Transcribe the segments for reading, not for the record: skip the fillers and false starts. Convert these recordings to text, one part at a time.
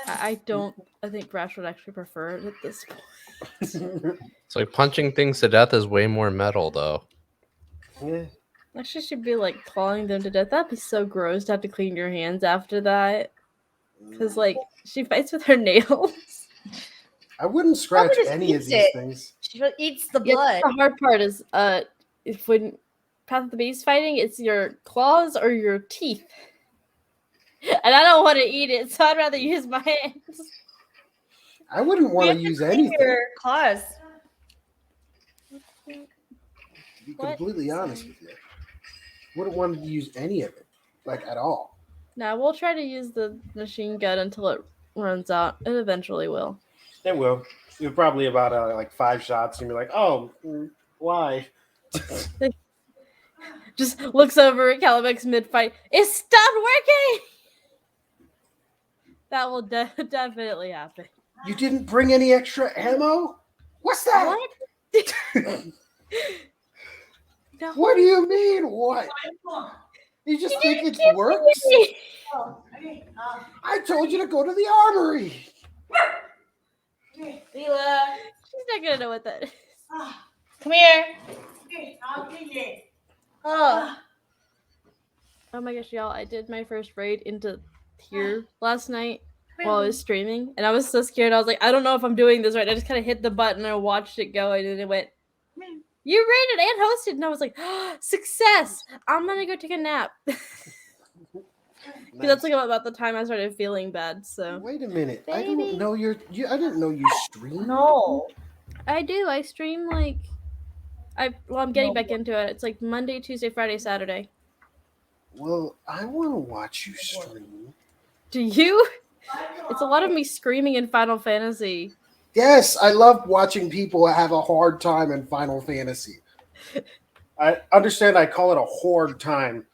I don't. I think Brash would actually prefer it at this point. It's like punching things to death is way more metal, though. Yeah. Actually, she'd be like clawing them to death. That'd be so gross to have to clean your hands after that. Because like she fights with her nails. I wouldn't scratch just any of eats these it. things. She eats the Yeah, blood. the hard part is if when Path of the Beast fighting, it's your claws or your teeth. And I don't want to eat it, so I'd rather use my hands. I wouldn't want to use anything. Your claws. To be completely honest with you, wouldn't want to use any of it, like at all. Now we'll try to use the machine gun until it runs out. It eventually will. It will. You're probably about like 5 shots, and you're like, oh, why? Just looks over at Calibex mid-fight. It stopped working! That will definitely happen. You didn't bring any extra ammo? What's that? What? No. What do you mean, what? You just think it works? I told you to go to the armory. Leela. She's not gonna know what that is. Come here. Oh. Oh my gosh, y'all, I did my first raid into tier last night while I was streaming, and I was so scared. I was like, I don't know if I'm doing this right. I just kind of hit the button and I watched it go, and then it went, you rated and hosted, and I was like, oh, success! I'm gonna go take a nap. Because that's like about the time I started feeling bad. So wait a minute, I Baby. didn't know I didn't know you streamed. No. I do. I stream like I'm getting back into it. It's like Monday, Tuesday, Friday, Saturday. Well, I want to watch you stream. Do you? It's a lot of me screaming in Final Fantasy. Yes, I love watching people have a hard time in Final Fantasy. I understand. I call it a horde time.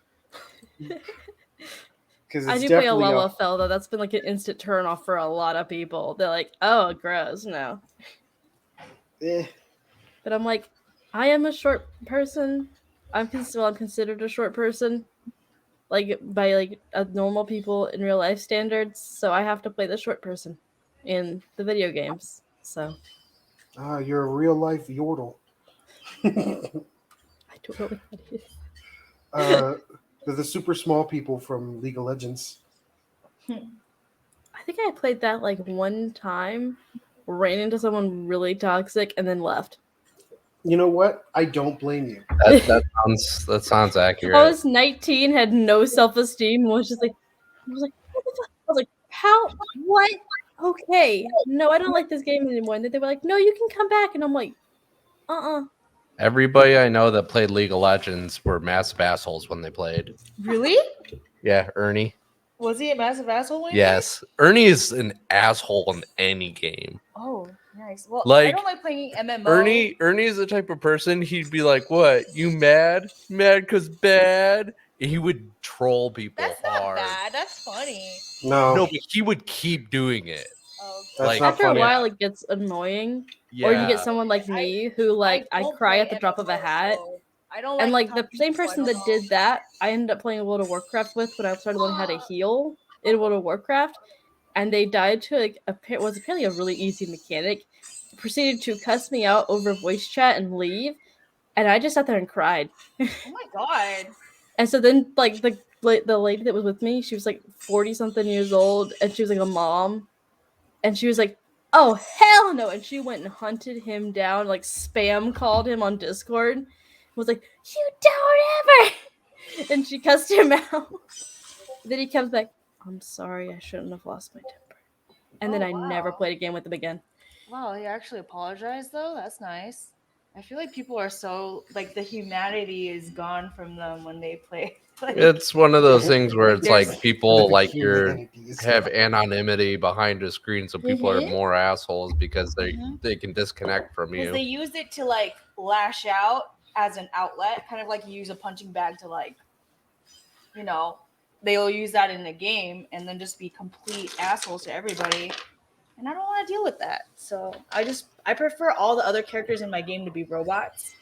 I do play a Lalafell, though. That's been like an instant turn off for a lot of people. They're like, oh, gross, no. But I'm like, I am a short person. I'm considered a short person, like by like normal people in real life standards. So I have to play the short person in the video games. So. You're a real life Yordle. I don't know what that is. They're the super small people from League of Legends. I think I played that like one time, ran into someone really toxic, and then left. You know what? I don't blame you. That sounds accurate. I was 19, had no self-esteem, and was just like, what the fuck? I was like, how? What? Okay, no, I don't like this game anymore. And then they were like, no, you can come back, and I'm like, Everybody I know that played League of Legends were massive assholes when they played. Really? Yeah, Ernie. Was he a massive asshole? Yes, Ernie is an asshole in any game. Oh, nice. Well, like, I don't like playing MMO. Ernie is the type of person, he'd be like, what? You mad? Mad because bad? He would troll people That's hard. not bad. That's funny. No, but he would keep doing it. Oh, That's after not a funny. while, it gets annoying. Yeah. Or you get someone like me who like I don't cry play at the drop of a MMO, hat. so I don't And like the talking same to people I person don't that know. did that, I ended up playing World of Warcraft with when I started learning how to heal in World of Warcraft, and they died to like was apparently a really easy mechanic. Proceeded to cuss me out over voice chat and leave, and I just sat there and cried. Oh my god. And so then like the lady that was with me, she was like 40-something years old, and she was like a mom, and she was like, oh hell no, and she went and hunted him down, like spam called him on Discord, was like, you don't ever, and she cussed him out. Then he comes back, I'm sorry, I shouldn't have lost my temper, and then I never played a game with him again. Wow, he actually apologized though. That's nice. I feel like people are so like the humanity is gone from them when they play. Like, It's one of those things where it's There's- like people The like humanity is have gone. anonymity behind a screen, so people are more assholes because they can disconnect from because they you. use it to like lash out as an outlet, kind of like you use a punching bag to like, you know, they'll use that in the game and then just be complete assholes to everybody. And I don't want to deal with that. So I prefer all the other characters in my game to be robots.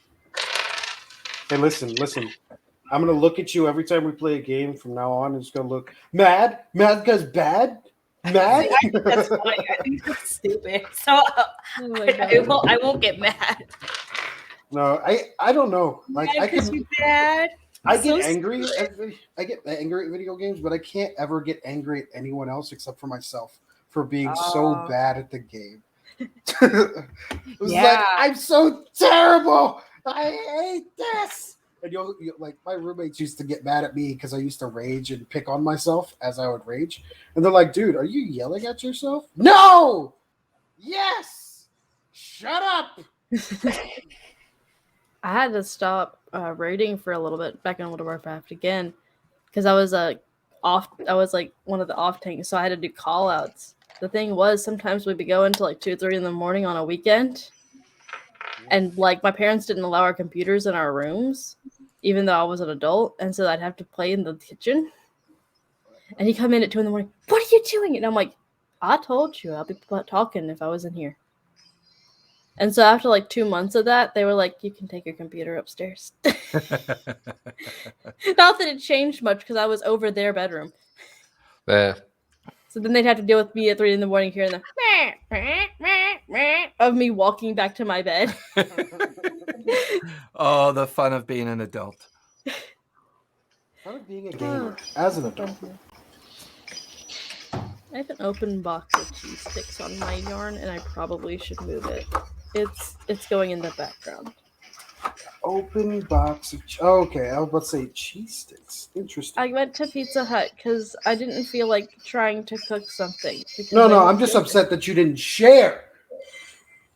Hey, listen. I'm gonna look at you every time we play a game from now on. It's gonna look mad because bad. Mad? I think that's funny. I think that's stupid. So Oh my God. I won't get mad. No, I don't know. Like I Because can you're bad. I So get angry stupid. I get angry at video games, but I can't ever get angry at anyone else except for myself for being so Oh. bad at the game. It was like Yeah. I'm so terrible. I hate this. And like my roommates used to get mad at me because I used to rage and pick on myself as I would rage, and they're like, "Dude, are you yelling at yourself?" No. Yes. Shut up. I had to stop raiding for a little bit back in World of Warcraft again because I was off. I was like one of the off tanks, so I had to do call outs. The thing was, sometimes we'd be going till like 2 or 3 in the morning on a weekend, and like my parents didn't allow our computers in our rooms, even though I was an adult, and so I'd have to play in the kitchen. And he'd come in at 2 in the morning. What are you doing? And I'm like, I told you I'll be talking if I was in here. And so after like 2 months of that, they were like, you can take your computer upstairs. Not that it changed much because I was over their bedroom. Yeah. So then they'd have to deal with me at 3 in the morning hearing the of me walking back to my bed. Oh, the fun of being an adult. Fun of being a gamer as an adult. I have an open box of cheese sticks on my yarn, and I probably should move it. It's going in the background. Open box of okay, I was about to say cheese sticks. Interesting. I went to Pizza Hut because I didn't feel like trying to cook something. No, I'm just upset that you didn't share.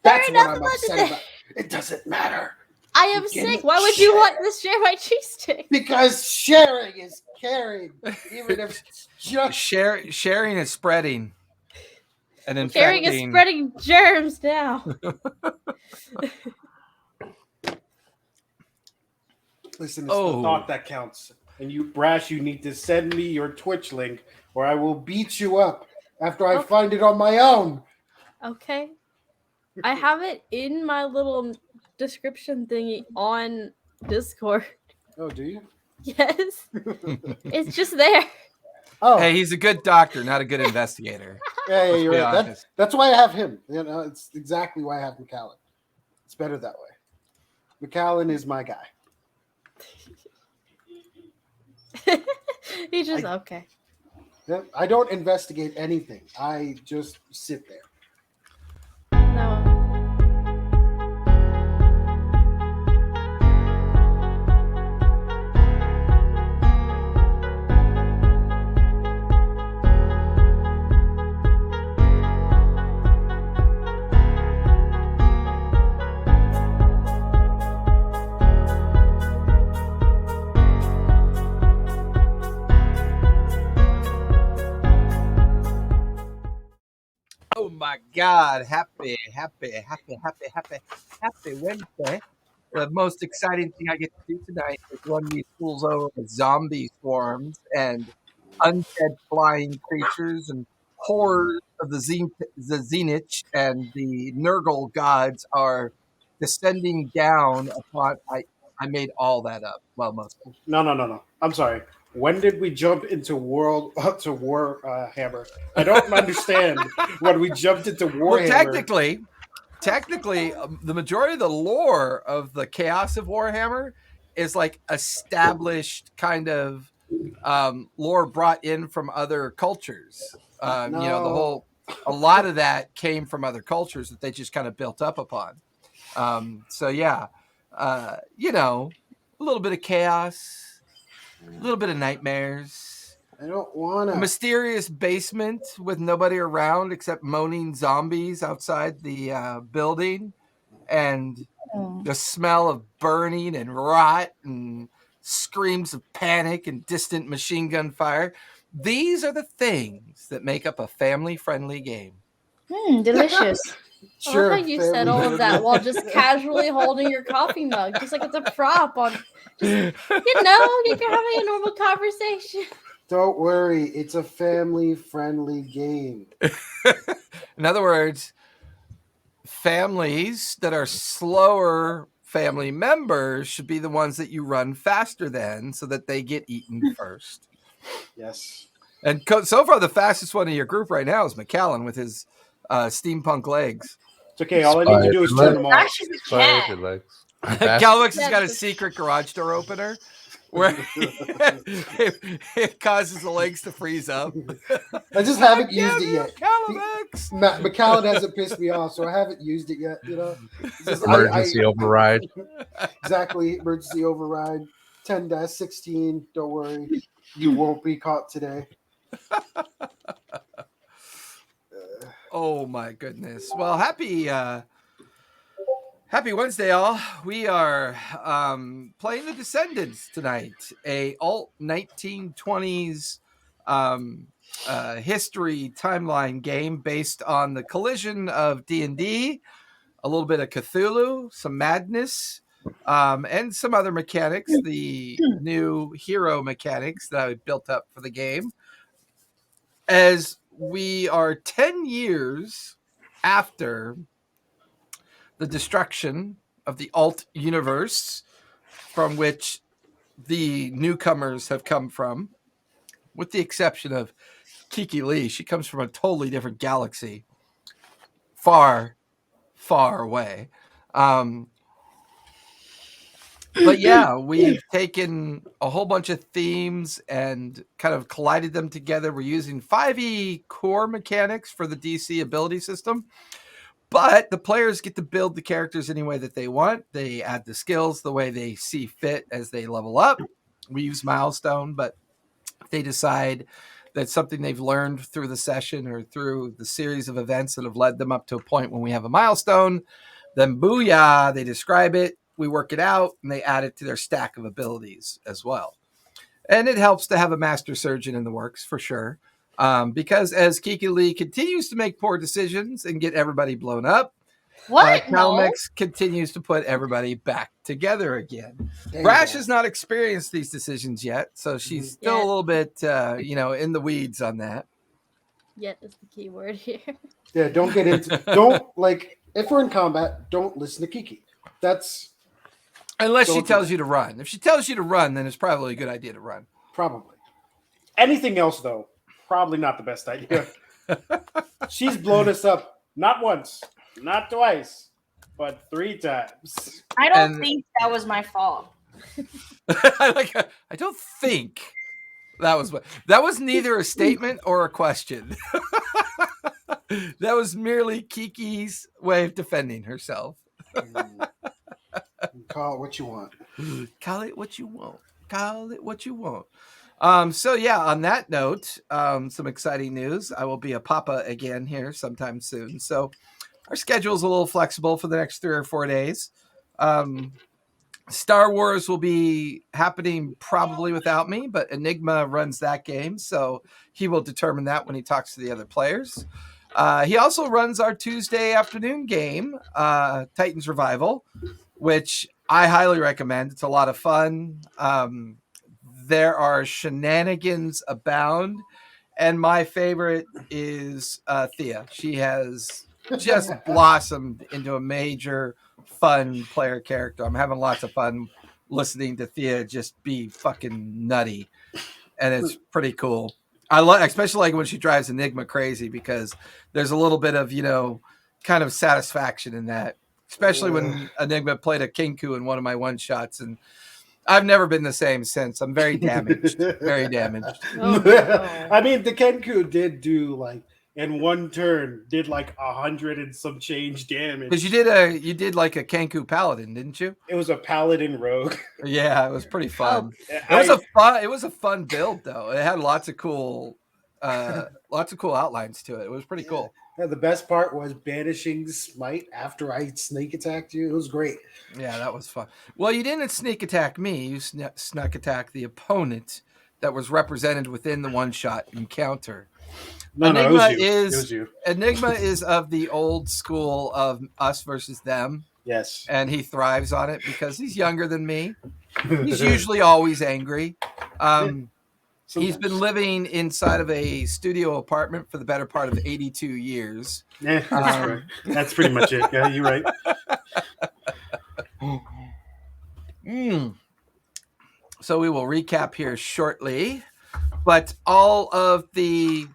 That's Fair what enough I'm about upset the- about. It doesn't matter. I am You sick. didn't Why would you share. want to share my cheese stick? Because sharing is caring, even if it's just Sharing is spreading and Sharing infecting. is spreading germs now. Listen, it's Oh. the thought that counts. And you brash, you need to send me your Twitch link, or I will beat you up after I Okay. find it on my own. Okay. I have it in my little description thingy on Discord. Oh, do you? Yes. It's just there. Oh, Hey, he's a good doctor, not a good investigator. yeah, you're be right. honest. That's why I have him. You know, it's exactly why I have McAllen. It's better that way. McAllen is my guy. He's just okay. Yeah, I don't investigate anything. I just sit there. No. Oh my God. Happy Wednesday. The most exciting thing I get to do tonight is run these fools over with zombie swarms and undead flying creatures and horrors of the Zenich and the Nurgle gods are descending down upon. I made all that up. Well, most of it. No. I'm sorry. When did we jump into Warhammer? I don't understand when we jumped into Warhammer. Well, technically, the majority of the lore of the chaos of Warhammer is like established kind of lore brought in from other cultures. No. A lot of that came from other cultures that they just kind of built up upon. So yeah, a little bit of chaos, a little bit of nightmares. I don't want A to. mysterious basement with nobody around except moaning zombies outside the building, and the smell of burning and rot and screams of panic and distant machine gun fire. These are the things that make up a family-friendly game. Delicious. I love how you said all of that while just casually holding your coffee mug, just like it's a prop on. Just, you're having a normal conversation. Don't worry, it's a family-friendly game. In other words, families that are slower family members should be the ones that you run faster than so that they get eaten first. Yes. And so far, the fastest one in your group right now is McAllen with his steampunk legs. It's okay. All I need to do is turn them off. Actually, the cat. Spider legs. Calvix has got a That's- secret garage door opener where it causes the legs to freeze up. I just haven't used it yet. Calvix! McAllen hasn't pissed me off, so I haven't used it yet. You know, It's just- Emergency override. exactly. Emergency override 10-16. Don't worry, you won't be caught today. Oh my goodness. Well, happy Wednesday, all. We are playing the Descendants tonight, a alt 1920s history timeline game based on the collision of D&D, a little bit of Cthulhu, some madness, and some other mechanics, the new hero mechanics that I built up for the game. As we are 10 years after the destruction of the alt universe from which the newcomers have come from, with the exception of Kiki Lee. She comes from a totally different galaxy, far, far away. But yeah, we've taken a whole bunch of themes and kind of collided them together. We're using 5e core mechanics for the DC ability system, but the players get to build the characters any way that they want. They add the skills the way they see fit as they level up. We use milestone, but if they decide that something they've learned through the session or through the series of events that have led them up to a point when we have a milestone, then booyah, they describe it, we work it out, and they add it to their stack of abilities as well. And it helps to have a master surgeon in the works for sure. Because as Kiki Lee continues to make poor decisions and get everybody blown up, What? No. Calmex continues to put everybody back together again. There you Brash go. has not experienced these decisions yet, so she's still Yet. a little bit, in the weeds on that. Yet is the key word here. Yeah, don't get into. Don't like if we're in combat. Don't listen to Kiki. That's Unless she Don't do tells that. you to run. If she tells you to run, then it's probably a good idea to run. probably anything else though. Probably not the best idea. She's blown us up not once, not twice, but 3 times. I don't And- think that was my fault. I don't think that was neither a statement or a question. That was merely Kiki's way of defending herself. Call it what you want. Call it what you want. Call it what you want. So yeah, on that note, some exciting news. I will be a papa again here sometime soon. So our schedule is a little flexible for the next 3 or 4 days. Star Wars will be happening probably without me, but Enigma runs that game, so he will determine that when he talks to the other players. He also runs our Tuesday afternoon game, Titans Revival, which I highly recommend. It's a lot of fun. There are shenanigans abound, and my favorite is Thea. She has just blossomed into a major fun player character. I'm having lots of fun listening to Thea just be fucking nutty, and it's pretty cool. Especially like when she drives Enigma crazy, because there's a little bit of kind of satisfaction in that. Especially when Enigma played a Kinku in one of my one shots, and I've never been the same since. I'm very damaged. Very damaged. Oh, no. I mean, the Kenku did do in one turn, did 100 and some change damage. Because you did like a Kenku Paladin, didn't you? It was a paladin rogue. Yeah, it was pretty fun. Oh, It was a fun build though. It had lots of cool outlines to it. It was pretty cool. Yeah, the best part was banishing smite after I sneak attacked you. It was great. Yeah, that was fun. Well, you didn't sneak attack me. You snuck attack the opponent that was represented within the one-shot encounter. No, it Enigma was you. is- It was you. Enigma is of the old school of us versus them, Yes. and he thrives on it because he's younger than me. He's usually always angry. He's been living inside of a studio apartment for the better part of 82 years. Yeah, that's right. That's pretty much it. Yeah, you're right. So we will recap here shortly. But all of the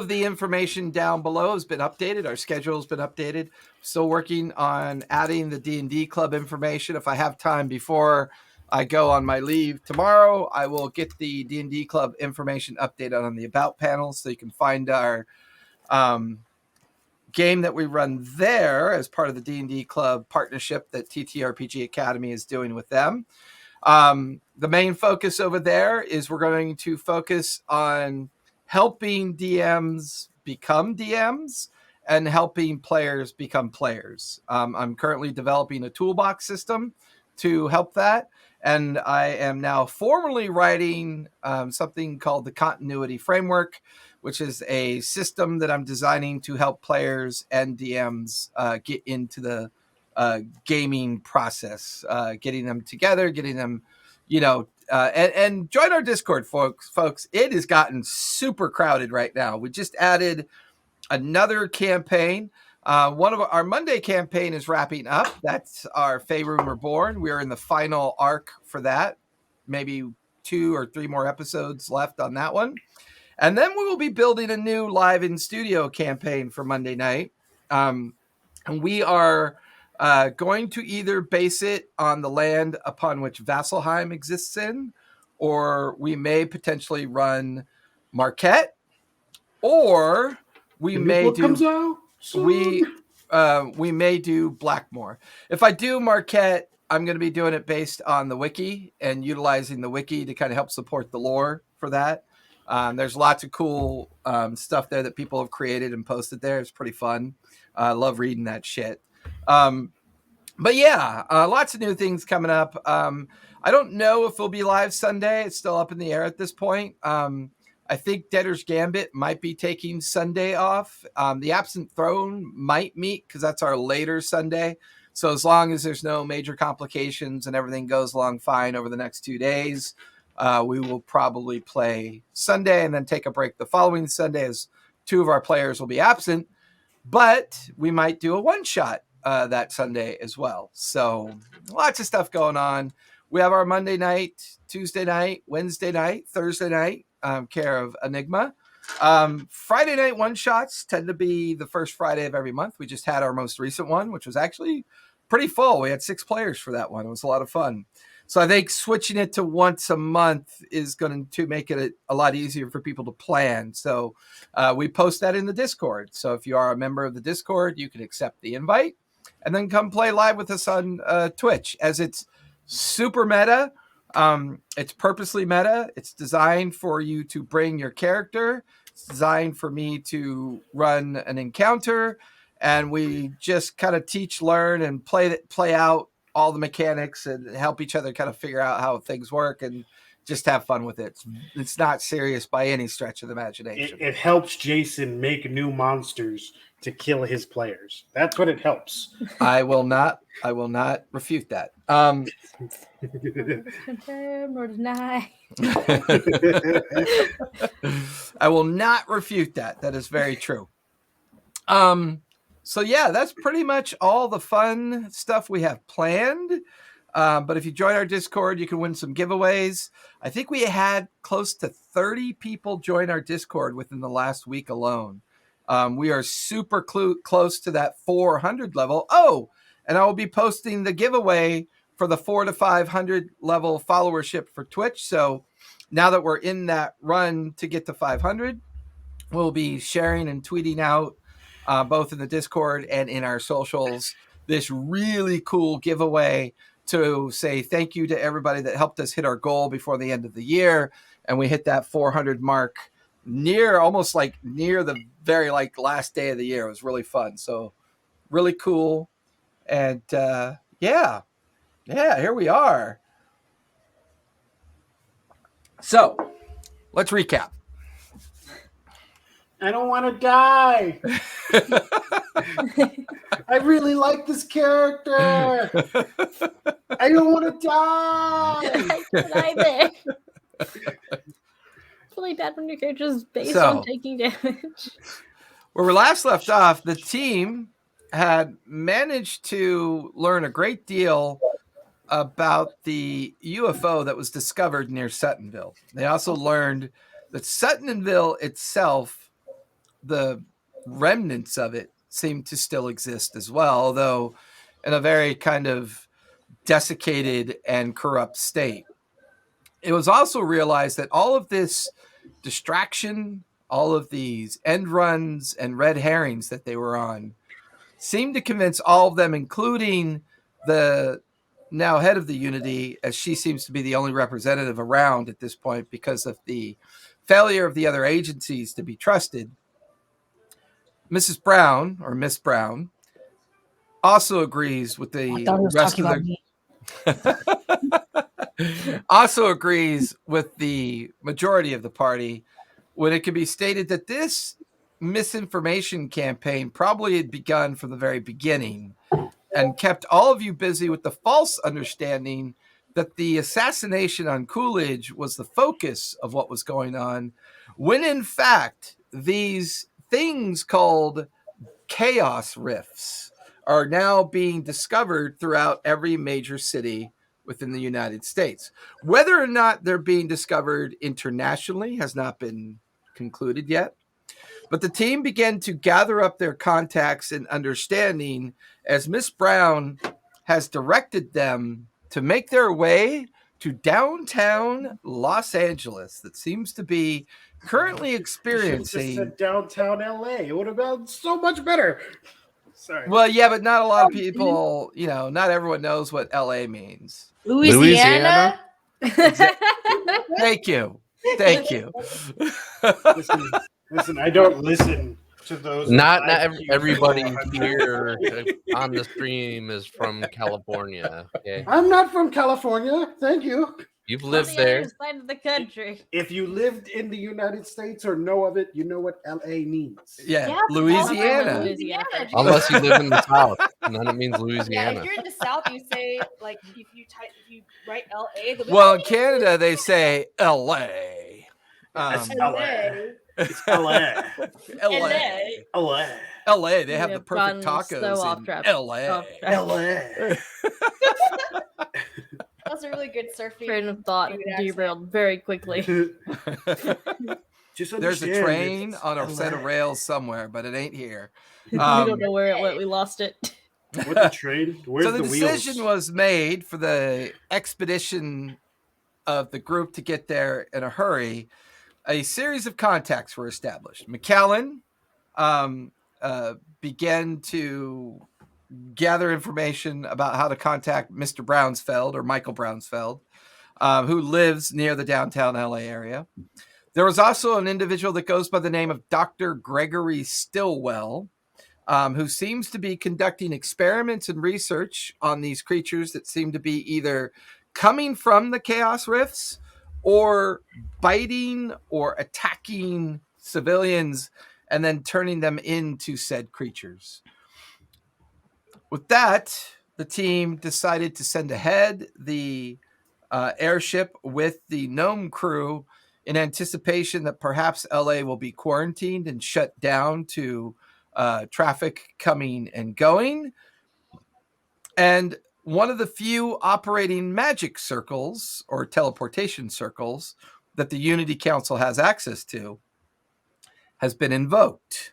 information down below has been updated. Our schedule has been updated. Still working on adding the D&D club information. If I have time before I go on my leave tomorrow, I will get the D&D club information updated on the about panel, so you can find our game that we run there as part of the D&D club partnership that TTRPG Academy is doing with them. The main focus over there is we're going to focus on helping DMs become DMs and helping players become players. I'm currently developing a toolbox system to help that. And I am now formally writing something called the Continuity Framework, which is a system that I'm designing to help players and DMs get into the gaming process, getting them together, getting them, and join our Discord, folks. It has gotten super crowded right now. We just added another campaign. One of our Monday campaign is wrapping up. That's our Faerun Reborn. We're in the final arc for that. Maybe 2 or 3 more episodes left on that one. And then we will be building a new live in studio campaign for Monday night. And we are going to either base it on the land upon which Vasselheim exists in, or we may potentially run Marquette, or we may do comes out soon. we may do Blackmore. If I do Marquette, I'm going to be doing it based on the wiki and utilizing the wiki to kind of help support the lore for that. There's lots of cool stuff there that people have created and posted there. It's pretty fun. I love reading that shit. But yeah, lots of new things coming up. I don't know if we'll be live Sunday. It's still up in the air at this point. I think Debtor's Gambit might be taking Sunday off. The Absent Throne might meet because that's our later Sunday. So as long as there's no major complications and everything goes along fine over the next 2 days, we will probably play Sunday and then take a break the following Sunday, as 2 of our players will be absent. But we might do a one-shot that Sunday as well. So lots of stuff going on. We have our Monday night, Tuesday night, Wednesday night, Thursday night, care of Enigma. Friday night one-shots tend to be the first Friday of every month. We just had our most recent one, which was actually pretty full. We had 6 players for that one. It was a lot of fun. So I think switching it to once a month is going to make it a lot easier for people to plan. So we post that in the Discord. So if you are a member of the Discord, you can accept the invite and then come play live with us on Twitch, as it's super meta. It's purposely meta. It's designed for you to bring your character. It's designed for me to run an encounter, and we just kind of teach, learn, and play out all the mechanics and help each other kind of figure out how things work and just have fun with it. It's not serious by any stretch of the imagination. It helps Jason make new monsters to kill his players. That's what it helps. I will not refute that. Confirm or deny. I will not refute that. That is very true. So yeah, that's pretty much all the fun stuff we have planned. But if you join our Discord, you can win some giveaways. I think we had close to 30 people join our Discord within the last week alone. We are super close to that 400 level. Oh, and I will be posting the giveaway for the 400 to 500 level followership for Twitch. So now that we're in that run to get to 500, we'll be sharing and tweeting out both in the Discord and in our socials this really cool giveaway to say thank you to everybody that helped us hit our goal before the end of the year. And we hit that 400 mark almost near the very last day of the year. It was really fun. So really cool. And yeah, here we are. So let's recap. I don't want to die. I really like this character. I don't want to die. Either. It's really bad when your character is based on taking damage. Where we last left off, the team had managed to learn a great deal about the UFO that was discovered near Suttonville. They also learned that Suttonville itself, the remnants of it, seem to still exist as well, although in a very kind of desiccated and corrupt state. It was also realized that all of this distraction, all of these end runs and red herrings that they were on, seemed to convince all of them, including the now head of the Unity, as she seems to be the only representative around at this point because of the failure of the other agencies to be trusted. Mrs. Brown, or Miss Brown, also agrees with I the thought he was rest talking of about the me. also agrees with the majority of the party when it can be stated that this misinformation campaign probably had begun from the very beginning and kept all of you busy with the false understanding that the assassination on Coolidge was the focus of what was going on, when in fact these things called chaos rifts are now being discovered throughout every major city within the United States. Whether or not they're being discovered internationally has not been concluded yet. But the team began to gather up their contacts and understanding as Miss Brown has directed them to make their way to downtown Los Angeles, that seems to be currently You should have just experiencing. said downtown LA. It would have been so much better. Sorry. Well, yeah, but not a lot of people, not everyone knows what LA means. Louisiana? Thank you. Thank you. Listen, I don't listen to those. Not IQ everybody 400. here on the stream is from California. Okay, I'm not from California. Thank you. you've On lived the there. other side of the country. If you lived in the United States or know of it, you know what LA means. Yeah, Yeah, Louisiana. Louisiana. Unless you live in the South, and then it means Yeah, Louisiana. if you're in the South, you say like if you write LA, they'll be Well, like, in Canada, they say LA. It's LA. It's LA. LA. LA. LA. They have We the perfect gotten so tacos off in track. LA. Off track. LA. That's a really good surfing. Train of thought Dude, accent. derailed very quickly. Just There's a understand train it's on a LA. set of rails somewhere, but it ain't here. We don't know where it went. We lost it. What the train? Where's So the the decision wheels? was made for the expedition of the group to get there in a hurry. A series of contacts were established. McAllen began to gather information about how to contact Mr. Brownsfeld, or Michael Brownsfeld, who lives near the downtown LA area. There was also an individual that goes by the name of Dr. Gregory Stillwell, who seems to be conducting experiments and research on these creatures that seem to be either coming from the chaos rifts or biting or attacking civilians and then turning them into said creatures. With that, the team decided to send ahead the airship with the gnome crew in anticipation that perhaps LA will be quarantined and shut down to traffic coming and going. And one of the few operating magic circles or teleportation circles that the Unity Council has access to has been invoked.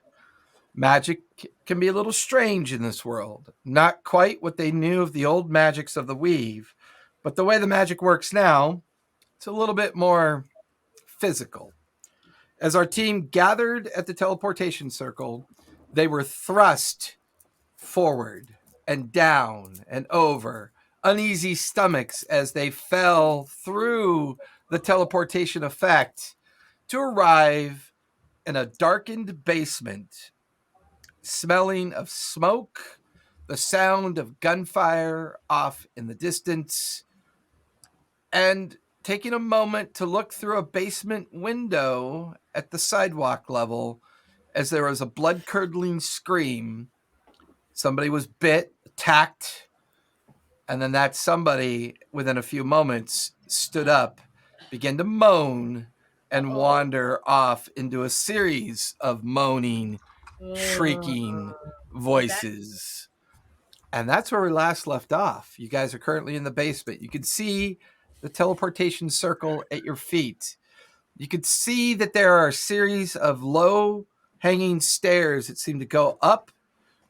Magic can be a little strange in this world. Not quite what they knew of the old magics of the Weave, but the way the magic works now, it's a little bit more physical. As our team gathered at the teleportation circle, they were thrust forward and down and over, uneasy stomachs as they fell through the teleportation effect to arrive in a darkened basement, smelling of smoke, the sound of gunfire off in the distance, and taking a moment to look through a basement window at the sidewalk level as there was a blood-curdling scream. Somebody was bit, attacked, and then that somebody, within a few moments, stood up, began to moan, and wander off into a series of moaning, shrieking voices. And that's where we last left off. You guys are currently in the basement. You can see the teleportation circle at your feet. You can see that there are a series of low hanging stairs that seem to go up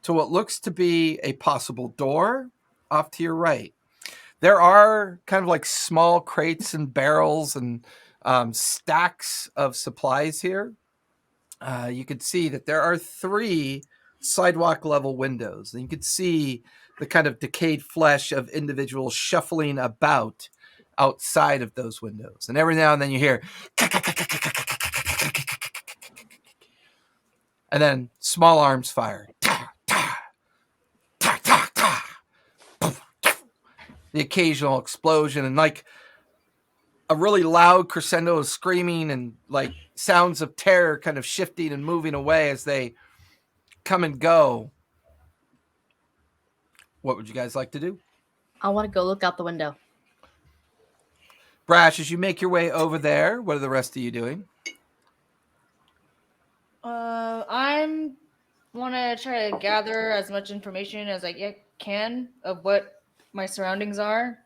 to what looks to be a possible door off to your right. There are kind of like small crates and barrels and stacks of supplies here. You can see that there are 3 sidewalk level windows, and you can see the kind of decayed flesh of individuals shuffling about outside of those windows. And every now and then you hear, and then small arms fire. The occasional explosion and like a really loud crescendo of screaming and like sounds of terror kind of shifting and moving away as they come and go. What would you guys like to do? I want to go look out the window. Brash, as you make your way over there, what are the rest of you doing? I'm want to try to gather as much information as I can of what my surroundings are.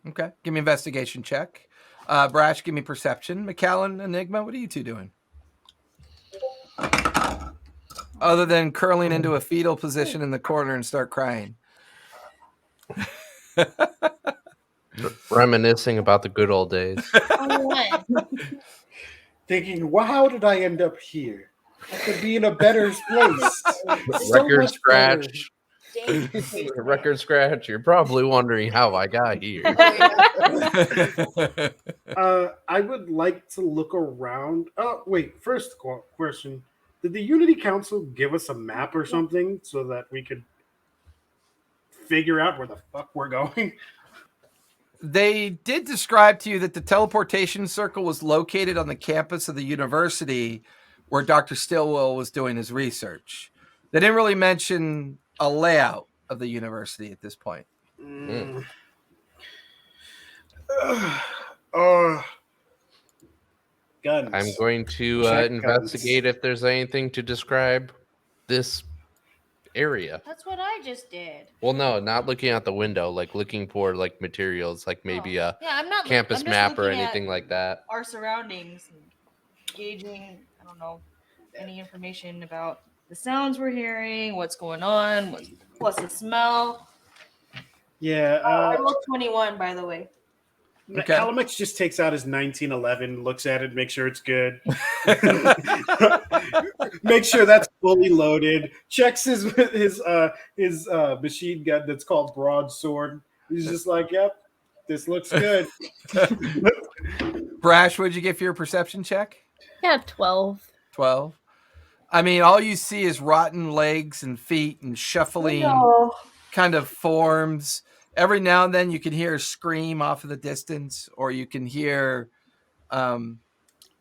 Okay, give me investigation check. Brash, give me perception. McAllen, Enigma, what are you two doing? Other than curling into a fetal position in the corner and start crying. Reminiscing about the good old days. Thinking, well, how did I end up here? I could be in a better place. Record scratch. Record scratch. You're probably wondering how I got here. I would like to look around. Oh, wait. First question. Did the Unity Council give us a map or something so that we could figure out where the fuck we're going? They did describe to you that the teleportation circle was located on the campus of the university where Dr. Stillwell was doing his research. They didn't really mention a layout of the university at this point. Guns. I'm going to Check investigate guns. if there's anything to describe this area. That's what I just did. Well, no, not looking out the window, like looking for like materials, like maybe a I'm not campus I'm just map or looking anything at like that. Our surroundings, and gauging. I don't know any information about the sounds we're hearing, what's going on, what's the smell. Yeah. I rolled 21, by the way. Okay. Calamix just takes out his 1911, looks at it, make sure it's good. Make sure that's fully loaded. Checks his machine gun that's called broadsword. He's just like, "Yep, this looks good." Brash, what'd you get for your perception check? Yeah, 12. 12. I mean, all you see is rotten legs and feet and shuffling kind of forms. Every now and then you can hear a scream off of the distance, or you can hear kind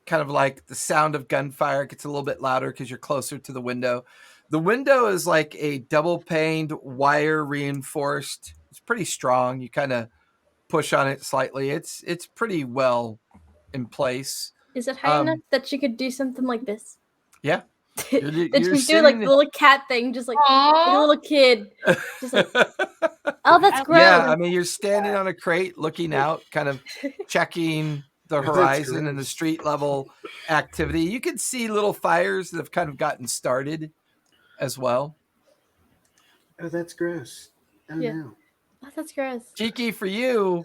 of like the sound of gunfire. It gets a little bit louder because you're closer to the window. The window is like a double paned wire reinforced. It's pretty strong. You kind of push on it slightly. It's pretty well in place. Is it high enough that you could do something like this? Yeah. That you do like the little cat thing, just like a little kid. Just like, oh, that's gross. Yeah, I mean, you're standing on a crate looking out, kind of checking the horizon and the street level activity. You can see little fires that have kind of gotten started as well. Oh, that's gross. Oh, Yeah. no. Oh, that's gross. Cheeky for you,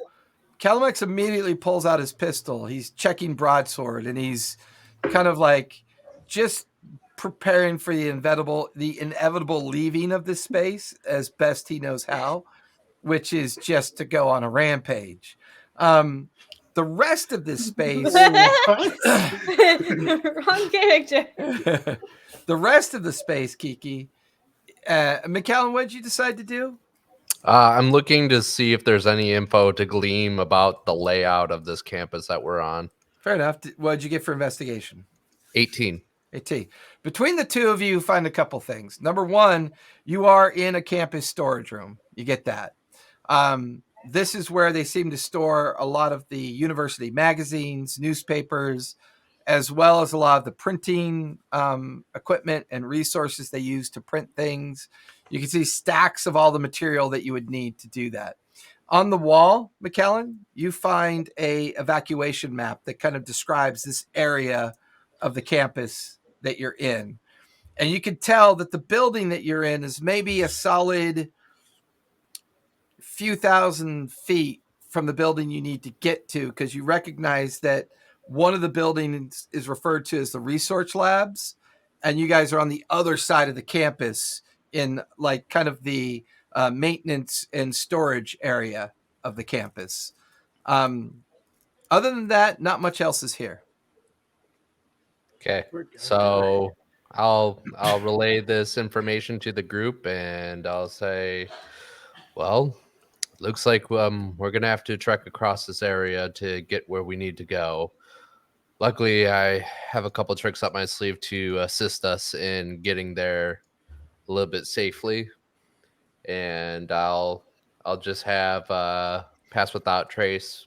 Calamex immediately pulls out his pistol. He's checking broadsword, and he's kind of like just preparing for the inevitable leaving of this space as best he knows how, which is just to go on a rampage. The rest of this space, Wrong character. the rest of the space, Kiki, McAllen, what did you decide to do? I'm looking to see if there's any info to glean about the layout of this campus that we're on. Fair enough. What did you get for investigation? 18. Between the two of you, find a couple things. Number one, you are in a campus storage room. You get that. This is where they seem to store a lot of the university magazines, newspapers, as well as a lot of the printing equipment and resources they use to print things. You can see stacks of all the material that you would need to do that. On the wall, McKellen, you find a evacuation map that kind of describes this area of the campus that you're in. And you can tell that the building that you're in is maybe a solid few thousand feet from the building you need to get to, because you recognize that one of the buildings is referred to as the research labs, and you guys are on the other side of the campus in like kind of the maintenance and storage area of the campus. Other than that, not much else is here. Okay. We're good. So I'll relay this information to the group, and I'll say, well, looks like we're gonna have to trek across this area to get where we need to go. Luckily, I have a couple tricks up my sleeve to assist us in getting there a little bit safely, and I'll just have Pass Without Trace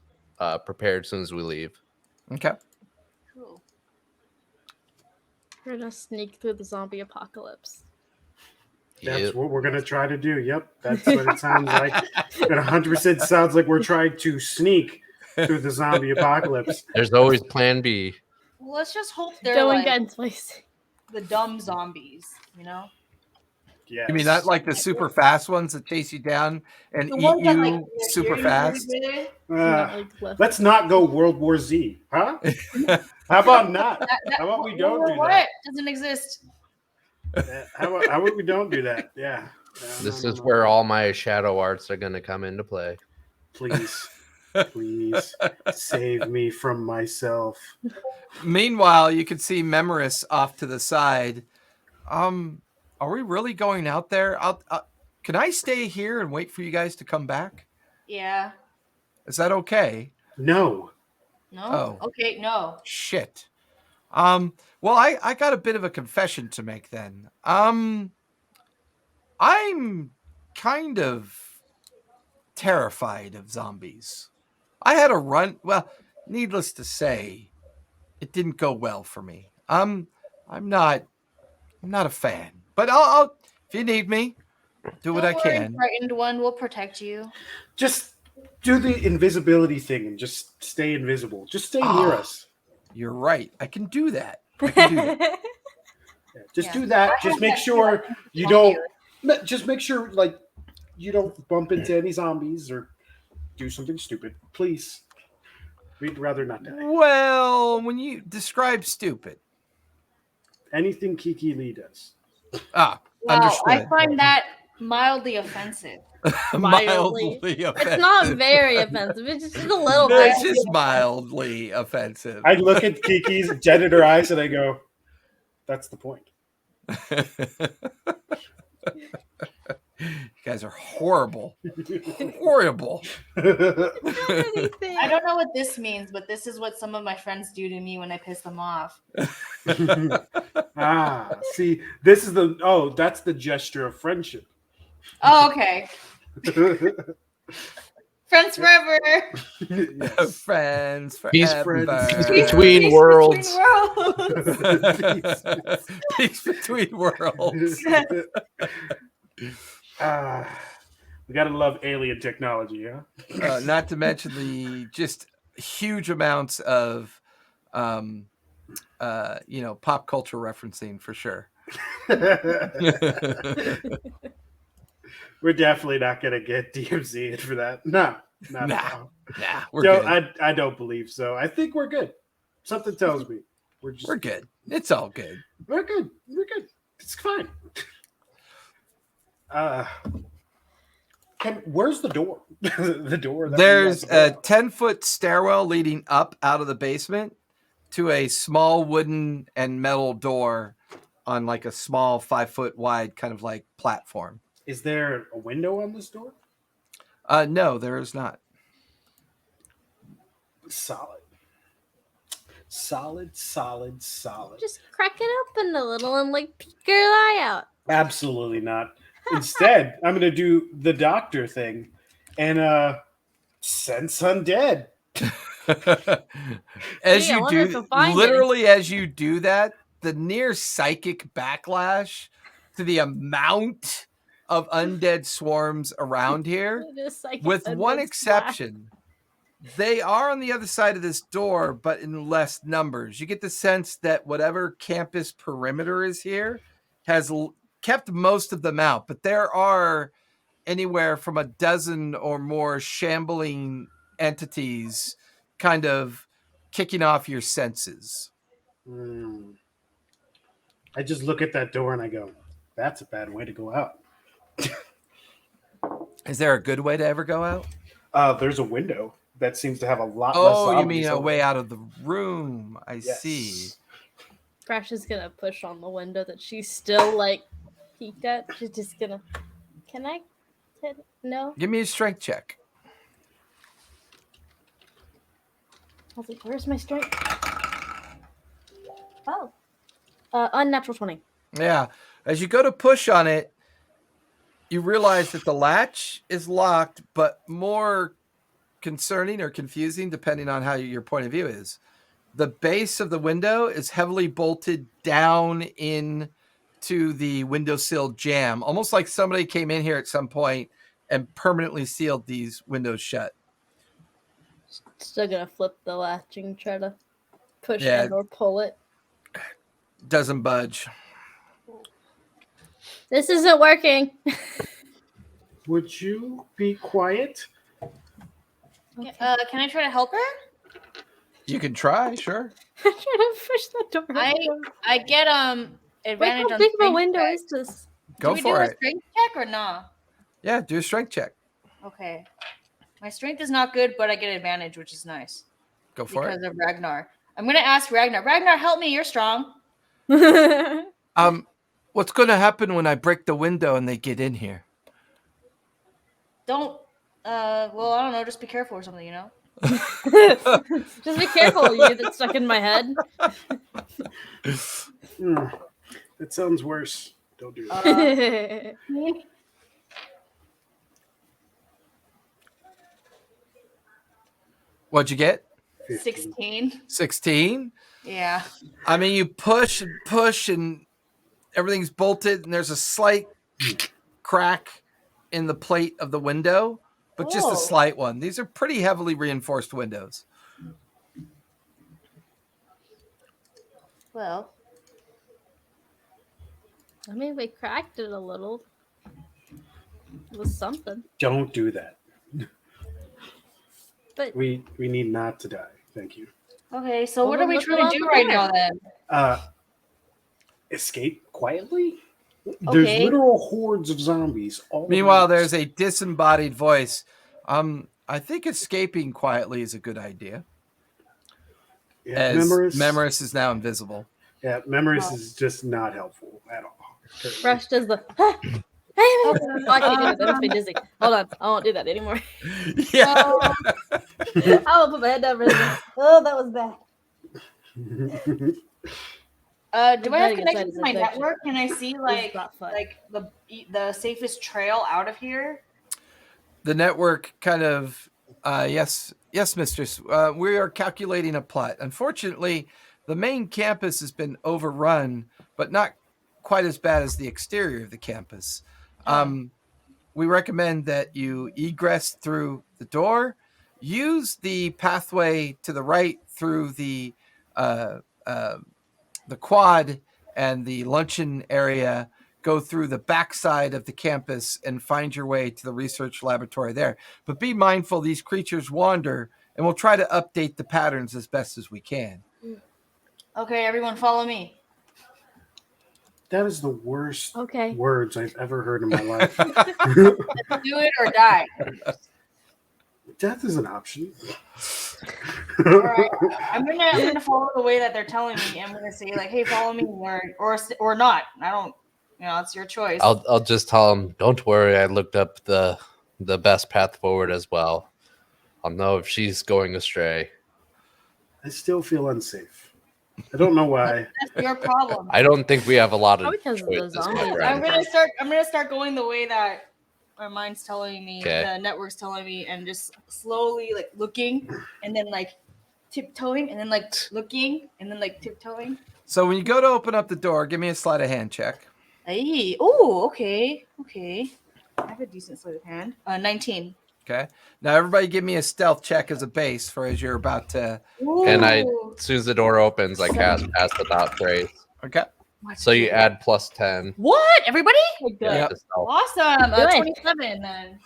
prepared as soon as we leave. Okay. Cool. We're gonna sneak through the zombie apocalypse. That's Yep. what we're gonna try to do. Yep, that's what it sounds like. It 100% sounds like we're trying to sneak through the zombie apocalypse. There's always Plan B. Well, let's just hope they're Going like guns, please. the dumb zombies, you know? Yes. You mean not like the super fast ones that chase you down and The eat ones that, you like, super hear you fast? really good. Not, Uh, like, left. let's not go World War Z, huh? How about not? How about we don't do what? that? Doesn't exist. How about we don't do that? Yeah. This No, is no. where all my shadow arts are gonna come into play. Please, please save me from myself. Meanwhile, you can see Memoris off to the side. Are we really going out there? Can I stay here and wait for you guys to come back? Yeah. Is that okay? No. No? Oh. Okay, no. Shit. Well, I got a bit of a confession to make then. I'm kind of terrified of zombies. I had a run. Well, needless to say, it didn't go well for me. I'm not a fan. But I'll if you need me, do what I Don't worry, can. frightened one will protect you. Just do the invisibility thing and just stay invisible. Just stay near Ah. us. You're right. I can do that. I can do that. Yeah, just Yeah. do that. I Just have make that sure too. you don't. Just make sure, like, you don't bump into any zombies or do something stupid. Please. We'd rather not die. Well, when you describe stupid. Anything Kiki Lee does. Ah, Wow, understood. I find that mildly offensive. Mildly. offensive. It's not very offensive. It's just a little bit. It's just mildly offensive. I look at Kiki's janitor eyes and I go, that's the point. You guys are horrible. Horrible. Anything. I don't know what this means, but this is what some of my friends do to me when I piss them off. See, this is that's the gesture of friendship. Oh, okay. Friends forever. Yes. Friends Peace, forever. peace between worlds. Peace between worlds. We gotta love alien technology, huh? Not to mention the just huge amounts of pop culture referencing for sure. We're definitely not gonna get DMZ in for that. No, not at all. Nah, we're good. I don't believe so. I think we're good. Something tells me we're good. It's all good. We're good. We're good. It's fine. Where's the door? The door. that There's we have a 10-foot stairwell leading up out of the basement to a small wooden and metal door on like a small 5-foot wide kind of like platform. Is there a window on this door? No, there is not. Solid. Just crack it open a little and like peek your eye out. Absolutely not. Instead, I'm going to do the doctor thing and sense undead. As Gee, I you wonder if do, you'll find literally as you do that, the near psychic backlash to the amount of undead swarms around here, Just like with a one big splash. exception, they are on the other side of this door, but in less numbers. You get the sense that whatever campus perimeter is here has kept most of them out, but there are anywhere from a dozen or more shambling entities kind of kicking off your senses. I just look at that door and I go, that's a bad way to go out. Is there a good way to ever go out? There's a window that seems to have a lot less Oh, you zombies mean a over way there. out of the room. I Yes. see. Crash is gonna push on the window that she's still like peeked at. She's just gonna. Can I? No. Give me a strength check. I was like, where's my strength? Oh. Unnatural 20. Yeah. As you go to push on it, you realize that the latch is locked, but more concerning or confusing, depending on how your point of view is. The base of the window is heavily bolted down in to the windowsill jamb, almost like somebody came in here at some point and permanently sealed these windows shut. Still gonna flip the latch and try to push Yeah. and or pull it. Doesn't budge. This isn't working. Would you be quiet? Can I try to help her? You can try, sure. I'm trying to push the door. I get Wait, advantage how on big of a strength window check. is this? Go do we for do it. a strength check or not? Yeah, do a strength check. Okay. My strength is not good, but I get advantage, which is nice. Go for Because it. of Ragnar. I'm gonna ask Ragnar. Ragnar, help me, you're strong. What's going to happen when I break the window and they get in here? Don't well, I don't know, just be careful or something, you know? Just be careful, you that's stuck in my head. That sounds worse. Don't do that. What'd you get? 16. 16? Yeah. I mean, you push and everything's bolted and there's a slight crack in the plate of the window, but just a Oh. slight one. These are pretty heavily reinforced windows. Well, I mean, we cracked it a little. It was something. Don't do that. But We need not to die. Thank you. okay, so Well, what are then we look trying to around do the right corner. now then? Escape quietly? Okay. There's literal hordes of zombies all Meanwhile, around there's us. a disembodied voice. I think escaping quietly is a good idea. Yeah, As Memoris, Memoris is now invisible. yeah, Memoris Oh. is just not helpful at all. Rush does the. Oh, I can't do that. That makes me dizzy. Hold on, I won't do that anymore. Yeah. I will put my head down for a second. Oh, that was bad. Do I have Getting connection inside to my is infection. network? Can I see like not fun. the safest trail out of here? The network kind of, yes, mistress. We are calculating a plot. Unfortunately, the main campus has been overrun, but not quite as bad as the exterior of the campus. We recommend that you egress through the door, use the pathway to the right through the quad and the luncheon area, go through the backside of the campus and find your way to the research laboratory there. But be mindful, these creatures wander, and we'll try to update the patterns as best as we can. Okay, everyone follow me. That is the worst Okay. words I've ever heard in my life. Do it or die. Death is an option. All right. I'm gonna follow the way that they're telling me. I'm gonna say like, hey, follow me or not. I don't it's your choice. I'll just tell him, don't worry, I looked up the best path forward as well. I'll know if she's going astray. I still feel unsafe. I don't know why. That's your problem. I don't think we have a lot of Probably 'cause of the choices, my zombies. friend. I'm gonna start going the way that my mind's telling me, Okay. the network's telling me, and just slowly like looking, and then like tiptoeing and then like looking and then like tiptoeing. So when you go to open up the door, give me a sleight of hand check. Hey, oh, okay. I have a decent sleight of hand. 19. Okay. Now everybody give me a stealth check as a base for as you're about to. Ooh. And as soon as the door opens, I cast Pass Without Trace. Okay. So you add +10. What? Everybody? Good. Yep. to stealth. Awesome. Good. 27 then.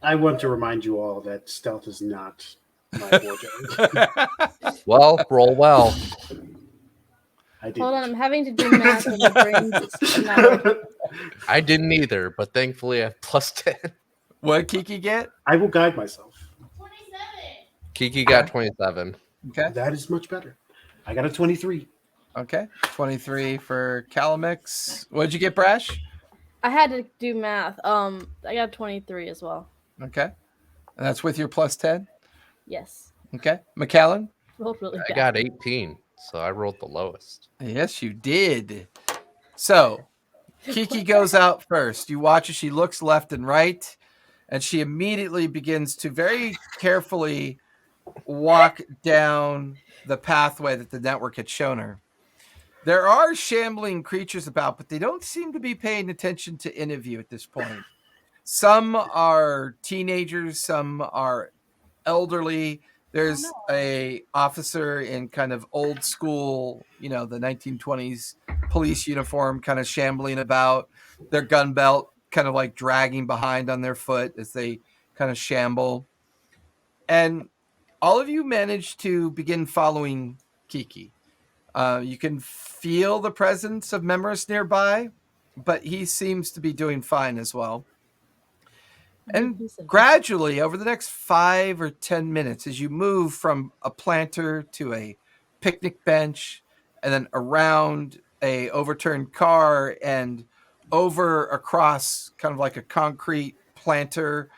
I want to remind you all that stealth is not my forte. Well, roll well. I did. Hold on, I'm having to do math and my brain's not working. I didn't either, but thankfully I have +10. What did Kiki get? I will guide myself. 27. Kiki got 27. Okay. That is much better. I got a 23. Okay. 23 for Calamix. What did you get, Brash? I had to do math. I got 23 as well. Okay. And that's with your +10? Yes. Okay. McAllen? Rolled really I bad. got 18, so I rolled the lowest. Yes, you did. So Kiki goes out first. You watch as she looks left and right, and she immediately begins to very carefully walk down the pathway that the network had shown her. There are shambling creatures about, but they don't seem to be paying attention to any of you at this point. Some are teenagers, some are elderly. There's a officer in kind of old school, the 1920s police uniform kind of shambling about, their gun belt kind of like dragging behind on their foot as they kind of shamble. And all of you manage to begin following Kiki. You can feel the presence of Memoris nearby, but he seems to be doing fine as well. And gradually, over the next 5 or 10 minutes, as you move from a planter to a picnic bench, and then around a overturned car and over across kind of like a concrete planter,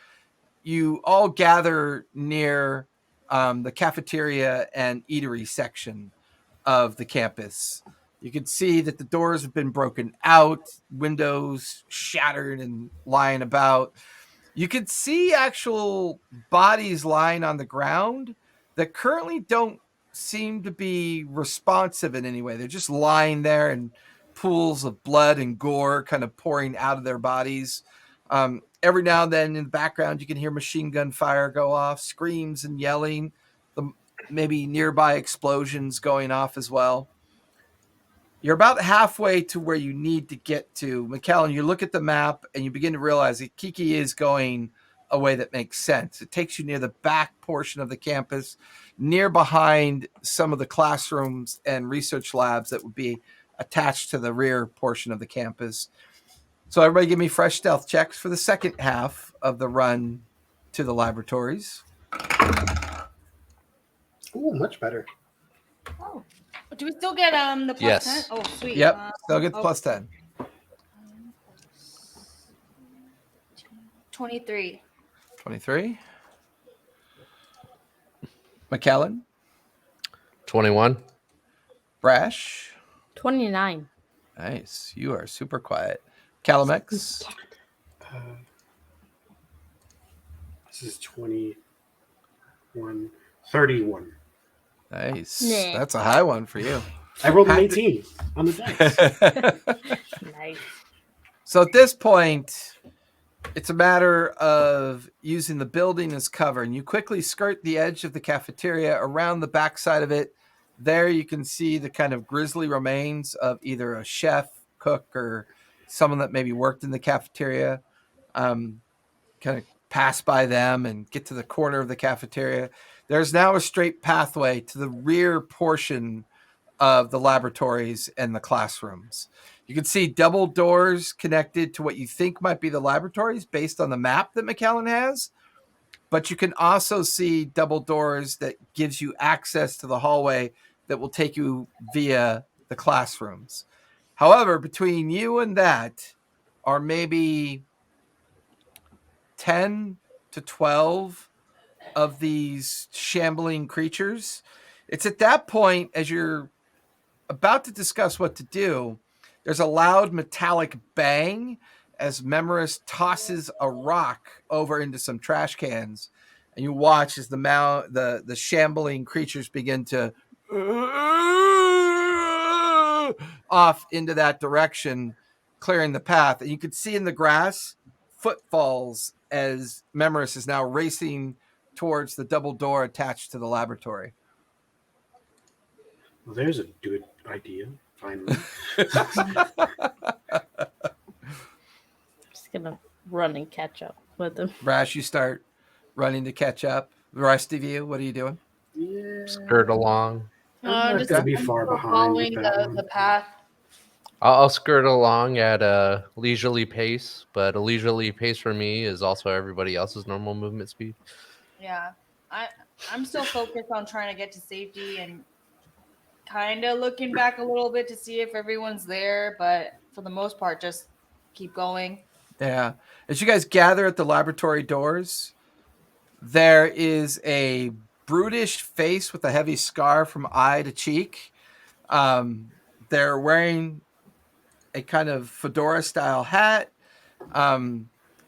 you all gather near the cafeteria and eatery section of the campus. You can see that the doors have been broken out, windows shattered and lying about. You can see actual bodies lying on the ground that currently don't seem to be responsive in any way. They're just lying there and pools of blood and gore kind of pouring out of their bodies. Every now and then in the background, you can hear machine gun fire go off, screams and yelling, maybe nearby explosions going off as well. You're about halfway to where you need to get to. McAllen, you look at the map and you begin to realize that Kiki is going a way that makes sense. It takes you near the back portion of the campus, near behind some of the classrooms and research labs that would be attached to the rear portion of the campus. So everybody give me fresh stealth checks for the second half of the run to the laboratories. Ooh, much better. Oh. Do we still get the plus Yes. 10? Oh, sweet. Yep, still get the plus 10. 23. 23. McAllen, 21. Brash. 29. Nice. You are super quiet. Calamex. This is 21, 31. Nice. Nah. That's a high one for you. I rolled an 18 on the dice. Nice. So at this point, it's a matter of using the building as cover, and you quickly skirt the edge of the cafeteria. Around the backside of it, there you can see the kind of grisly remains of either a chef, cook, or someone that maybe worked in the cafeteria. Kind of pass by them and get to the corner of the cafeteria. There's now a straight pathway to the rear portion of the laboratories and the classrooms. You can see double doors connected to what you think might be the laboratories based on the map that McAllen has. But you can also see double doors that gives you access to the hallway that will take you via the classrooms. However, between you and that are maybe 10 to 12 of these shambling creatures. It's at that point, as you're about to discuss what to do, there's a loud metallic bang as Memoris tosses a rock over into some trash cans. and you watch as the shambling creatures begin to off into that direction, clearing the path. And you can see in the grass footfalls as Memoris is now racing towards the double door attached to the laboratory. Well, there's a good idea. Finally. Just gonna run and catch up with him. Rash, you start running to catch up. The rest of you, what are you doing? Yeah. Skirt along. I'm not gonna be far behind following with that one. the path. I'll skirt along at a leisurely pace, but a leisurely pace for me is also everybody else's normal movement speed. Yeah, I'm still focused on trying to get to safety and kind of looking back a little bit to see if everyone's there, but for the most part, just keep going. Yeah. As you guys gather at the laboratory doors, there is a brutish face with a heavy scar from eye to cheek. They're wearing a kind of fedora style hat.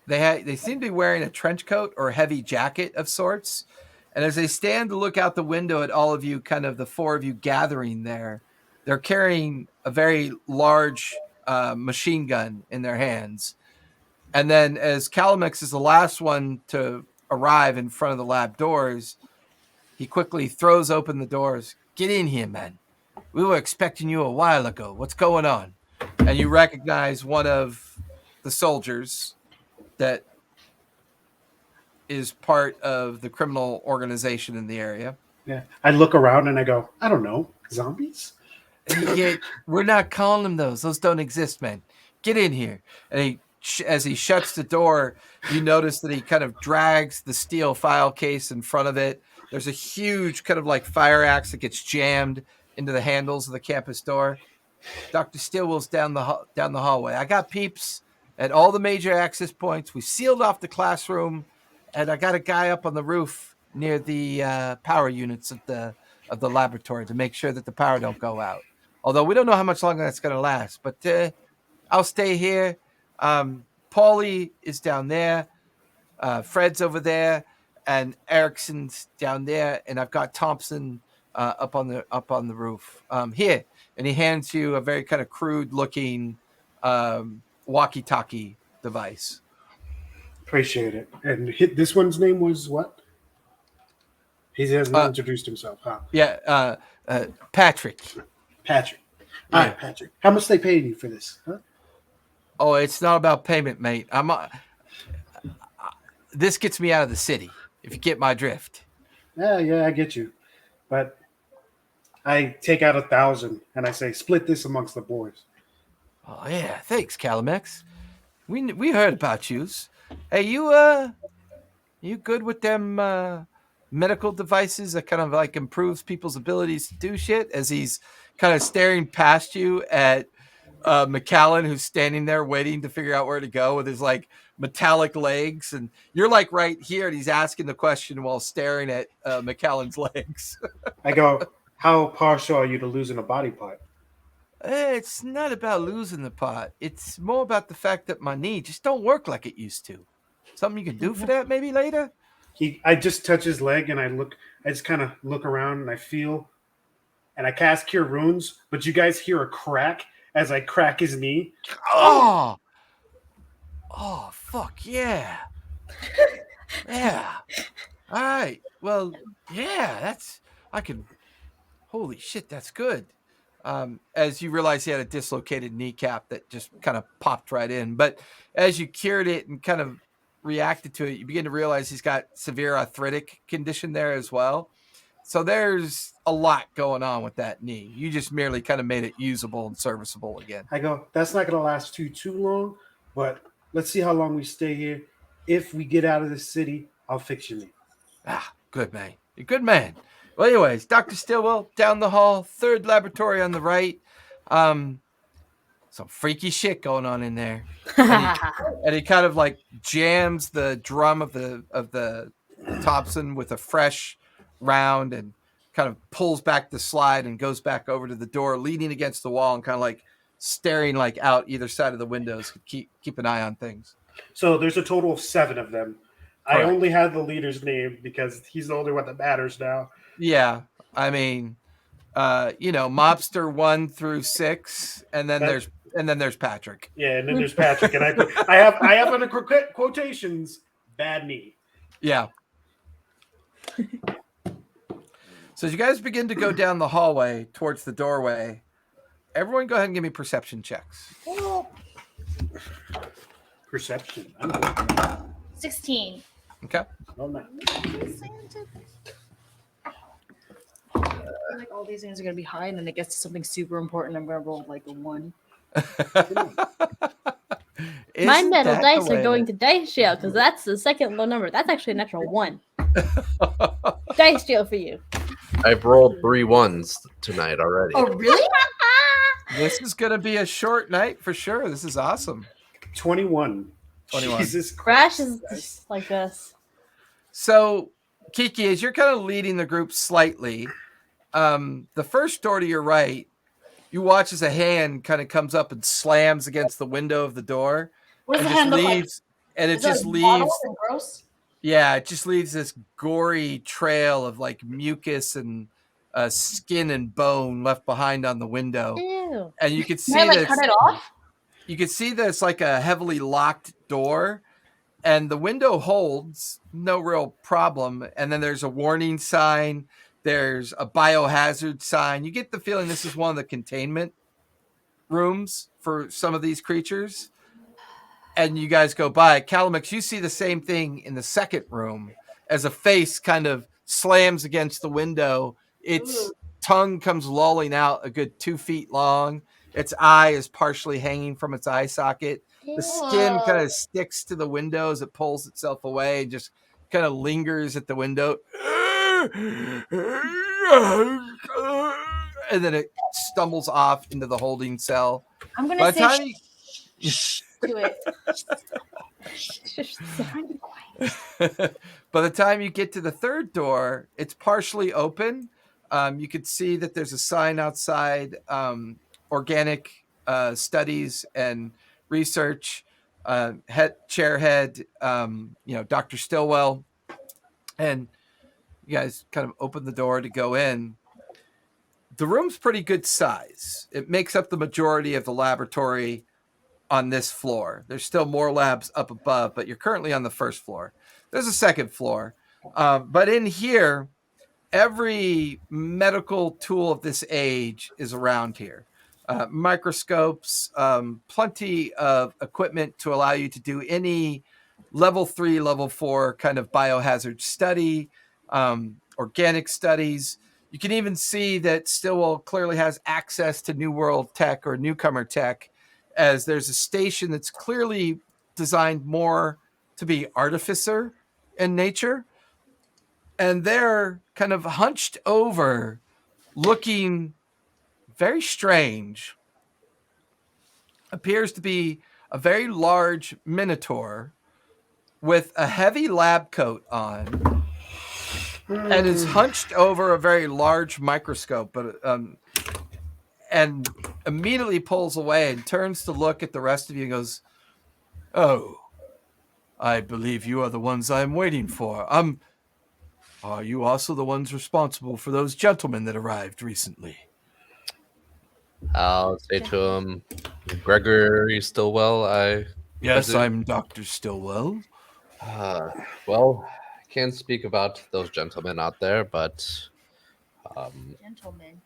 They seem to be wearing a trench coat or a heavy jacket of sorts. And as they stand to look out the window at all of you, kind of the four of you gathering there, they're carrying a very large machine gun in their hands. And then as Calamex is the last one to arrive in front of the lab doors, he quickly throws open the doors. Get in here, man. We were expecting you a while ago. What's going on? And you recognize one of the soldiers that is part of the criminal organization in the area. Yeah. I look around and I go, I don't know, zombies? Yeah, we're not calling them those. Those don't exist, man. Get in here. And as he shuts the door, you notice that he kind of drags the steel file case in front of it. There's a huge kind of like fire axe that gets jammed into the handles of the campus door. Dr. Stillwell's down the hallway. I got peeps at all the major access points. We sealed off the classroom, and I got a guy up on the roof near the power units of the laboratory to make sure that the power don't go out. Although we don't know how much longer that's going to last, but I'll stay here. Paulie is down there. Fred's over there, and Erickson's down there, and I've got Thompson up on the roof. Here, and he hands you a very kind of crude looking walkie-talkie device. Appreciate it. And this one's name was what? He hasn't introduced himself. Huh? Yeah, Patrick. Patrick. All right, Patrick. How much they paying you for this? Huh? Oh, it's not about payment, mate. This gets me out of the city, if you get my drift. Yeah, I get you. But I take out 1,000 and I say, split this amongst the boys. Oh yeah, thanks, Calamex. We heard about yous. Hey, you good with them medical devices that kind of like improves people's abilities to do shit? As he's kind of staring past you at McAllen, who's standing there waiting to figure out where to go with his like metallic legs, and you're like right here, and he's asking the question while staring at McAllen's legs. I go, how partial are you to losing a body part? It's not about losing the part. It's more about the fact that my knee just don't work like it used to. Something you can do for that maybe later? I just touch his leg and I just kind of look around and I feel, and I cast Cure Wounds, but you guys hear a crack as I crack his knee. Oh, fuck yeah. Yeah. All right. Well, yeah, holy shit, that's good. As you realize he had a dislocated kneecap that just kind of popped right in. But as you cured it and kind of reacted to it, you begin to realize he's got severe arthritic condition there as well. So there's a lot going on with that knee. You just merely kind of made it usable and serviceable again. I go, that's not going to last too long, but let's see how long we stay here. If we get out of the city, I'll fix your knee. Good man. You're a good man. Well, anyways, Dr. Stillwell, down the hall, third laboratory on the right. Some freaky shit going on in there. And he kind of like jams the drum of the Thompson with a fresh round and kind of pulls back the slide and goes back over to the door, leaning against the wall and kind of like staring like out either side of the windows. Keep an eye on things. So there's a total of 7 of them. I only had the leader's name because he's the only one that matters now. Yeah, I mean, Mobster 1 through 6, and then there's Patrick. Yeah, and then there's Patrick, and I have under quotations bad knee. Yeah. So as you guys begin to go down the hallway towards the doorway, everyone go ahead and give me perception checks. Perception. 16. Okay. Oh, no. Like all these things are gonna be high, and then it gets to something super important. I'm gonna roll like a 1. My metal dice are going to dice jail because that's the second low number. That's actually a natural 1. Dice jail for you. I've rolled 3 1s tonight already. Oh, really? This is going to be a short night for sure. This is awesome. 21. 21. Jesus Crash Christ. is just like this. So, Kiki, as you're kind of leading the group slightly, the first door to your right, you watch as a hand kind of comes up and slams against the window of the door. What does and the hand just look like? leaves, and it Is it just like mottled leaves. and gross? Yeah, it just leaves this gory trail of like mucus and skin and bone left behind on the window. Ew. And you can see Can I like that cut it off? you can see that it's like a heavily locked door, and the window holds, no real problem. And then there's a warning sign. There's a biohazard sign. You get the feeling this is one of the containment rooms for some of these creatures. And you guys go by. Calamix, you see the same thing in the second room as a face kind of slams against the window. Its tongue comes lolling out a good 2 feet long. Its eye is partially hanging from its eye socket. The skin kind of sticks to the window as it pulls itself away and just kind of lingers at the window. And then it stumbles off into the holding cell. I'm By gonna the say time you- to it. By the time you get to the third door, it's partially open. You could see that there's a sign outside, organic studies and research, chairhead, Dr. Stillwell. And you guys kind of open the door to go in. The room's pretty good size. It makes up the majority of the laboratory on this floor. There's still more labs up above, but you're currently on the first floor. There's a second floor. But in here, every medical tool of this age is around here. Microscopes, plenty of equipment to allow you to do any level 3, level 4 kind of biohazard study, organic studies. You can even see that Stillwell clearly has access to New World tech or newcomer tech, as there's a station that's clearly designed more to be artificer in nature. And they're kind of hunched over, looking very strange. Appears to be a very large minotaur with a heavy lab coat on, and is hunched over a very large microscope, but and immediately pulls away and turns to look at the rest of you and goes, "Oh, I believe you are the ones I'm waiting for. Are you also the ones responsible for those gentlemen that arrived recently?" I'll say to him, Gregory Stillwell, Yes, I'm Dr. Stillwell. Well, I can't speak about those gentlemen out there, but Gentlemen.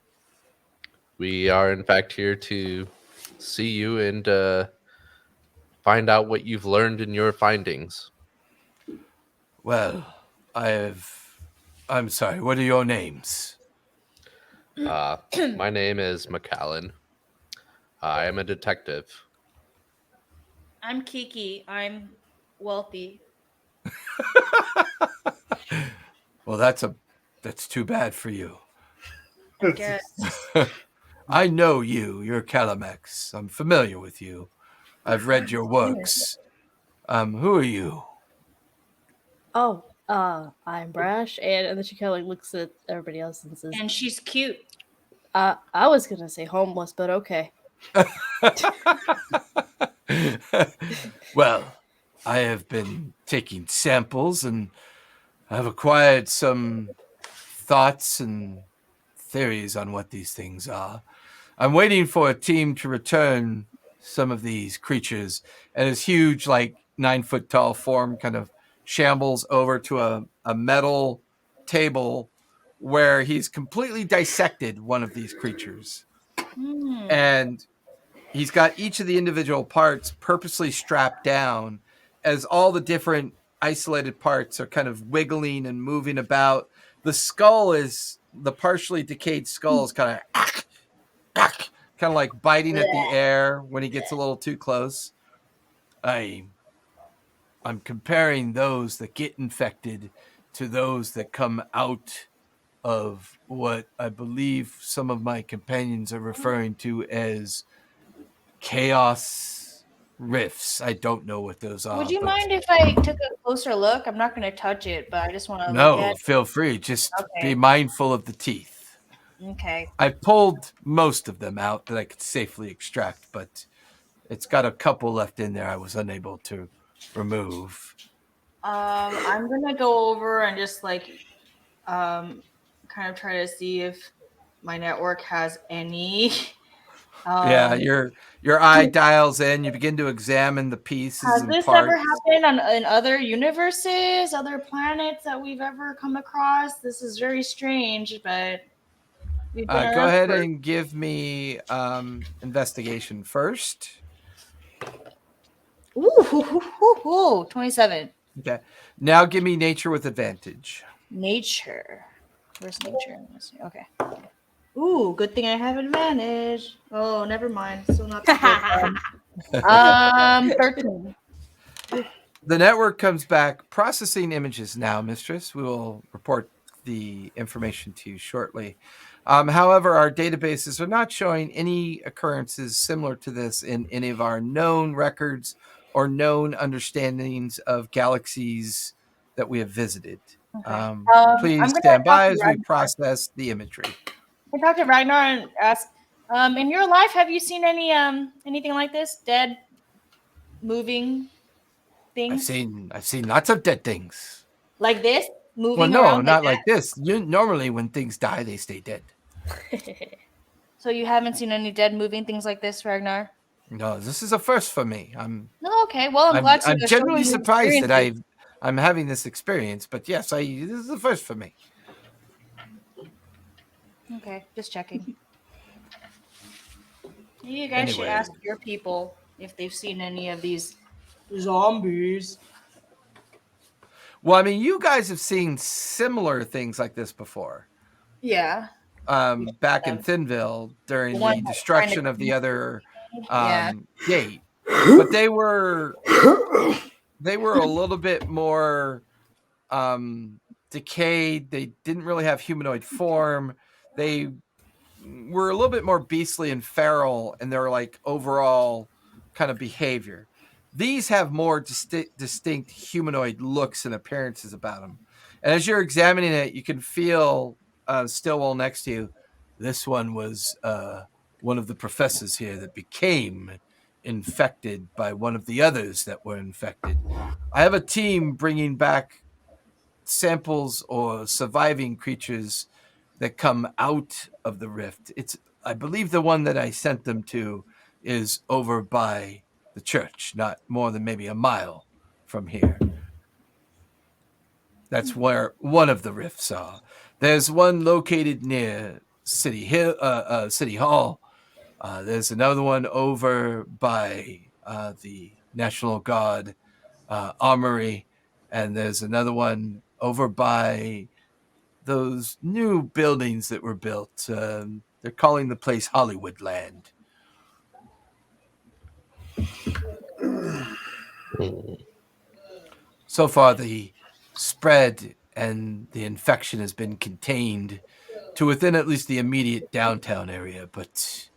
we are in fact here to see you and find out what you've learned in your findings. Well, I'm sorry, what are your names? My name is McAllen. I am a detective. I'm Kiki. I'm wealthy. Well, that's too bad for you. I guess. I know you. You're Calamex. I'm familiar with you. I've read your works. Who are you? Oh, I'm Brash, and then she kind of like looks at everybody else and says, And she's cute. I was gonna say homeless, but okay. Well, I have been taking samples and I've acquired some thoughts and theories on what these things are. I'm waiting for a team to return some of these creatures, and his huge, like 9-foot tall form kind of shambles over to a metal table where he's completely dissected one of these creatures. And he's got each of the individual parts purposely strapped down as all the different isolated parts are kind of wiggling and moving about. The skull is the partially decayed skull is kind of like biting at the air when he gets a little too close. I'm comparing those that get infected to those that come out of what I believe some of my companions are referring to as chaos rifts. I don't know what those are. Would you but mind if I took a closer look? I'm not going to touch it, but I just want to look No, at it. feel free. Just Okay. be mindful of the teeth. Okay. I pulled most of them out that I could safely extract, but it's got a couple left in there I was unable to remove. I'm gonna go over and just like kind of try to see if my network has any. Yeah, your eye dials in. You begin to examine the pieces Has and this parts. ever happened in other universes, other planets that we've ever come across? This is very strange, but we've been Go around ahead for- and give me investigation first. Ooh, 27. Okay. Now give me nature with advantage. Nature. Where's nature? Let's see. Okay. Ooh, good thing I have advantage. Oh, never mind. Still not so good. 13. The network comes back processing images now, mistress. We will report the information to you shortly. However, our databases are not showing any occurrences similar to this in any of our known records or known understandings of galaxies that we have visited. Okay. Please I'm gonna stand talk by to as we Ragnar. process the imagery. I talked to Ragnar and asked, in your life, have you seen anything like this? Dead, moving things I've seen lots of dead things. like this, Well, moving no, around not like like this. Normally, when things die, they stay dead. that. So you haven't seen any dead moving things like this, Ragnar? No, this is a first for me. No. Okay. Well, I'm glad to I'm show genuinely you new surprised that experiences. I'm having this experience, but yes, this is the first for me. Okay, just checking. Maybe you guys should Anyway. ask your people if they've seen any of these zombies. Well, I mean, you guys have seen similar things like this before. Yeah. Back in Thinville during The one the that's destruction trying to of the other Yeah. gate, but they were a little bit more decayed. They didn't really have humanoid form. They were a little bit more beastly and feral in their like overall kind of behavior. These have more distinct humanoid looks and appearances about them. And as you're examining it, you can feel Stillwell next to you. This one was one of the professors here that became infected by one of the others that were infected. I have a team bringing back samples or surviving creatures that come out of the rift. I believe the one that I sent them to is over by the church, not more than maybe a mile from here. That's where one of the rifts are. There's one located near City Hall. There's another one over by the National Guard Armory, and there's another one over by those new buildings that were built. They're calling the place Hollywood Land. So far, the spread and the infection has been contained to within at least the immediate downtown area, but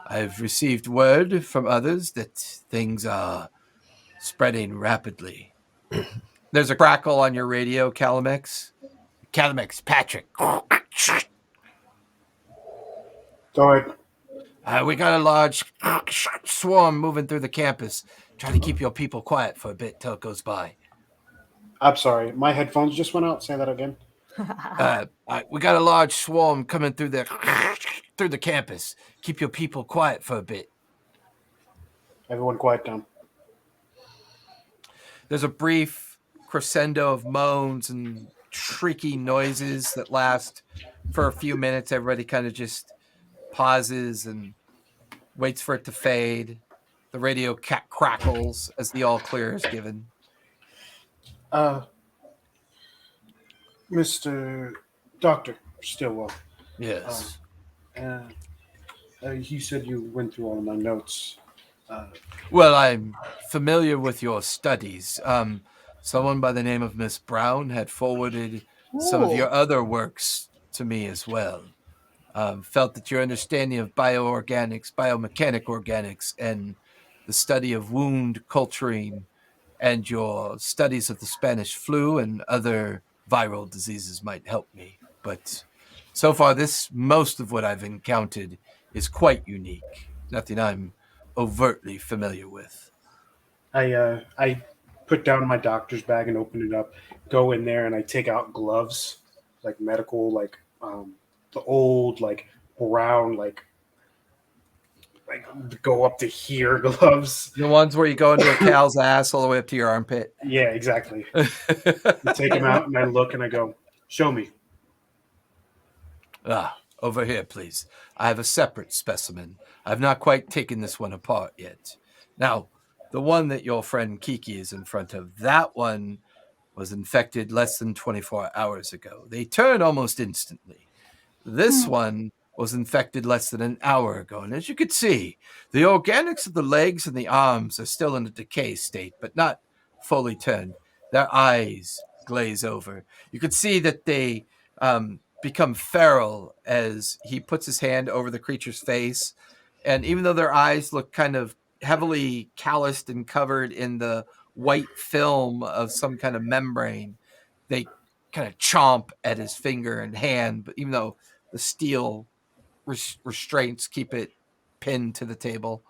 I've received word from others that things are spreading rapidly. There's a crackle on your radio, Calamex. Calamex, Patrick. Go ahead. We got a large swarm moving through the campus. Try to keep your people quiet for a bit till it goes by. I'm sorry, my headphones just went out. Say that again. We got a large swarm coming through the campus. Keep your people quiet for a bit. Everyone, quiet down. There's a brief crescendo of moans and shrieky noises that last for a few minutes. Everybody kind of just pauses and waits for it to fade. The radio crackles as the all clear is given. Mr. Doctor Stillwell. Yes. You said you went through all of my notes. Well, I'm familiar with your studies. Someone by the name of Miss Brown had forwarded some of your other works to me as well. Felt that your understanding of bioorganics, biomechanic organics, and the study of wound culturing and your studies of the Spanish flu and other viral diseases might help me. But so far, most of what I've encountered is quite unique. Nothing I'm overtly familiar with. I put down my doctor's bag and open it up. Go in there and I take out gloves, like medical, like the old, like brown, like go up to here gloves. The ones where you go into a cow's ass all the way up to your armpit. Yeah, exactly. I take them out and I look and I go, show me. Over here, please. I have a separate specimen. I've not quite taken this one apart yet. Now, the one that your friend Kiki is in front of, that one was infected less than 24 hours ago. They turn almost instantly. This one was infected less than an hour ago. And as you could see, the organics of the legs and the arms are still in a decay state, but not fully turned. Their eyes glaze over. You could see that they become feral as he puts his hand over the creature's face. And even though their eyes look kind of heavily calloused and covered in the white film of some kind of membrane, they kind of chomp at his finger and hand, but even though the steel restraints keep it pinned to the table.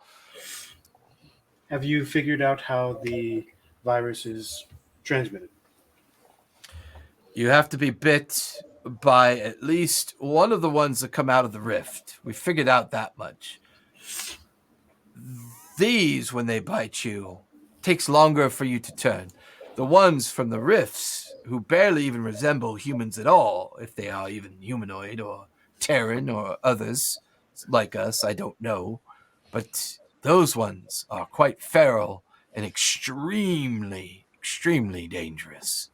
Have you figured out how the virus is transmitted? You have to be bit by at least one of the ones that come out of the rift. We figured out that much. These, when they bite you, takes longer for you to turn. The ones from the rifts, who barely even resemble humans at all, if they are even humanoid or Terran or others like us, I don't know. But those ones are quite feral and extremely, extremely dangerous.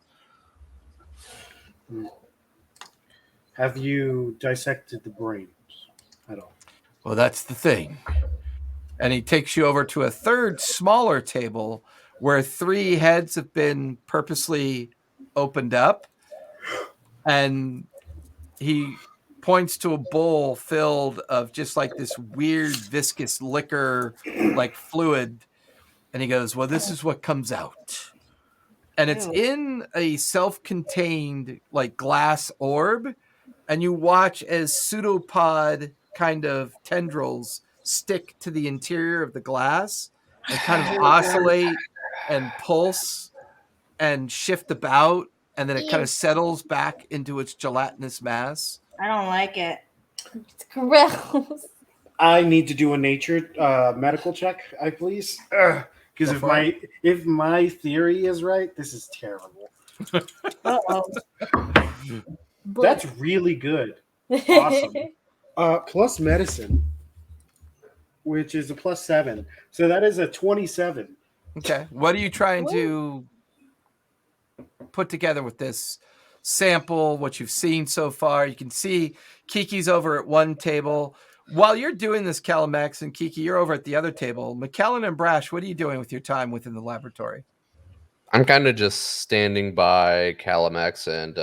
Have you dissected the brains at all? Well, that's the thing. And he takes you over to a third, smaller table where 3 heads have been purposely opened up. And he points to a bowl filled of just like this weird viscous liquor, like fluid. And he goes, well, this is what comes out. And it's in a self-contained like glass orb. And you watch as pseudopod kind of tendrils stick to the interior of the glass and kind of oscillate and pulse and shift about. And then it kind of settles back into its gelatinous mass. I don't like it. It's gross. I need to do a nature medical check, I please. Because if my theory is right, this is terrible. That's really good. Awesome. Plus medicine, which is a +7. So that is a 27. Okay. What are you trying to put together with this sample, what you've seen so far? You can see Kiki's over at one table. While you're doing this, Calimax and Kiki, you're over at the other table. McKellen and Brash, what are you doing with your time within the laboratory? I'm kind of just standing by Calimax and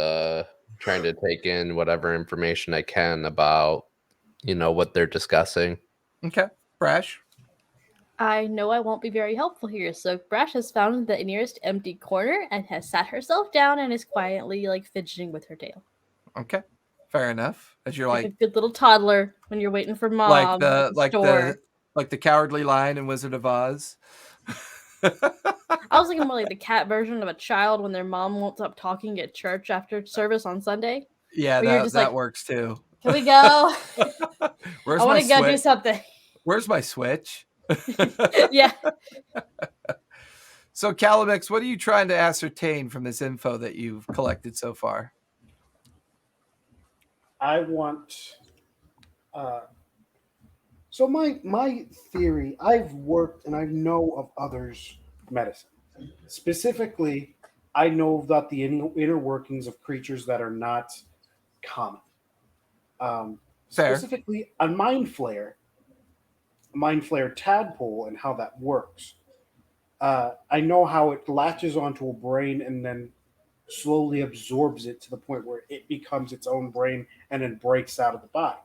trying to take in whatever information I can about, what they're discussing. Okay. Brash? I know I won't be very helpful here, so Brash has found the nearest empty corner and has sat herself down and is quietly fidgeting with her tail. Okay. Fair enough. As you're Like a like good little toddler when you're waiting for mom like at the the store. like the Cowardly Lion in Wizard of Oz. I was thinking more like the cat version of a child when their mom won't stop talking at church after service on Sunday. Yeah, Where you're that just that like, works too. can we go? Where's I my want to go do switch? something. Where's my switch? Yeah. So, Calamix, what are you trying to ascertain from this info that you've collected so far? I want. So my theory, I've worked and I know of others' medicine. Specifically, I know about the inner workings of creatures that are not common. Fair. Specifically, a mind flare tadpole, and how that works. I know how it latches onto a brain and then slowly absorbs it to the point where it becomes its own brain and then breaks out of the body.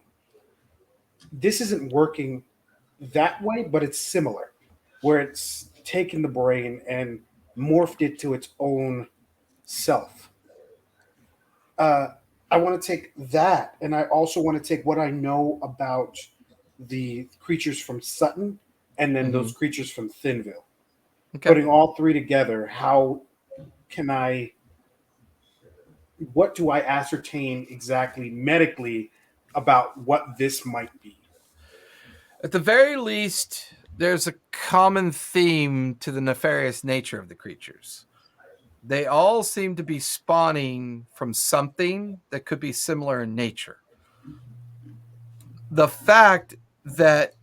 This isn't working that way, but it's similar, where it's taken the brain and morphed it to its own self. Uh, I want to take that, and I also want to take what I know about the creatures from Sutton and then those creatures from Thinville. Okay. Putting all three together, how can I? What do I ascertain exactly medically about what this might be? At the very least, there's a common theme to the nefarious nature of the creatures. They all seem to be spawning from something that could be similar in nature. The fact that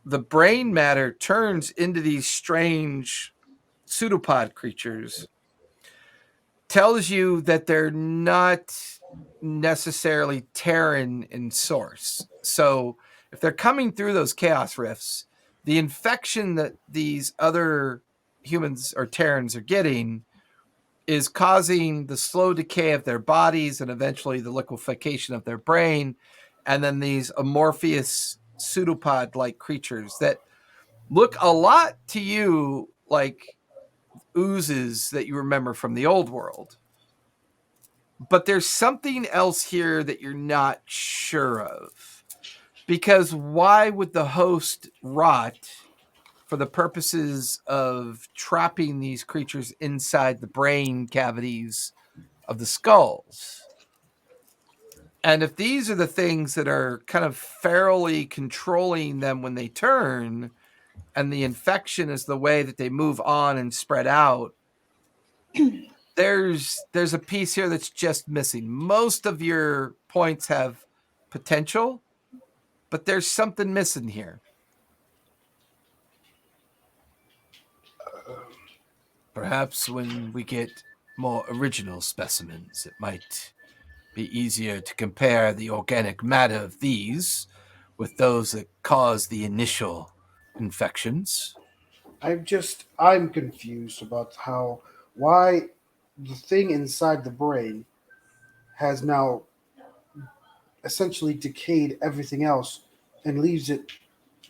the brain matter turns into these strange pseudopod creatures tells you that they're not necessarily Terran in source. So if they're coming through those chaos rifts, the infection that these other humans or Terrans are getting is causing the slow decay of their bodies and eventually the liquefaction of their brain. And then these amorphous pseudopod like creatures that look a lot to you like oozes that you remember from the old world. But there's something else here that you're not sure of. Because why would the host rot for the purposes of trapping these creatures inside the brain cavities of the skulls? And if these are the things that are kind of ferally controlling them when they turn, and the infection is the way that they move on and spread out, there's a piece here that's just missing. Most of your points have potential, but there's something missing here. Perhaps when we get more original specimens, it might be easier to compare the organic matter of these with those that cause the initial infections. I'm confused about why the thing inside the brain has now essentially decayed everything else and leaves it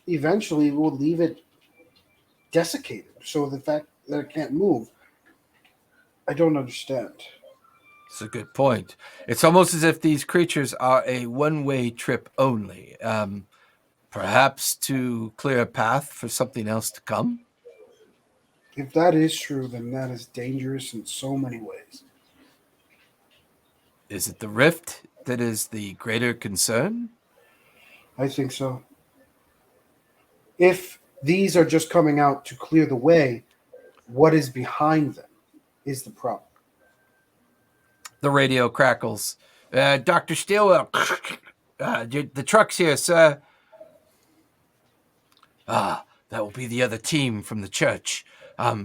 eventually will leave it desiccated. So the fact that it can't move, I don't understand. It's a good point. It's almost as if these creatures are a one-way trip only. Perhaps to clear a path for something else to come? If that is true, then that is dangerous in so many ways. Is it the rift that is the greater concern? I think so. If these are just coming out to clear the way, what is behind them is the problem. The radio crackles. Dr. Stilwell, the truck's here, sir. Ah, that will be the other team from the church.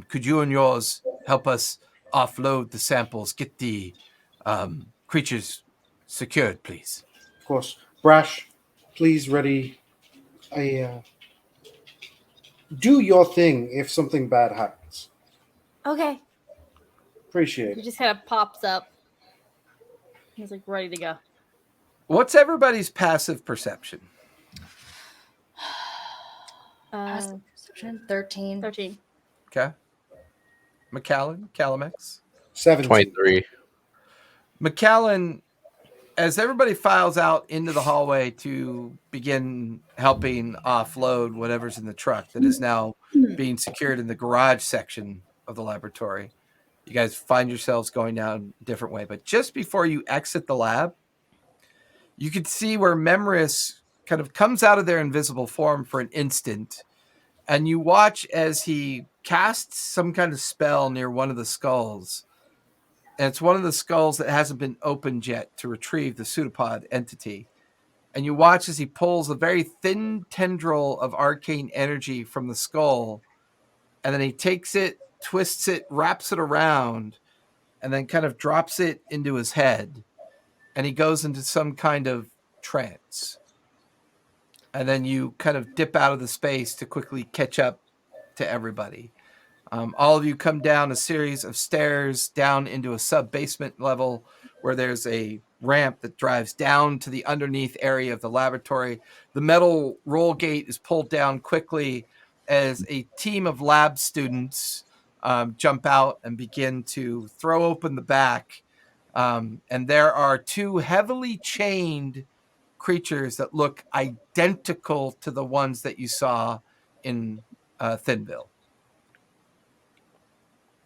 Could you and yours help us offload the samples, get the creatures secured, please? Of course, Brash, please ready a do your thing if something bad happens. Okay. Appreciate He it. just kind of pops up. He's like ready to go. What's everybody's passive perception? Passive perception 13. 13. Okay. McAllen, Calamex. 17. 23. McAllen, as everybody files out into the hallway to begin helping offload whatever's in the truck that is now being secured in the garage section of the laboratory, you guys find yourselves going down a different way. But just before you exit the lab, you can see where Memris kind of comes out of their invisible form for an instant, and you watch as he casts some kind of spell near one of the skulls. And it's one of the skulls that hasn't been opened yet to retrieve the pseudopod entity. And you watch as he pulls a very thin tendril of arcane energy from the skull, and then he takes it, twists it, wraps it around, and then kind of drops it into his head. And he goes into some kind of trance. And then you kind of dip out of the space to quickly catch up to everybody. All of you come down a series of stairs down into a sub-basement level where there's a ramp that drives down to the underneath area of the laboratory. The metal roll gate is pulled down quickly as a team of lab students jump out and begin to throw open the back. And there are two heavily chained creatures that look identical to the ones that you saw in Thinville.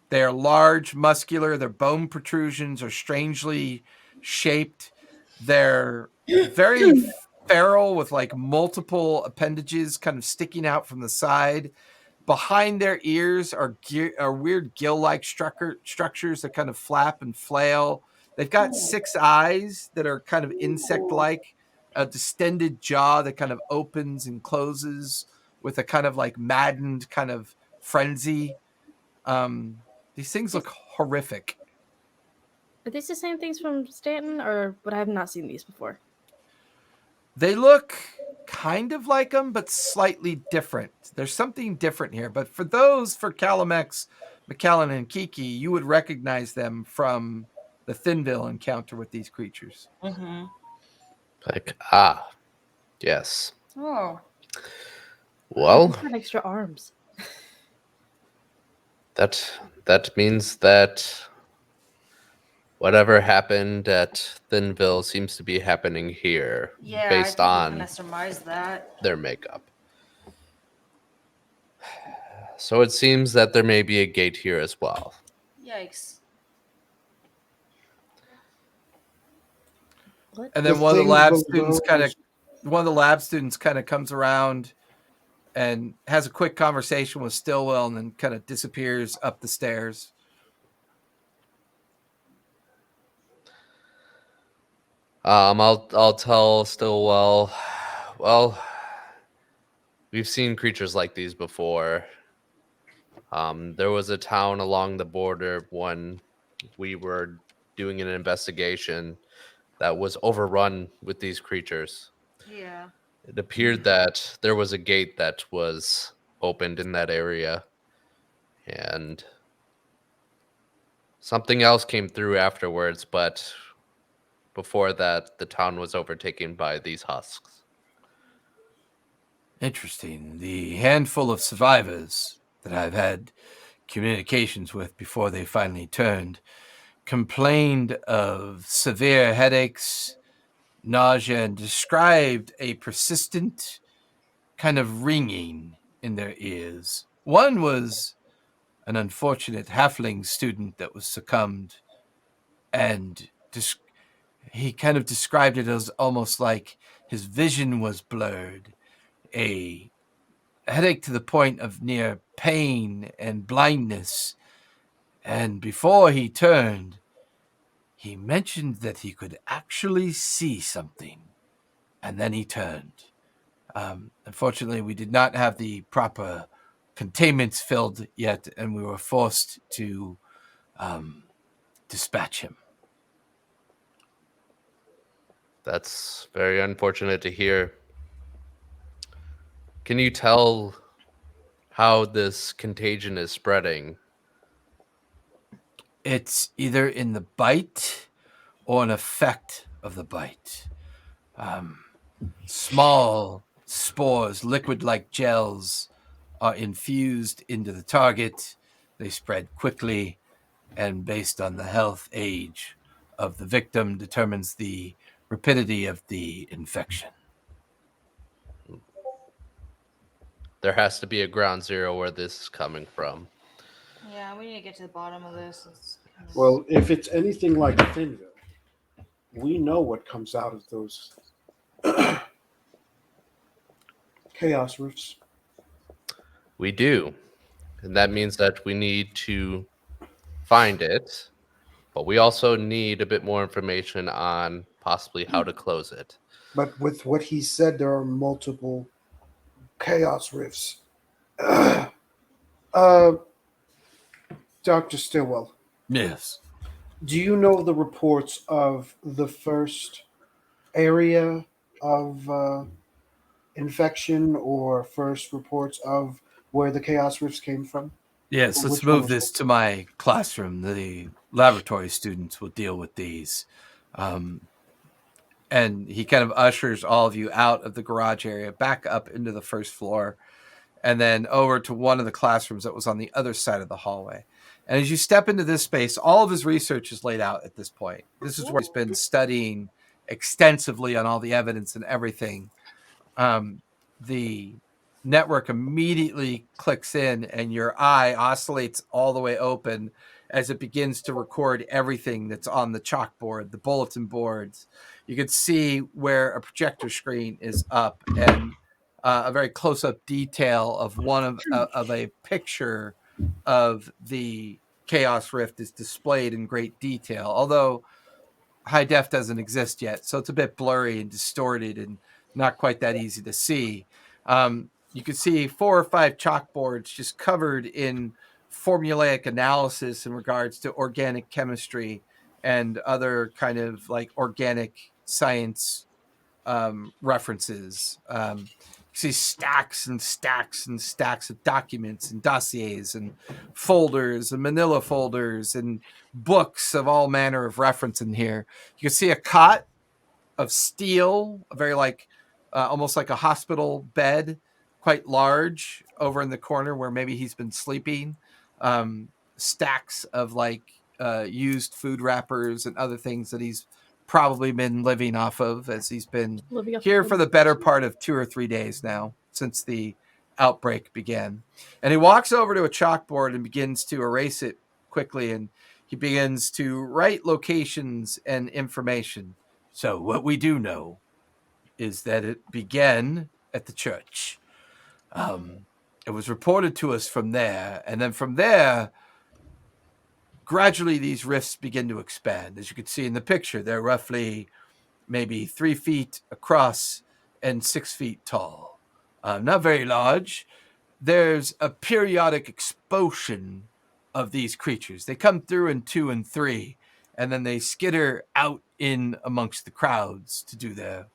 They are large, muscular. Their bone protrusions are strangely shaped. They're very feral with like multiple appendages kind of sticking out from the side. Behind their ears are weird gill-like structures that kind of flap and flail. They've got 6 eyes that are kind of insect-like, a distended jaw that kind of opens and closes with a kind of like maddened kind of frenzy. These things look horrific. Are these the same things from Stanton, or but I have not seen these before? They look kind of like them, but slightly different. There's something different here. But for Calamex, McAllen, and Kiki, you would recognize them from the Thinville encounter with these creatures. Mm-hmm. Like, yes. Oh. Well, They've got extra arms. that means that whatever happened at Thinville seems to be happening here, Yeah, based I on kind of surmised that. their makeup. So it seems that there may be a gate here as well. Yikes. What? And then The one of the thing lab students kind of comes around and has a quick conversation with Stillwell and then kind of disappears up the stairs. I'll tell Stillwell, well, we've seen creatures like these before. There was a town along the border when we were doing an investigation that was overrun with these creatures. Yeah. It appeared that there was a gate that was opened in that area, and something else came through afterwards, but before that, the town was overtaken by these husks. Interesting. The handful of survivors that I've had communications with before they finally turned complained of severe headaches, nausea, and described a persistent kind of ringing in their ears. One was an unfortunate halfling student that was succumbed, and he kind of described it as almost like his vision was blurred, a headache to the point of near pain and blindness. And before he turned, he mentioned that he could actually see something. And then he turned. Unfortunately, we did not have the proper containments filled yet, and we were forced to dispatch him. That's very unfortunate to hear. Can you tell how this contagion is spreading? It's either in the bite or an effect of the bite. Small spores, liquid-like gels, are infused into the target. They spread quickly, and based on the health age of the victim determines the rapidity of the infection. There has to be a ground zero where this is coming from. Yeah, we need to get to the bottom of this. Well, if it's anything like Finville, we know what comes out of those chaos rifts. We do. And that means that we need to find it, but we also need a bit more information on possibly how to close it. But with what he said, there are multiple chaos rifts. uh, Dr. Stillwell, Yes. do you know the reports of the first area of infection or first reports of where the chaos rifts came from? Yes, let's Which one move was this it? to my classroom. The laboratory students will deal with these. And he kind of ushers all of you out of the garage area, back up into the first floor, and then over to one of the classrooms that was on the other side of the hallway. And as you step into this space, all of his research is laid out at this point. This is where he's been studying extensively on all the evidence and everything. The network immediately clicks in and your eye oscillates all the way open as it begins to record everything that's on the chalkboard, the bulletin boards. You can see where a projector screen is up and a very close-up detail of one of a picture of the Chaos Rift is displayed in great detail, although high def doesn't exist yet, so it's a bit blurry and distorted and not quite that easy to see. You can see 4 or 5 chalkboards just covered in formulaic analysis in regards to organic chemistry and other kind of like organic science references. You see stacks and stacks and stacks of documents and dossiers and folders and manila folders and books of all manner of reference in here. You can see a cot of steel, a very like almost like a hospital bed, quite large over in the corner where maybe he's been sleeping. Stacks of like used food wrappers and other things that he's probably been living off of as he's been here for the better part of 2 or 3 days now since the outbreak began. And he walks over to a chalkboard and begins to erase it quickly, and he begins to write locations and information. So what we do know is that it began at the church. It was reported to us from there, and then from there, gradually these rifts begin to expand. As you can see in the picture, they're roughly maybe 3 feet across and 6 feet tall. Not very large. There's a periodic expulsion of these creatures. They come through in 2 and 3, and then they skitter out in amongst the crowds to do their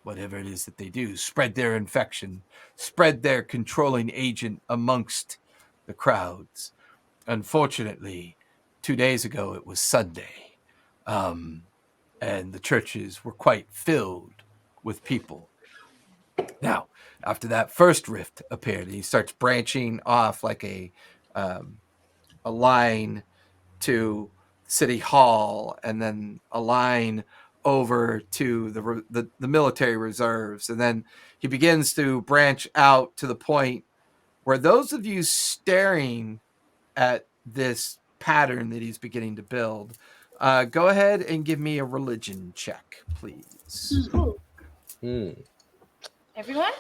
whatever it is that they do, spread their infection, spread their controlling agent amongst the crowds. Unfortunately, 2 days ago it was Sunday, and the churches were quite filled with people. Now, after that first rift appeared, he starts branching off like a line to City Hall, and then a line over to the military reserves, and then he begins to branch out to the point where those of you staring at this pattern that he's beginning to build, go ahead and give me a religion check, please. Everyone?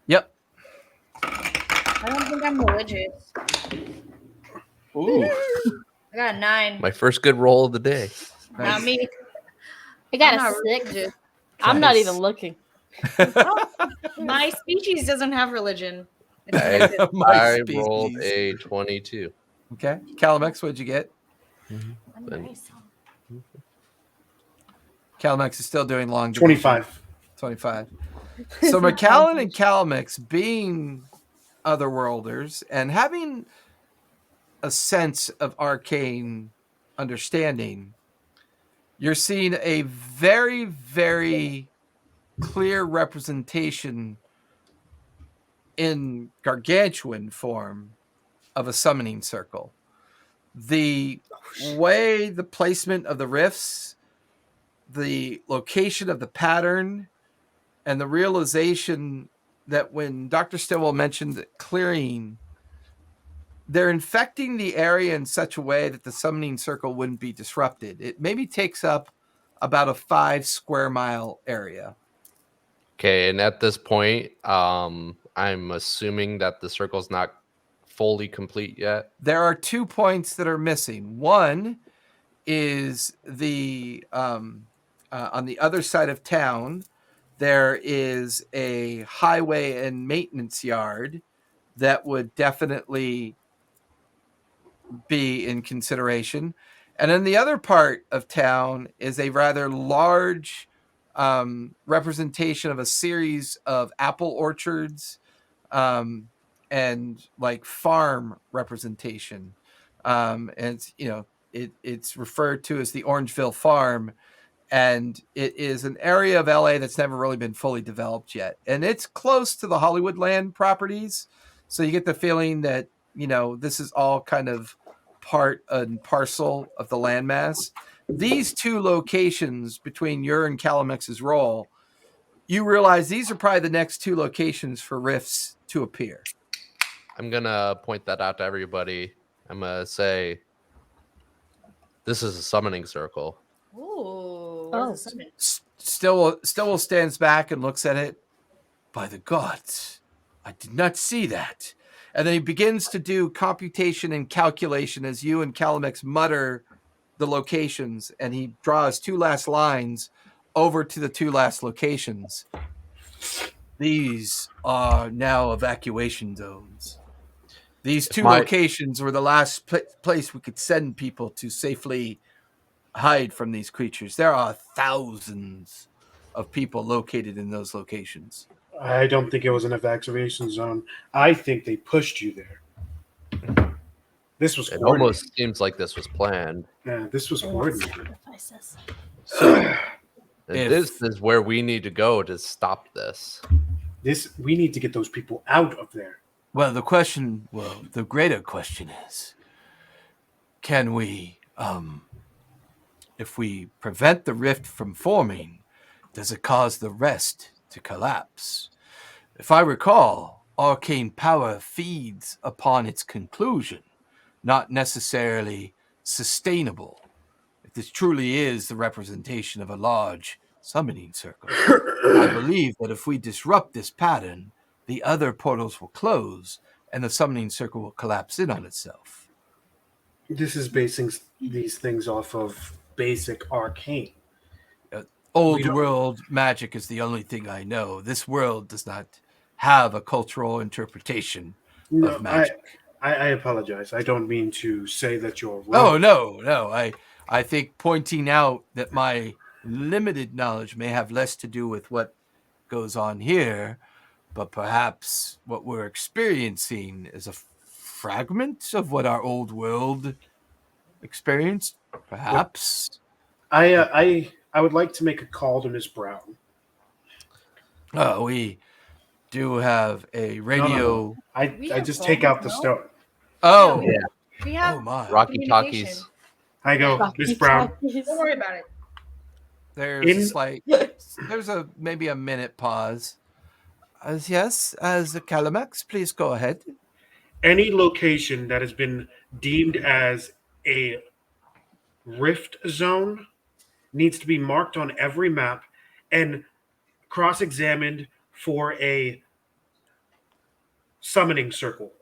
Yep. I don't think I'm religious. Ooh, I got a 9. my first good roll of the day. Not me. I got I'm a not 6. religious. I'm not Nice. even looking. My species doesn't have religion. It's I, negative. My I species. rolled a 22. Okay. Calamex, what'd you get? I'm And- nice. Calamex is still doing long division. 25. 25. So McCallan and Calamex, being otherworlders and having a sense of arcane understanding, you're seeing a very, very clear representation in gargantuan form of a summoning circle. The way the placement of the rifts, the location of the pattern and the realization that when Dr. Stillwell mentioned clearing, they're infecting the area in such a way that the summoning circle wouldn't be disrupted. It maybe takes up about a 5 square mile area. Okay, and at this point, I'm assuming that the circle's not fully complete yet. There are 2 points that are missing. One is the on the other side of town, there is a highway and maintenance yard that would definitely be in consideration. And in the other part of town is a rather large representation of a series of apple orchards and like farm representation. And it's referred to as the Orangeville Farm, and it is an area of LA that's never really been fully developed yet. And it's close to the Hollywoodland properties, so you get the feeling that this is all kind of part and parcel of the landmass. These 2 locations between your and Calamex's role, you realize these are probably the next 2 locations for rifts to appear. I'm gonna point that out to everybody. I'm gonna say this is a summoning circle. Ooh. Oh. What is a summon? Stillwell stands back and looks at it. By the gods, I did not see that. And then he begins to do computation and calculation as you and Calamex mutter the locations, and he draws 2 last lines over to the 2 last locations. These are now evacuation zones. These 2 locations were the last place we could send people to safely hide from these creatures. There are thousands of people located in those locations. I don't think it was an evacuation zone. I think they pushed you there. This was It coordinated. almost seems like this was planned. Yeah, this was coordinated. Sacrifices. And this is where we need to go to stop this. We need to get those people out of there. Well, the greater question is, can we, if we prevent the rift from forming, does it cause the rest to collapse? If I recall, arcane power feeds upon its conclusion, not necessarily sustainable. If this truly is the representation of a large summoning circle, I believe that if we disrupt this pattern, the other portals will close and the summoning circle will collapse in on itself. This is basing these things off of basic arcane. Old world magic is the only thing I know. This world does not have a cultural interpretation of magic. I apologize. I don't mean to say that you're wrong. Oh, no. I think pointing out that my limited knowledge may have less to do with what goes on here, but perhaps what we're experiencing is a fragment of what our old world experienced, perhaps. I would like to make a call to Miss Brown. We do have a radio. No. I just take out the stone. Oh, Yeah. We have oh my. Rocky communication. Talkies. I go, Miss Brown. Don't worry about it. There's maybe a minute pause. As Calamex, please go ahead. Any location that has been deemed as a rift zone needs to be marked on every map and cross-examined for a summoning circle.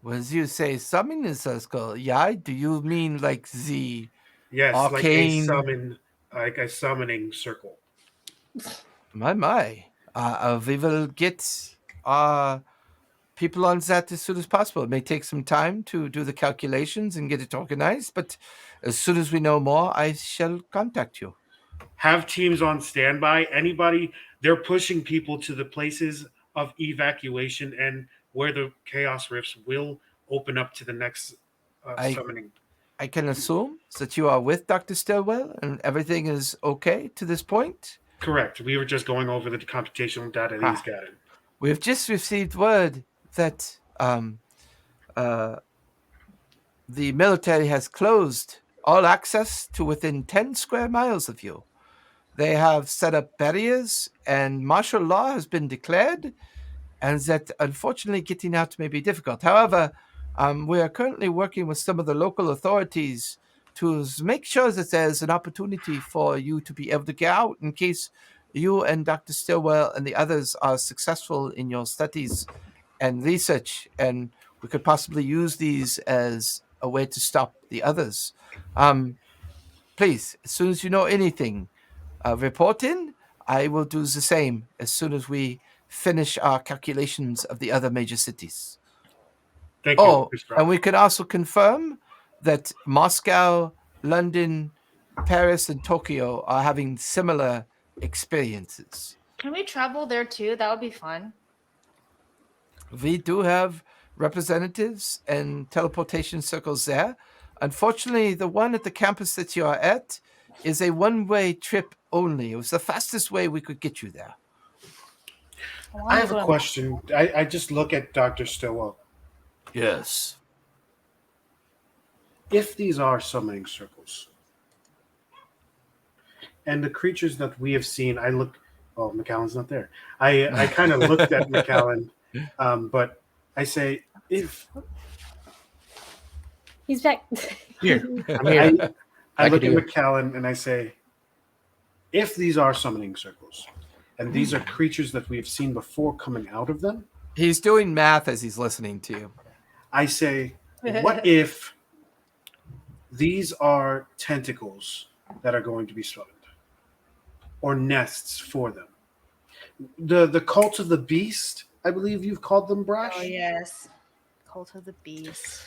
When you say summoning circle, do you mean like the Yes, arcane? like a summoning circle. My. We will get people on that as soon as possible. It may take some time to do the calculations and get it organized, but as soon as we know more, I shall contact you. Have teams on standby. They're pushing people to the places of evacuation and where the chaos rifts will open up to the next summoning. I can assume that you are with Dr. Stillwell and everything is okay to this point? Correct. We were just going over the computational data he's gotten. We have just received word that the military has closed all access to within 10 square miles of you. They have set up barriers, and martial law has been declared, and that unfortunately getting out may be difficult. However, we are currently working with some of the local authorities to make sure that there's an opportunity for you to be able to get out in case you and Dr. Stillwell and the others are successful in your studies and research, and we could possibly use these as a way to stop the others. Please, as soon as you know anything, report in. I will do the same as soon as we finish our calculations of the other major cities. Thank you. Oh, Mr. and we can also confirm that Moscow, London, Paris, and Tokyo are having similar experiences. Can we travel there too? That would be fun. We do have representatives and teleportation circles there. Unfortunately, the one at the campus that you are at is a one-way trip only. It was the fastest way we could get you there. I have a question. I just look at Dr. Stillwell. Yes. If these are summoning circles, and the creatures that we have seen, I look. Oh, McAllen's not there. I kind of looked at McAllen, but I say if He's back. Here. I look at do. McAllen and I say, if these are summoning circles, and these are creatures that we have seen before coming out of them, He's doing math as he's listening to you. I say, what if these are tentacles that are going to be summoned, or nests for them? The cult of the beast, I believe you've called them, Brash. Oh yes, Cult of the Beast.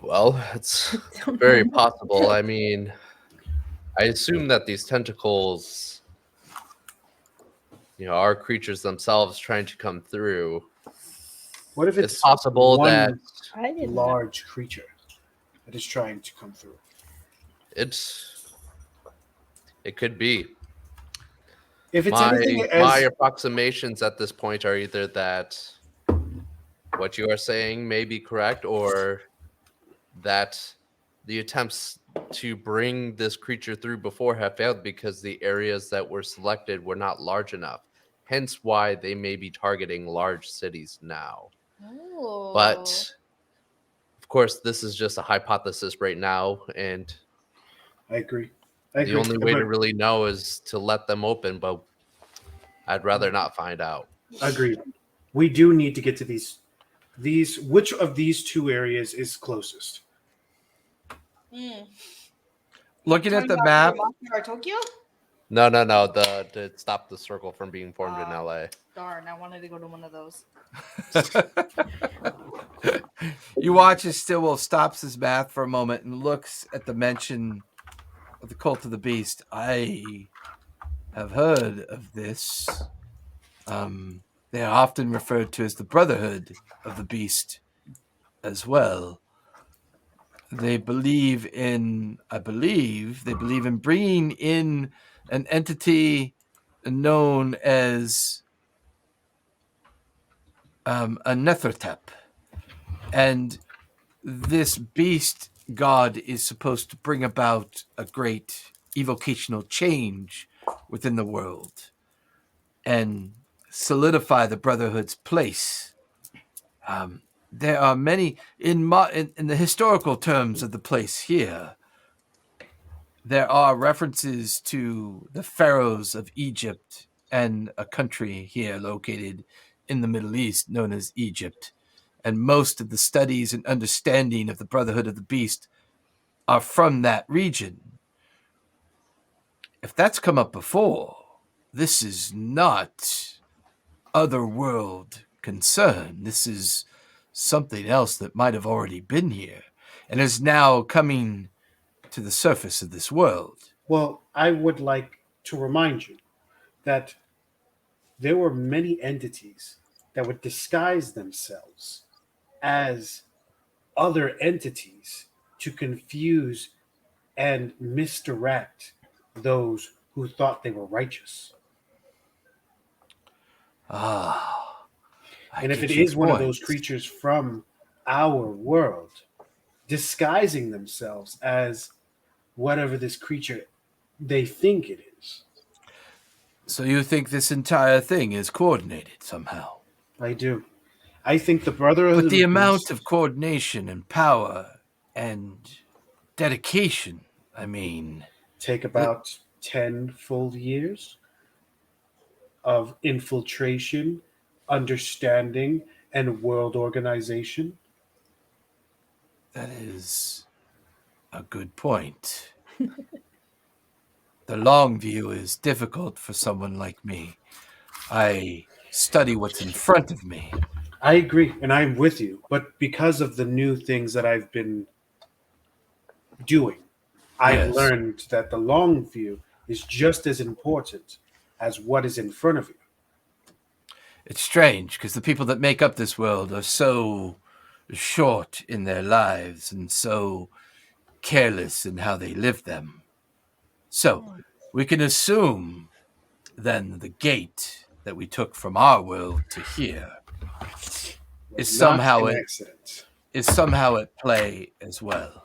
Well, it's very possible. I mean, I assume that these tentacles, are creatures themselves trying to come through. What if it's possible one that I didn't know. large creature that is trying to come through? it could be. If it's anything My as approximations at this point are either that what you are saying may be correct, or that the attempts to bring this creature through before have failed because the areas that were selected were not large enough. Hence why they may be targeting large cities now. Oh. But of course, this is just a hypothesis right now, and I agree. the only way to really know is to let them open, but I'd rather not find out. Agreed. We do need to get to these. Which of these two areas is closest? Looking at the map, Or Tokyo? No. To stop the circle from being formed in LA. Darn, I wanted to go to one of those. you watch as Stillwell stops his math for a moment and looks at the mention of the Cult of the Beast. I have heard of this. They are often referred to as the Brotherhood of the Beast as well. They believe in bringing in an entity known as a Nethertep. And this beast god is supposed to bring about a great evocational change within the world and solidify the Brotherhood's place. There are many in the historical terms of the place here. There are references to the pharaohs of Egypt and a country here located in the Middle East known as Egypt. And most of the studies and understanding of the Brotherhood of the Beast are from that region. If that's come up before, this is not otherworld concern. This is something else that might have already been here and is now coming to the surface of this world. Well, I would like to remind you that there were many entities that would disguise themselves as other entities to confuse and misdirect those who thought they were righteous. And if it is one of those creatures from our world disguising themselves as whatever this creature they think it is. So you think this entire thing is coordinated somehow? I do. I think the Brotherhood But the of amount Beasts- of coordination and power and dedication, I mean, take about 10 full years of infiltration, understanding, and world organization. that is a good point. The long view is difficult for someone like me. I study what's in front of me. I agree, and I'm with you. But because of the new things that I've been doing, I've Yes. learned that the long view is just as important as what is in front of you. It's strange because the people that make up this world are so short in their lives and so careless in how they live them. So we can assume then the gate that we took from our world to here is Not somehow an it accident. is somehow at play as well.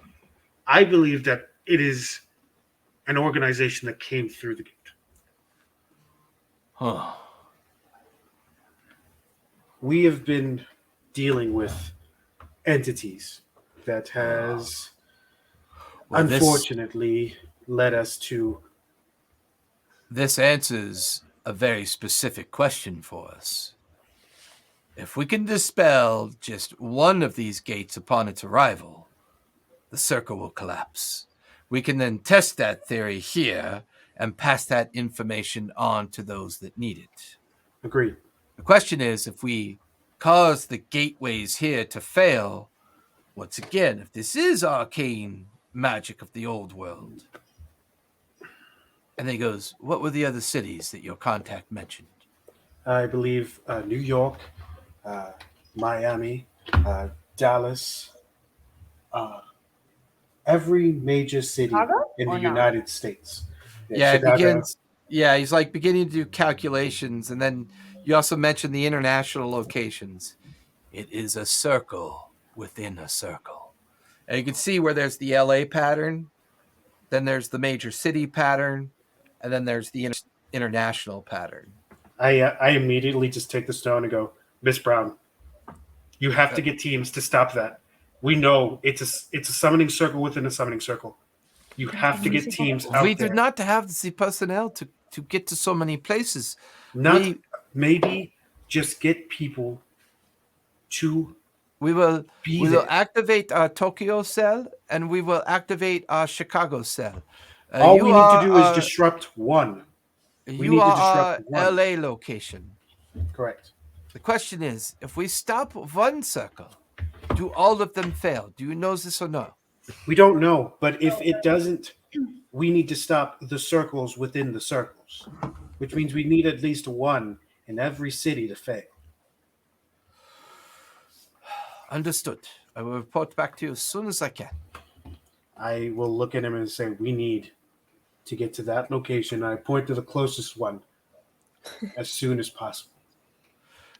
I believe that it is an organization that came through the gate. Huh. We have been dealing with entities that has Well, unfortunately led us to this answers a very specific question for us. If we can dispel just one of these gates upon its arrival, the circle will collapse. We can then test that theory here and pass that information on to those that need it. agreed. The question is, if we cause the gateways here to fail, once again, if this is arcane magic of the old world. And then he goes, what were the other cities that your contact mentioned? I believe New York, Miami, Dallas, every major city Chicago in the or no? United States. Yeah, it Chicago. begins. Yeah, he's like beginning to do calculations, and then you also mentioned the international locations. It is a circle within a circle, and you can see where there's the LA pattern, then there's the major city pattern, and then there's the international pattern. I immediately just take the stone and go, Miss Brown, you have to get teams to stop that. We know it's a summoning circle within a summoning circle. You have to get teams out We there. do not have the personnel to get to so many places. Not we- maybe just get people to We will be we will there. activate our Tokyo cell, and we will activate our Chicago cell. All you we need to do is are, disrupt one. We You need to are disrupt our one. LA location. Correct. The question is, if we stop one circle, do all of them fail? Do you know this or no? We don't know, but if it doesn't, we need to stop the circles within the circles, which means we need at least one in every city to fail. Understood. I will report back to you as soon as I can. I will look at him and say, we need to get to that location. I point to the closest one as soon as possible.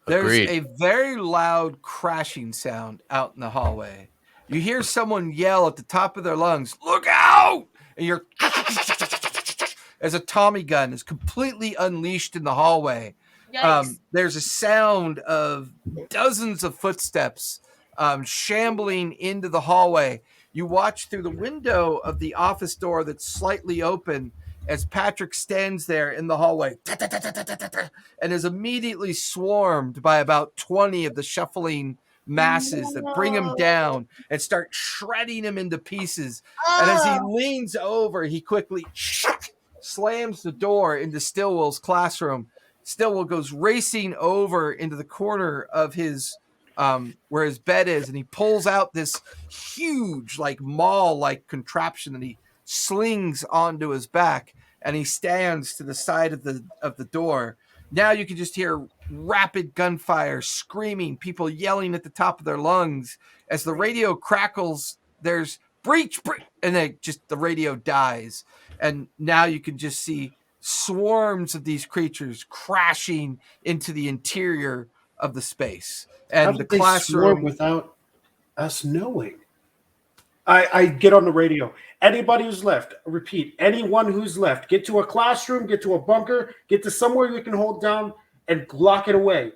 There's Agreed. a very loud crashing sound out in the hallway. You hear someone yell at the top of their lungs, "Look out!" And you're as a Tommy gun is completely unleashed in the hallway. Yikes. There's a sound of dozens of footsteps shambling into the hallway. You watch through the window of the office door that's slightly open as Patrick stands there in the hallway and is immediately swarmed by about 20 of the shuffling masses that bring him down and start shredding him into pieces. And as he leans over, he quickly slams the door into Stillwell's classroom. Stillwell goes racing over into the corner of his where his bed is, and he pulls out this huge, like mall-like contraption that he slings onto his back, and he stands to the side of the door. Now you can just hear rapid gunfire, screaming, people yelling at the top of their lungs as the radio crackles. There's breach, and then just the radio dies, and now you can just see swarms of these creatures crashing into the interior of the space. How And the did they swarm classroom, without us knowing? I get on the radio. Anybody who's left, repeat, anyone who's left, get to a classroom, get to a bunker, get to somewhere you can hold down and lock it away.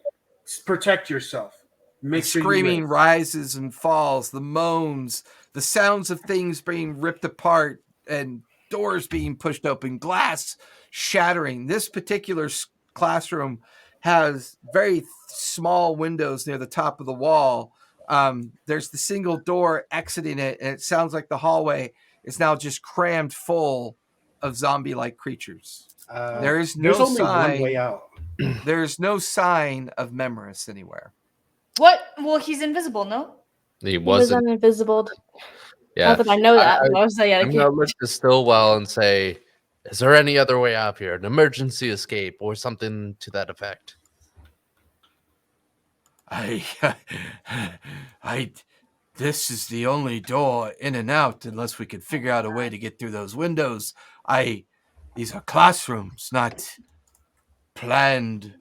Protect yourself. Make The sure screaming you live. rises and falls, the moans, the sounds of things being ripped apart and doors being pushed open, glass shattering. This particular classroom has very small windows near the top of the wall. There's the single door exiting it, and it sounds like the hallway is now just crammed full of zombie-like creatures. There is There's no only one way sign. out. There's no sign of Memorous anywhere. What? Well, he's invisible, no? He He was wasn't. uninvisible. Yeah. Not that I know that. But I was saying, I'm gonna look to Stillwell and say, "Is there any other way out here? An emergency escape or something to that effect?" This is the only door in and out unless we could figure out a way to get through those windows. These are classrooms, not planned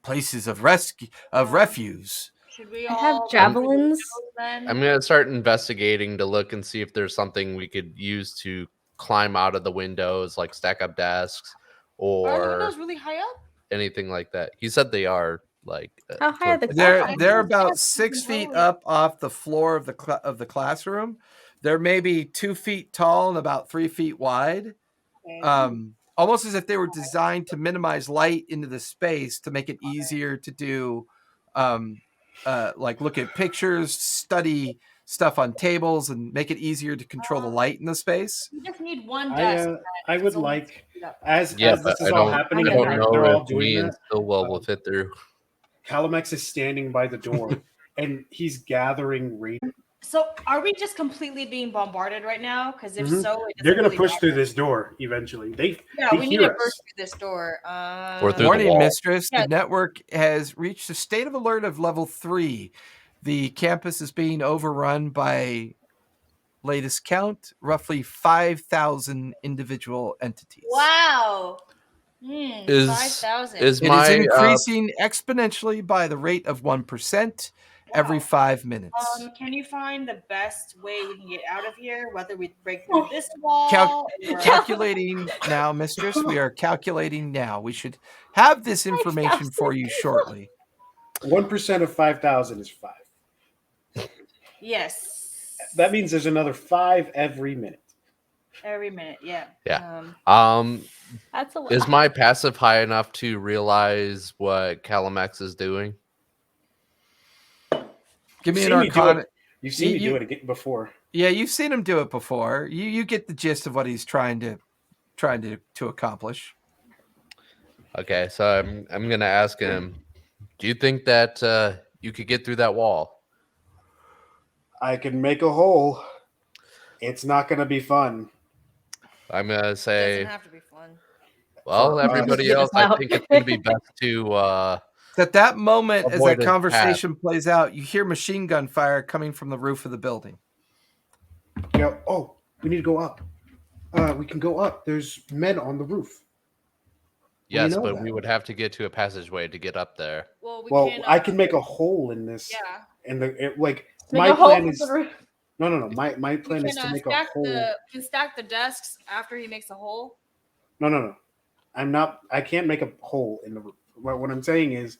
places of refuse. Should we I all have javelins. then? I'm gonna start investigating to look and see if there's something we could use to climb out of the windows, like stack up desks Are the or windows really high up? anything like that. He said they are like How high are the They're classrooms? they're Yes, about yes, 6 feet totally. up off the floor of the classroom. They're maybe 2 feet tall and about 3 feet wide. Okay. Almost as if they were designed to minimize light into the space to make it easier to do, like look at pictures, study stuff on tables, and make it easier to control the light in the space. We just need one I desk. I would It's only like 6 feet up. as yeah, this but is I all don't. happening I and don't they're all know if doing me and that. Stillwell will fit through. Calamex is standing by the door and he's gathering radiant. So, are we just completely being bombarded right now? Because if Mhm. so, They're gonna really push through matter. this door eventually. They Yeah, we need hear to us. burst through this door. Or through the Warning, wall. Mistress. Yeah. The network has reached a state of alert of level 3. The campus is being overrun by, latest count, roughly 5,000 individual entities. Wow. Is 5,000. is It my is increasing exponentially by the rate of 1% every Wow. 5 minutes. Can you find the best way we can get out of here? Whether we break through this wall or... Calculating now, Mistress. We are calculating now. We should have this information for you shortly. 1% of 5,000 is 5. Yes. That means there's another 5 every minute. Every minute, yeah. Yeah. That's a lot. Is my passive high enough to realize what Calamex is doing? Give me You've an seen me do arcana. it. You've seen me You- do it again before. Yeah, you've seen him do it before. You get the gist of what he's trying to accomplish. Okay, so I'm gonna ask him. Do you think that you could get through that wall? I can make a hole. It's not going to be fun. I'm gonna It say, doesn't have to be fun. well, For everybody us. else, I think it's gonna be best to. At that moment, as Avoid that a conversation plays out, you hear machine gun fire coming from the roof of the building. Oh, we need to go up. We can go up. There's men on the roof. Yes, know but that. we would have to get to a passageway to get up there. Well, Well, I can make a hole in this. Yeah. And Make my a hole plan for is the roof. no. My plan is to make a hole. We can stack the desks after he makes a hole. No. I can't make a hole in the roof. What I'm saying is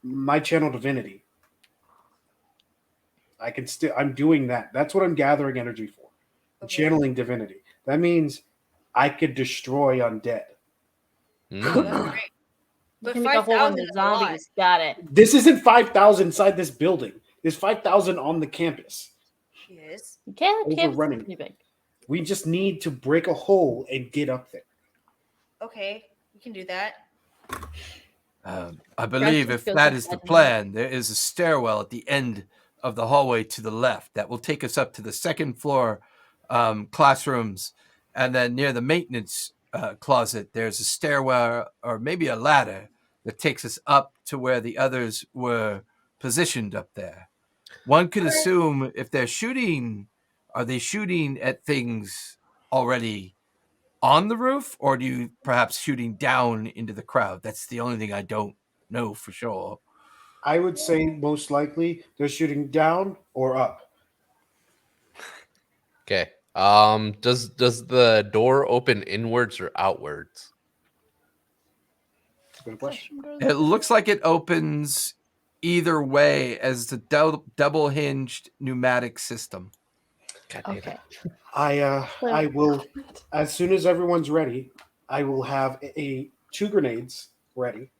my channel divinity. I'm doing that. That's what I'm gathering energy for. Okay. Channeling divinity. That means I could destroy undead. Oh, that's great. You But can make a hole in 5,000 the is a lot. zombies. Got it. This isn't 5,000 inside this building. There's 5,000 on the campus. Yes. You can't Overrunning. pretty big. We just need to break a hole and get up there. Okay, we can do that. I believe if feels that like is the that. plan, there is a stairwell at the end of the hallway to the left that will take us up to the second floor classrooms. And then near the maintenance closet, there's a stairwell or maybe a ladder that takes us up to where the others were positioned up there. One could assume if they're shooting, are they shooting at things already on the roof, or do you perhaps shooting down into the crowd? That's the only thing I don't know for sure. I would say most likely they're shooting down or up. Okay. Does the door open inwards or outwards? Good question. It looks like it opens either way as a double hinged pneumatic system. God damn Okay. it. I will, as soon as everyone's ready, I will have two grenades ready,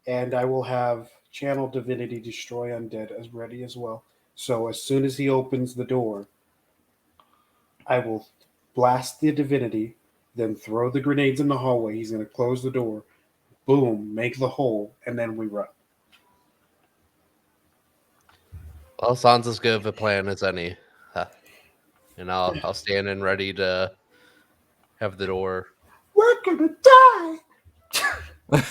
and I will have Channel Divinity Destroy Undead as ready as well. So as soon as he opens the door, I will blast the divinity, then throw the grenades in the hallway. He's going to close the door, boom, make the hole, and then we run. Well, sounds as good of a plan as any. Huh. And I'll stand in ready to have the door. We're gonna die.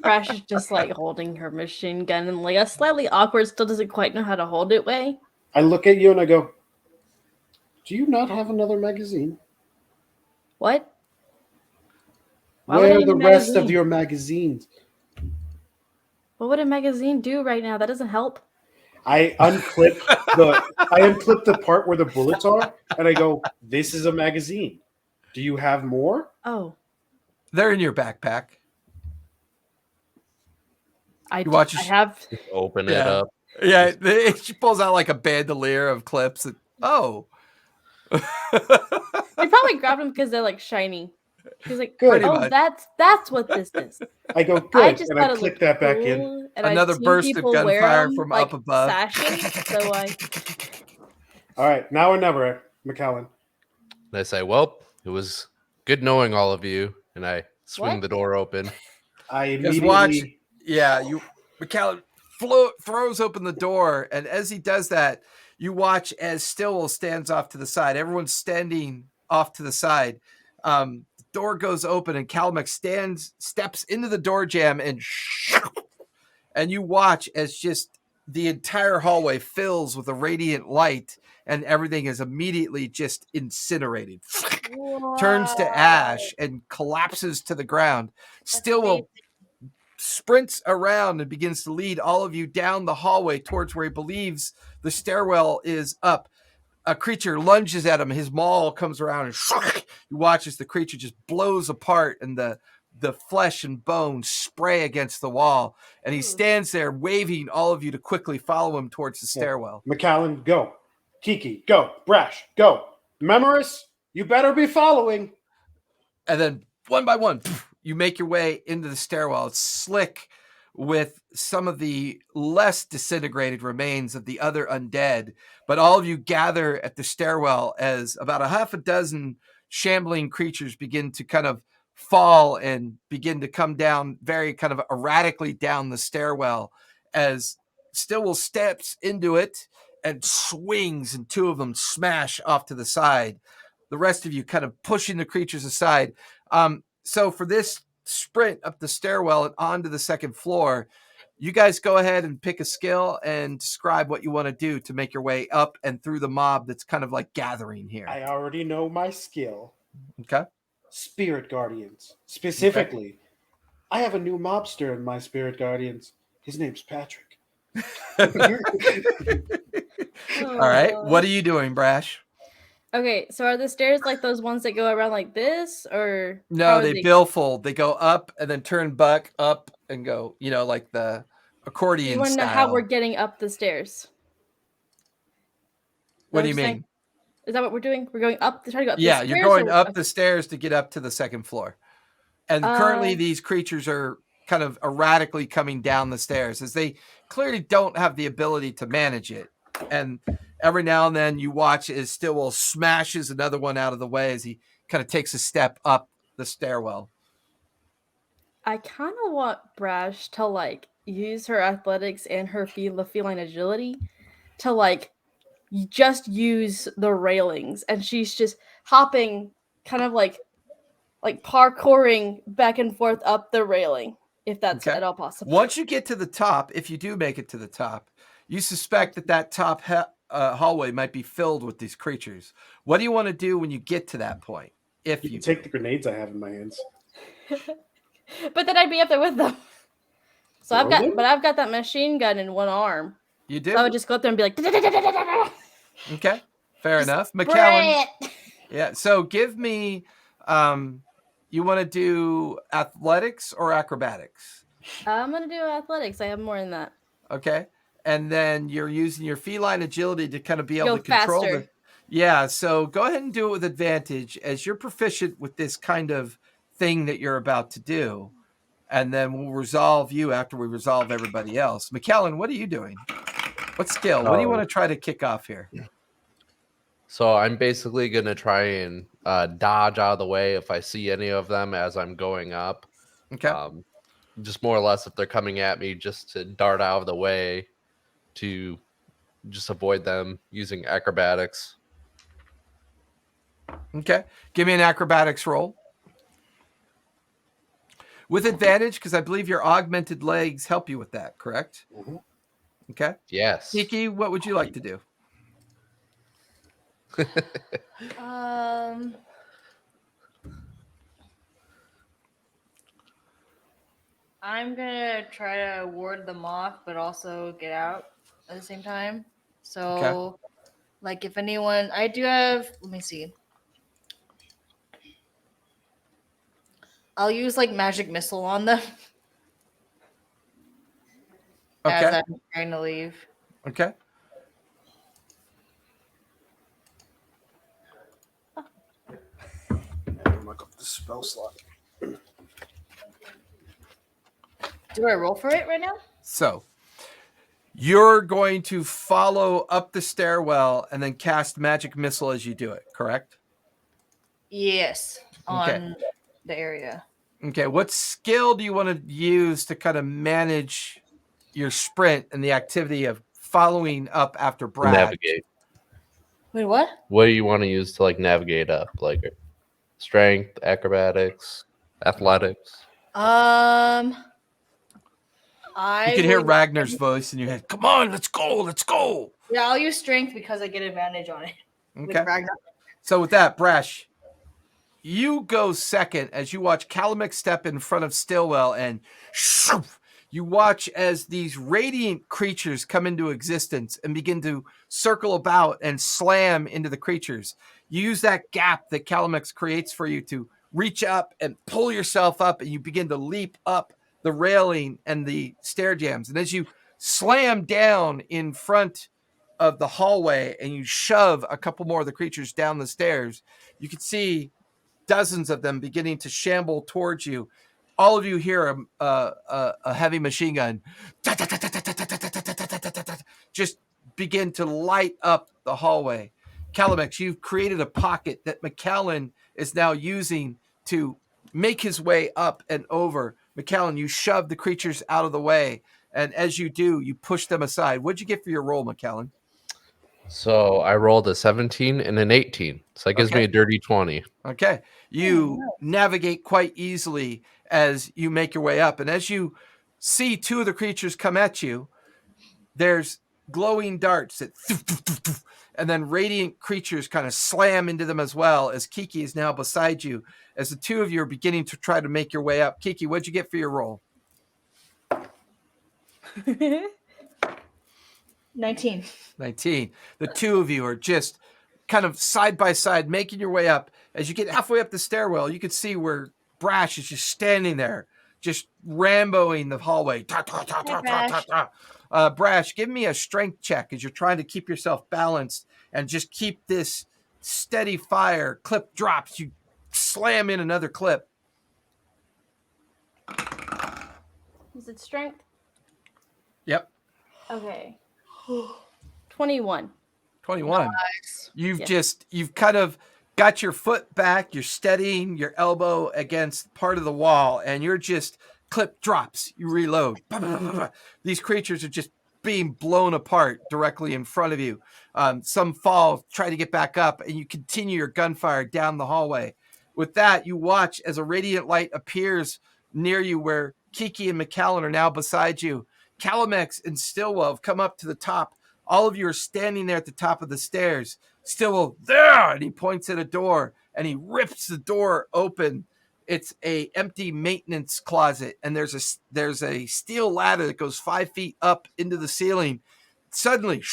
Crash is just like holding her machine gun in like a slightly awkward, still doesn't quite know how to hold it way. I look at you and I go, "Do you not have another magazine? What? Why would I Where are need the a rest of magazine? your magazines?" What would a magazine do right now? That doesn't help. I unclip the part where the bullets are, and I go, "This is a magazine. Do you have more?" Oh, They're in your backpack. I watch I your- have. Open it Yeah. up. Yeah, she pulls out like a bandolier of clips. And, oh. They probably grabbed them because they're like shiny. She's like, Good. Pretty oh, much. that's what this is. I go, I "Good," just and thought I it click looked that back in. cool, and Another I've seen burst of people wear gunfire them, from like, up above. sashes, so I All right, now or never, McAllen. And I say, well, it was good knowing all of you. And I swing What? the door open. I Because immediately McAllen throws open the door, and as he does that, you watch as Stillwell stands off to the side. Everyone's standing off to the side. The door goes open, and Calmac steps into the door jamb, and you watch as just the entire hallway fills with a radiant light, and everything is immediately just incinerated. Turns to ash and collapses to the ground. Stillwell sprints around and begins to lead all of you down the hallway towards where he believes the stairwell is up. A creature lunges at him. His maul comes around and you watch as the creature just blows apart and the flesh and bones spray against the wall. And he stands there waving all of you to quickly follow him towards the stairwell. McAllen, go. Kiki, go. Brash, go. Memoris, you better be following. And then one by one, you make your way into the stairwell. It's slick with some of the less disintegrated remains of the other undead. But all of you gather at the stairwell as about a half a dozen shambling creatures begin to kind of fall and begin to come down very kind of erratically down the stairwell as Stillwell steps into it and swings, and two of them smash off to the side. The rest of you kind of pushing the creatures aside. So for this sprint up the stairwell and onto the second floor, you guys go ahead and pick a skill and describe what you want to do to make your way up and through the mob that's kind of like gathering here. I already know my skill. Okay. Spirit Guardians. Specifically, I have a new mobster in my Spirit Guardians. His name's Patrick. All right. What are you doing, Brash? Okay, so are the stairs like those ones that go around like this, or how No, are they billfold. They go up and then turn back up and go, like the accordion You want to know style. how we're getting up the stairs? What do you mean? Is that what we're doing? We're going up. Trying to go up. Yeah, the you're stairs going or up the stairs to get up to the second floor. And currently these creatures are kind of erratically coming down the stairs as they clearly don't have the ability to manage it. And every now and then you watch as Stillwell smashes another one out of the way as he kind of takes a step up the stairwell. I kind of want Brash to like use her athletics and her feline agility to like just use the railings, and she's just hopping, kind of like parkouring back and forth up the railing, if that's at all possible. Once you get to the top, if you do make it to the top, you suspect that top hallway might be filled with these creatures. What do you want to do when you get to that point? If you take the grenades I have in my hands. But then I'd be up there with them. So I've got that machine gun in one arm. You do? So I would just go up there and be like, okay. Fair Just enough. spray McAllen. it. Yeah. So give me, you want to do athletics or acrobatics? I'm gonna do athletics. I have more than that. Okay. And then you're using your feline agility to kind of be able Go to control faster. the. Yeah. So go ahead and do it with advantage as you're proficient with this kind of thing that you're about to do. And then we'll resolve you after we resolve everybody else. McAllen, what are you doing? What skill? What do you want to try to kick off here? So I'm basically gonna try and dodge out of the way if I see any of them as I'm going up. Okay. Just more or less if they're coming at me, just to dart out of the way to just avoid them using acrobatics. Okay. Give me an acrobatics roll. With advantage, because I believe your augmented legs help you with that, correct? Mhm. Okay. Yes. Kiki, what would you like to do? I'm gonna try to ward them off, but also get out at the same time. So, like, if anyone, I do have. Let me see. I'll use like magic missile on them as Okay. I'm trying to leave. Okay. Look up the spell slot. Do I roll for it right now? So you're going to follow up the stairwell and then cast magic missile as you do it, correct? Yes, on Okay. the area. Okay. What skill do you want to use to kind of manage your sprint and the activity of following up after Brad? Navigate. Wait, what? What do you want to use to like navigate up? Like strength, acrobatics, athletics. You can hear Ragnar's voice in your head. Come on, let's go, let's go. Yeah, I'll use strength because I get advantage on it. Okay. With Ragnar. So with that, Brash, you go second as you watch Calamix step in front of Stillwell, and shoof, you watch as these radiant creatures come into existence and begin to circle about and slam into the creatures. You use that gap that Calamix creates for you to reach up and pull yourself up, and you begin to leap up the railing and the stair jams. And as you slam down in front of the hallway and you shove a couple more of the creatures down the stairs, you can see dozens of them beginning to shamble towards you. All of you hear a heavy machine gun just begin to light up the hallway. Calamix, you've created a pocket that McAllen is now using to make his way up and over. McAllen, you shove the creatures out of the way, and as you do, you push them aside. What'd you get for your roll, McAllen? So I rolled a 17 and an 18. So that gives me a dirty 20. Okay. You navigate quite easily as you make your way up. And as you see two of the creatures come at you, there's glowing darts that and then radiant creatures kind of slam into them as well, as Kiki is now beside you as the two of you are beginning to try to make your way up. Kiki, what'd you get for your roll? 19. 19. The two of you are just kind of side by side making your way up. As you get halfway up the stairwell, you can see where Brash is just standing there, just ramboing the hallway. Brash, give me a strength check as you're trying to keep yourself balanced and just keep this steady fire. Clip drops. You slam in another clip. Is it strength? Yep. Okay. 21. 21. Nice. You've kind of got your foot back, you're steadying your elbow against part of the wall, and you're just clip drops, you reload. These creatures are just being blown apart directly in front of you. Some fall, try to get back up, and you continue your gunfire down the hallway. With that, you watch as a radiant light appears near you where Kiki and McAllen are now beside you. Calamix and Stillwell have come up to the top. All of you are standing there at the top of the stairs. Stillwell, there! And he points at a door, and he rips the door open. It's a empty maintenance closet, and there's a steel ladder that goes 5 feet up into the ceiling. suddenly,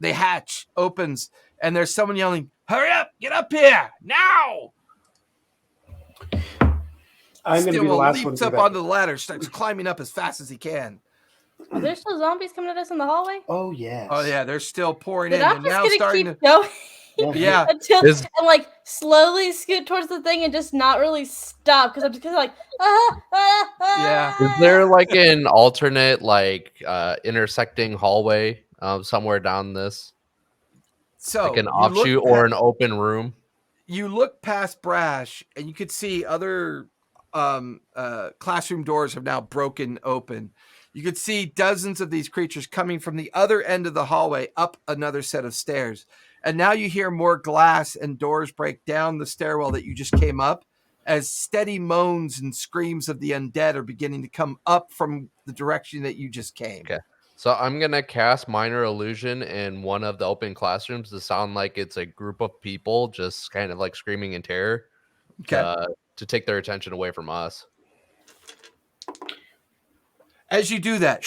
the hatch opens, and there's someone yelling, "Hurry up! Get up here now!" I'm going to be the Stillwell last one leaps to up that. onto the ladder, starts climbing up as fast as he can. Are there still zombies coming at us in the hallway? Oh yes. Oh yeah, they're still pouring Then in. I'm They're just now gonna starting keep to. going Yeah. until Is- and like slowly scoot towards the thing and just not really stop because I'm just kind of like Yeah. Is there like an alternate intersecting hallway somewhere down this? So Like an you look offshoot or an open room? You look past Brash, and you could see other classroom doors have now broken open. You could see dozens of these creatures coming from the other end of the hallway up another set of stairs. And now you hear more glass and doors break down the stairwell that you just came up as steady moans and screams of the undead are beginning to come up from the direction that you just came. Okay. So I'm going to cast Minor Illusion in one of the open classrooms to sound like it's a group of people just kind of like screaming in terror to take their attention away from us. As you do that,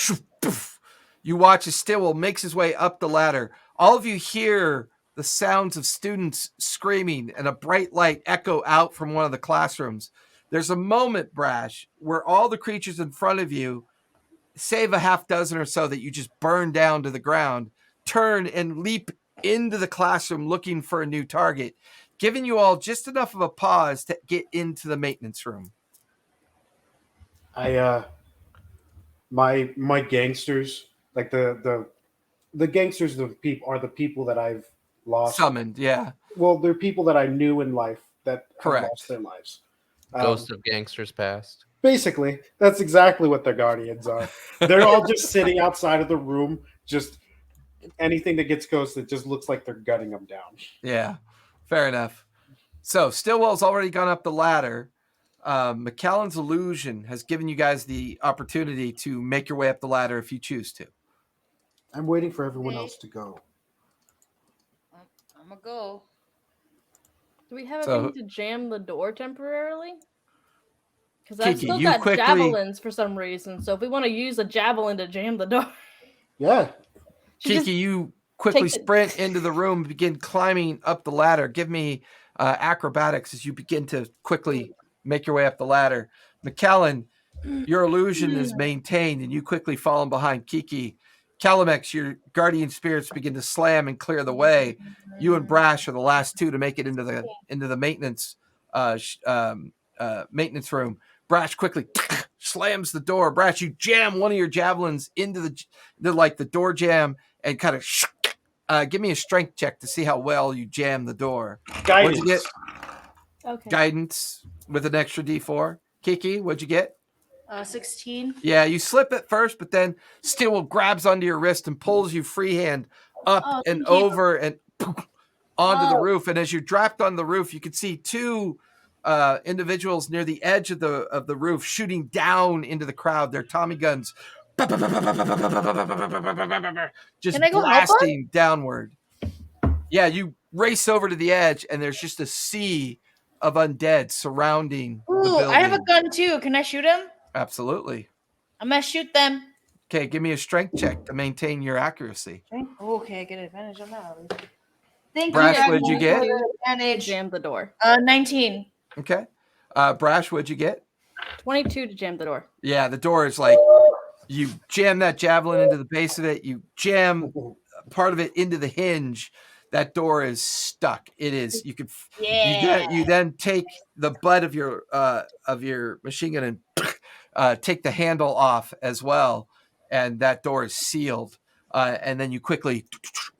you watch as Stillwell makes his way up the ladder. All of you hear the sounds of students screaming and a bright light echo out from one of the classrooms. There's a moment, Brash, where all the creatures in front of you, save a half dozen or so that you just burn down to the ground, turn and leap into the classroom looking for a new target, giving you all just enough of a pause to get into the maintenance room. My gangsters, like the gangsters, are the people that I've lost. Summoned, yeah. Well, they're people that I knew in life that Correct. have lost their lives. Ghost of Gangsters Past. Basically, that's exactly what their guardians are. They're all just sitting outside of the room, just anything that gets ghosted just looks like they're gutting them down. Yeah, fair enough. So Stillwell's already gone up the ladder. McAllen's illusion has given you guys the opportunity to make your way up the ladder if you choose to. I'm waiting for everyone else to go. I'm gonna go. Do we have a thing to jam the door temporarily? Because I've Kiki, still you got quickly- javelins for some reason. So if we want to use a javelin to jam the door, Yeah. Kiki, you quickly take it. sprint into the room and begin climbing up the ladder. Give me acrobatics as you begin to quickly make your way up the ladder. McAllen, your illusion is maintained and you quickly fall behind Kiki. Calamex, your guardian spirits begin to slam and clear the way. You and Brash are the last two to make it into the maintenance maintenance room. Brash quickly slams the door. Brash, you jam one of your javelins into the door jamb and kind of give me a strength check to see how well you jam the door. Guidance. What'd you get? okay. Guidance with an extra D4. Kiki, what'd you get? 16. Yeah, you slip at first, but then Stillwell grabs onto your wrist and pulls you freehand up and thank you. over and onto the roof. And as you're dropped on the roof, you can see two individuals near the edge of the roof shooting down into the crowd. Their Tommy guns just Can I go help blasting downward. Yeah, you race over to the edge, and there's just a sea of undead surrounding the Ooh, building. I have a gun too. Can I shoot him? Absolutely. I'm gonna shoot them. Okay, give me a strength check to maintain your accuracy. Okay, I get advantage on that. Thank Brash, you. what'd you get? Advantage. Jam the door. 19. Okay. Brash, what'd you get? 22 to jam the door. Yeah, the door is like, you jam that javelin into the base of it. You jam part of it into the hinge. That door is stuck. It is. You could. Yeah. You then take the butt of your machine gun and take the handle off as well, and that door is sealed. And then you quickly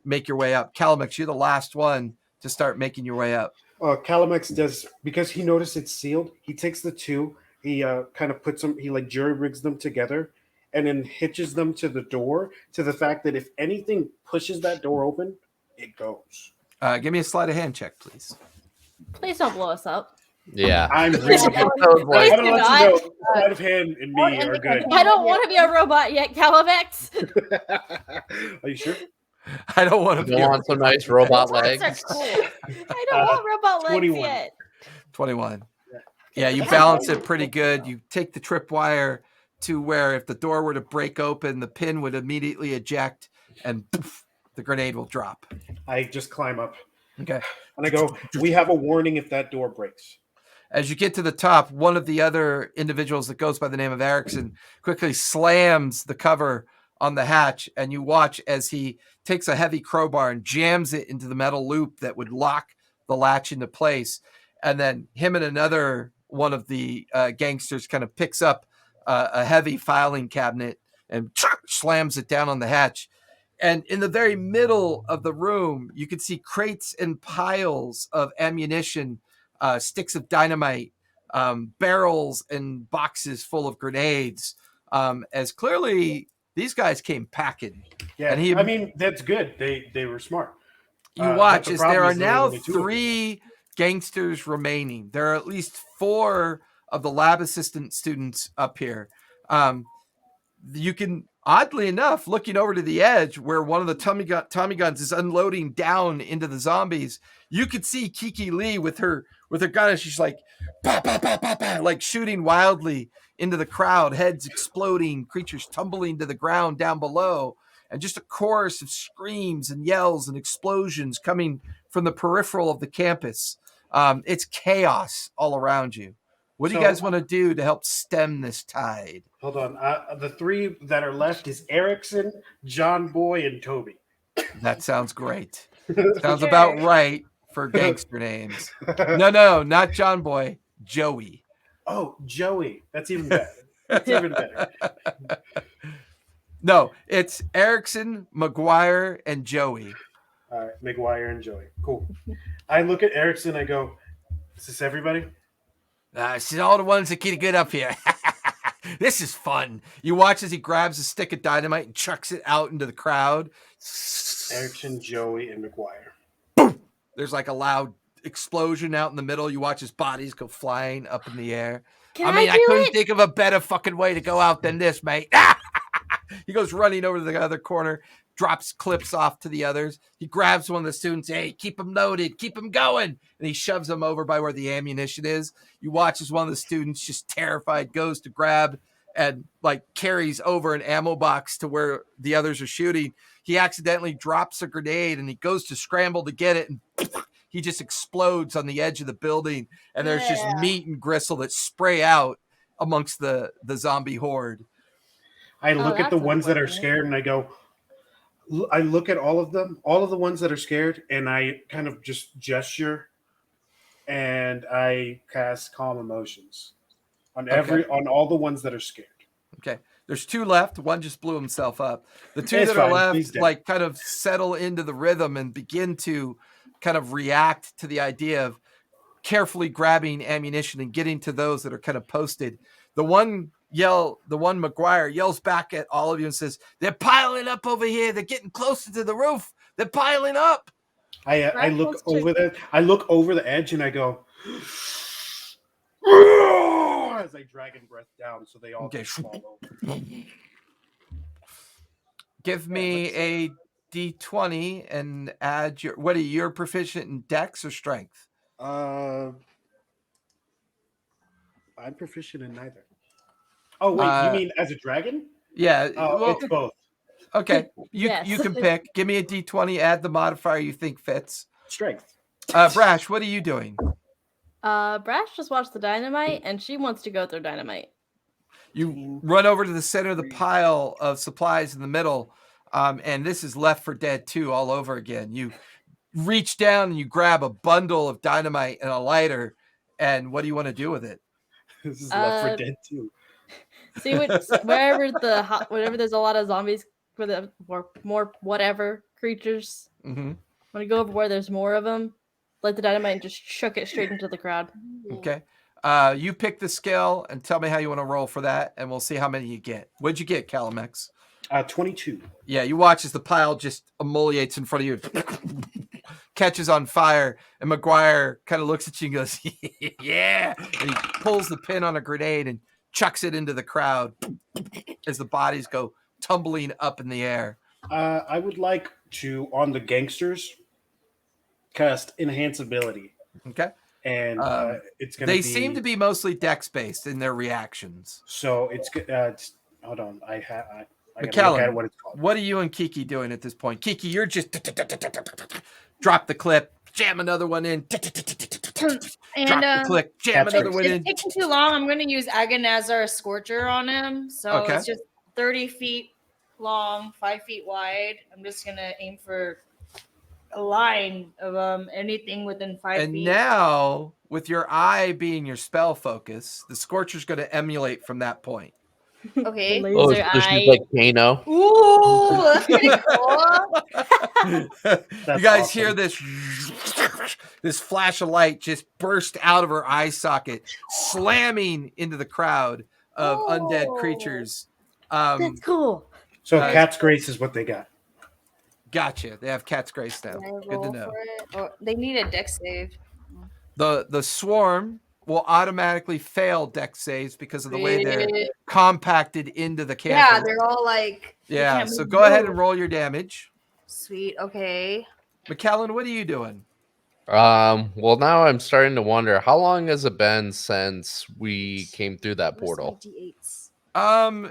make your way up. Calamex, you're the last one to start making your way up. Calamex does, because he noticed it's sealed, he takes the two, he kind of puts them, he like jury rigs them together and then hitches them to the door, to the fact that if anything pushes that door open, it goes. Give me a sleight of hand check, please. Please don't blow us up. Yeah. I'm Please really do I don't not. let you know, sleight of hand and me are good. I don't want to be a robot yet, Calavex. Are you sure? I don't want to You want some nice robot Robots legs? are cool. I don't want robot legs 21. yet. 21. Yeah, you balance it pretty good. You take the tripwire to where if the door were to break open, the pin would immediately eject and poof, the grenade will drop. I just climb up Okay. and I go, we have a warning if that door breaks. As you get to the top, one of the other individuals that goes by the name of Erickson quickly slams the cover on the hatch, and you watch as he takes a heavy crowbar and jams it into the metal loop that would lock the latch into place. And then him and another one of the gangsters kind of picks up a heavy filing cabinet and slams it down on the hatch. And in the very middle of the room, you can see crates and piles of ammunition, sticks of dynamite, barrels and boxes full of grenades. As clearly these guys came packing. Yeah, And I mean, that's good. They were smart. You watch the as problem there are is there were now only 2 of them. 3 gangsters remaining. There are at least 4 of the lab assistant students up here. You can, oddly enough, looking over to the edge where one of the Tommy guns is unloading down into the zombies, you could see Kiki Lee with her gun, and she's like, bah, bah, bah, bah, bah, like shooting wildly into the crowd, heads exploding, creatures tumbling to the ground down below, and just a chorus of screams and yells and explosions coming from the peripheral of the campus. It's chaos all around you. What do you So- guys want to do to help stem this tide? Hold on. The 3 that are left is Erickson, John Boy, and Toby. That sounds great. Sounds about right for gangster names. No, not John Boy, Joey. Oh, Joey. That's even better. That's even better. No, it's Erickson, McGuire, and Joey. All right, McGuire and Joey. Cool. I look at Erickson. I go, is this everybody? She's all the ones that get up here. This is fun. You watch as he grabs a stick of dynamite and chucks it out into the crowd. Erickson, Joey, and McGuire. There's like a loud explosion out in the middle. You watch his bodies go flying up in the air. Can I mean, I do couldn't it? think of a better fucking way to go out than this, mate. He goes running over to the other corner, drops clips off to the others. He grabs one of the students. Hey, keep them loaded. Keep them going. And he shoves them over by where the ammunition is. You watch as one of the students, just terrified, goes to grab and like carries over an ammo box to where the others are shooting. He accidentally drops a grenade and he goes to scramble to get it. And he just explodes on the edge of the building. And there's just meat and gristle that spray out amongst the zombie horde. I look at that's the ones that are unfortunate. scared and I go, I look at all of them, all of the ones that are scared, and I kind of just gesture and I cast calm emotions on on all the ones that are scared. Okay. There's 2 left. One just blew himself up. The 2 It's that are fine. He's left, dead. like, kind of settle into the rhythm and begin to kind of react to the idea of carefully grabbing ammunition and getting to those that are kind of posted. The one McGuire yells back at all of you and says, "They're piling up over here. They're getting closer to the roof. They're piling up." I Right, look let's check. over that. I look over the edge and I go as I dragon breath down, so they all Okay. just fall over. Give me a D20 and add what are you? You're proficient in Dex or Strength? I'm proficient in neither. Oh wait, you mean as a dragon? Yeah. Oh, it's both. Okay. You Yes. can pick. Give me a D20, add the modifier you think fits. Strength. Brash, what are you doing? Brash just watched the dynamite, and she wants to go through dynamite. You run over to the center of the pile of supplies in the middle, and this is Left 4 Dead 2 all over again. You reach down and you grab a bundle of dynamite and a lighter, and what do you want to do with it? This is Left 4 Dead 2. See wherever there's a lot of zombies or more whatever creatures. Mm-hmm. Want to go over where there's more of them, light the dynamite, and just chuck it straight into the crowd. Okay. You pick the skill and tell me how you want to roll for that, and we'll see how many you get. What'd you get, Calamex? 22. Yeah, you watch as the pile just emoliates in front of you, catches on fire, and McGuire kind of looks at you and goes, "Yeah!" And he pulls the pin on a grenade and chucks it into the crowd as the bodies go tumbling up in the air. I would like to, on the gangsters, cast Enhance Ability. Okay. And it's going to They be... seem to be mostly dex based in their reactions. So it's hold on. I gotta look at McKellen, what it's called. what are you and Kiki doing at this point? Kiki, you're just drop the clip, jam another one in, drop And the clip, jam That's another right. one it's in. taking too long. I'm gonna use Agonazar Scorcher on him. So Okay. it's just 30 feet long, 5 feet wide. I'm just gonna aim for a line of anything within 5 And feet. now, with your eye being your spell focus, the Scorcher's going to emulate from that point. Okay. The Oh, laser so she's eye. like Kano. Ooh, that's pretty cool. You guys awesome. hear this flash of light just burst out of her eye socket, slamming into the crowd of undead Oh. creatures. That's cool. So Guys- Cat's Grace is what they got. Gotcha. They have Cat's Grace now. Can I Good to roll know. for it? Oh, they need a dex save. The swarm will automatically fail dex saves because of the way they're Sweet. compacted into the Yeah, campus. they're all like. they Yeah, can't so move. go ahead and roll your damage. Sweet. Okay. McKellen, what are you doing? Well, now I'm starting to wonder how long has it been since we came through that Where's my portal? D8s?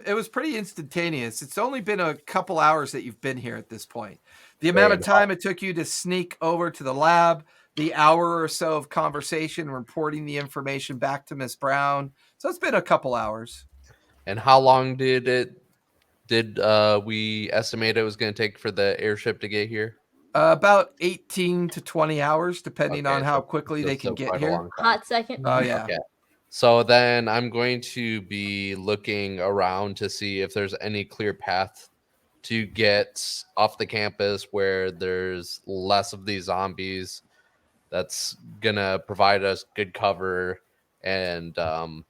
It was pretty instantaneous. It's only been a couple hours that you've been here at this point. The Fair amount of enough. time it took you to sneak over to the lab, the hour or so of conversation, reporting the information back to Miss Brown. So it's been a couple hours. And how long did we estimate it was going to take for the airship to get here? About 18 to 20 hours, depending Okay, on how so- quickly so they can still get quite a here. long time. Hot second. Oh, yeah. Okay. So then I'm going to be looking around to see if there's any clear path to get off the campus where there's less of these zombies. That's gonna provide us good cover and the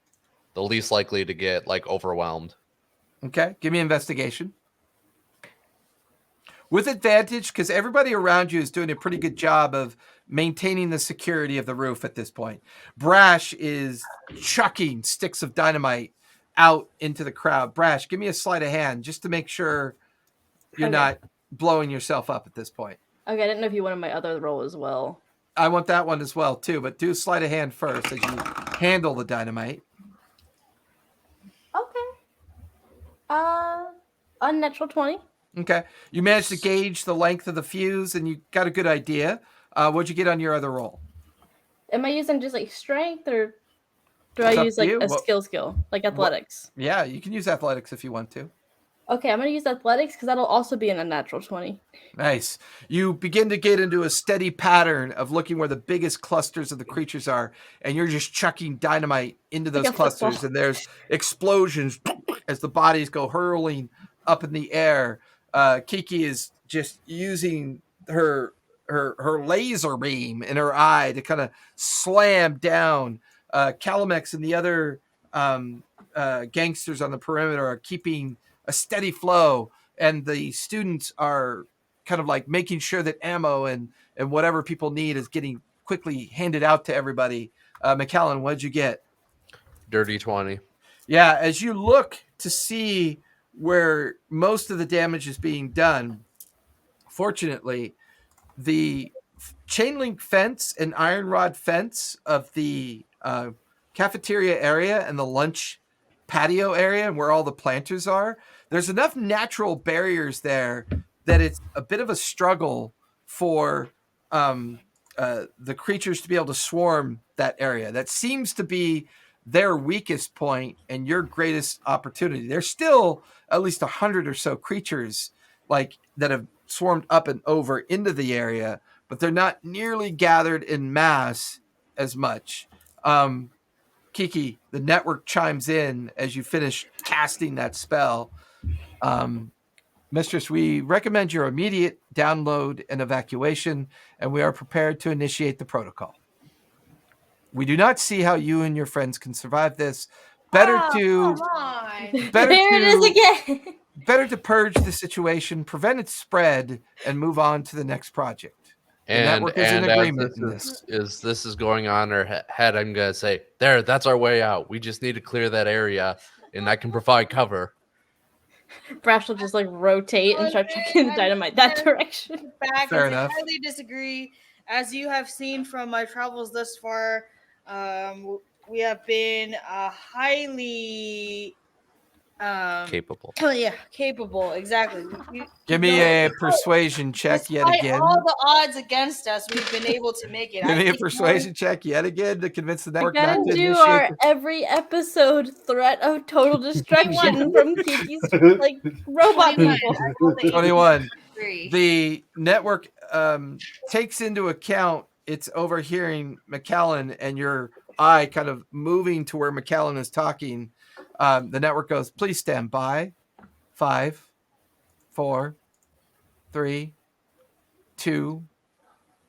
least likely to get like overwhelmed. Okay, give me investigation. With advantage, because everybody around you is doing a pretty good job of maintaining the security of the roof at this point. Brash is chucking sticks of dynamite out into the crowd. Brash, give me a sleight of hand just to make sure you're Okay. not blowing yourself up at this point. Okay, I didn't know if you wanted my other roll as well. I want that one as well, too, but do sleight of hand first as you handle the dynamite. Okay. Unnatural 20. Okay. You managed to gauge the length of the fuse and you got a good idea. What'd you get on your other roll? Am I using just like strength or do It's I up use to like you. a What- skill, like athletics? Yeah, you can use athletics if you want to. Okay, I'm gonna use athletics because that'll also be an unnatural 20. Nice. You begin to get into a steady pattern of looking where the biggest clusters of the creatures are, and you're just chucking dynamite into those Like a clusters, football. and there's explosions as the bodies go hurling up in the air. Kiki is just using her laser beam in her eye to kind of slam down. Calamex and the other gangsters on the perimeter are keeping a steady flow, and the students are kind of like making sure that ammo and whatever people need is getting quickly handed out to everybody. McKellen, what'd you get? Dirty 20. Yeah, as you look to see where most of the damage is being done, fortunately, the chain link fence and iron rod fence of the cafeteria area and the lunch patio area and where all the planters are, there's enough natural barriers there that it's a bit of a struggle for the creatures to be able to swarm that area. That seems to be their weakest point and your greatest opportunity. There's still at least 100 or so creatures like that have swarmed up and over into the area, but they're not nearly gathered in mass as much. Kiki, the network chimes in as you finish casting that spell. Mistress, we recommend your immediate download and evacuation, and we are prepared to initiate the protocol. We do not see how you and your friends can survive this. Better to Come on. Better there it is to- again. better to purge the situation, prevent its spread, and move on to the next project. The And network is in as agreement in this. this is going on our head, I'm gonna say, that's our way out. We just need to clear that area, and I can provide cover. Brash will just like rotate and start chucking the dynamite that direction. Back Fair and say, enough. highly disagree. As you have seen from my travels thus far, we have been highly Capable. Yeah, capable. Exactly. Give me a persuasion check yet Despite again. all the odds against us, we've been able to make it. Give me a think persuasion check yet again to convince the We network gotta not to do initiate. our every episode threat of total destruction from Kiki's like robot 21. people. I rolled a 21. 83. The network takes into account it's overhearing McAllen and your eye kind of moving to where McAllen is talking. The network goes, please stand by. 5, 4, 3, 2,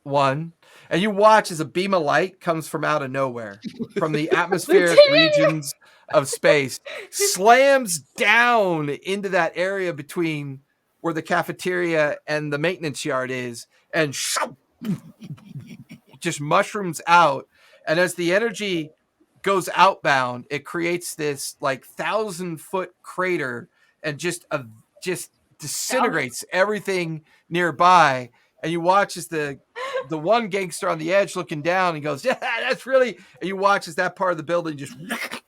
1. And you watch as a beam of light comes from out of nowhere, from the atmospheric regions of space, slams down into that area between where the cafeteria and the maintenance yard is, and just mushrooms out. And as the energy goes outbound, it creates this like 1,000-foot crater and just disintegrates everything nearby. And you watch as the one gangster on the edge looking down and goes, yeah, that's really, and you watch as that part of the building just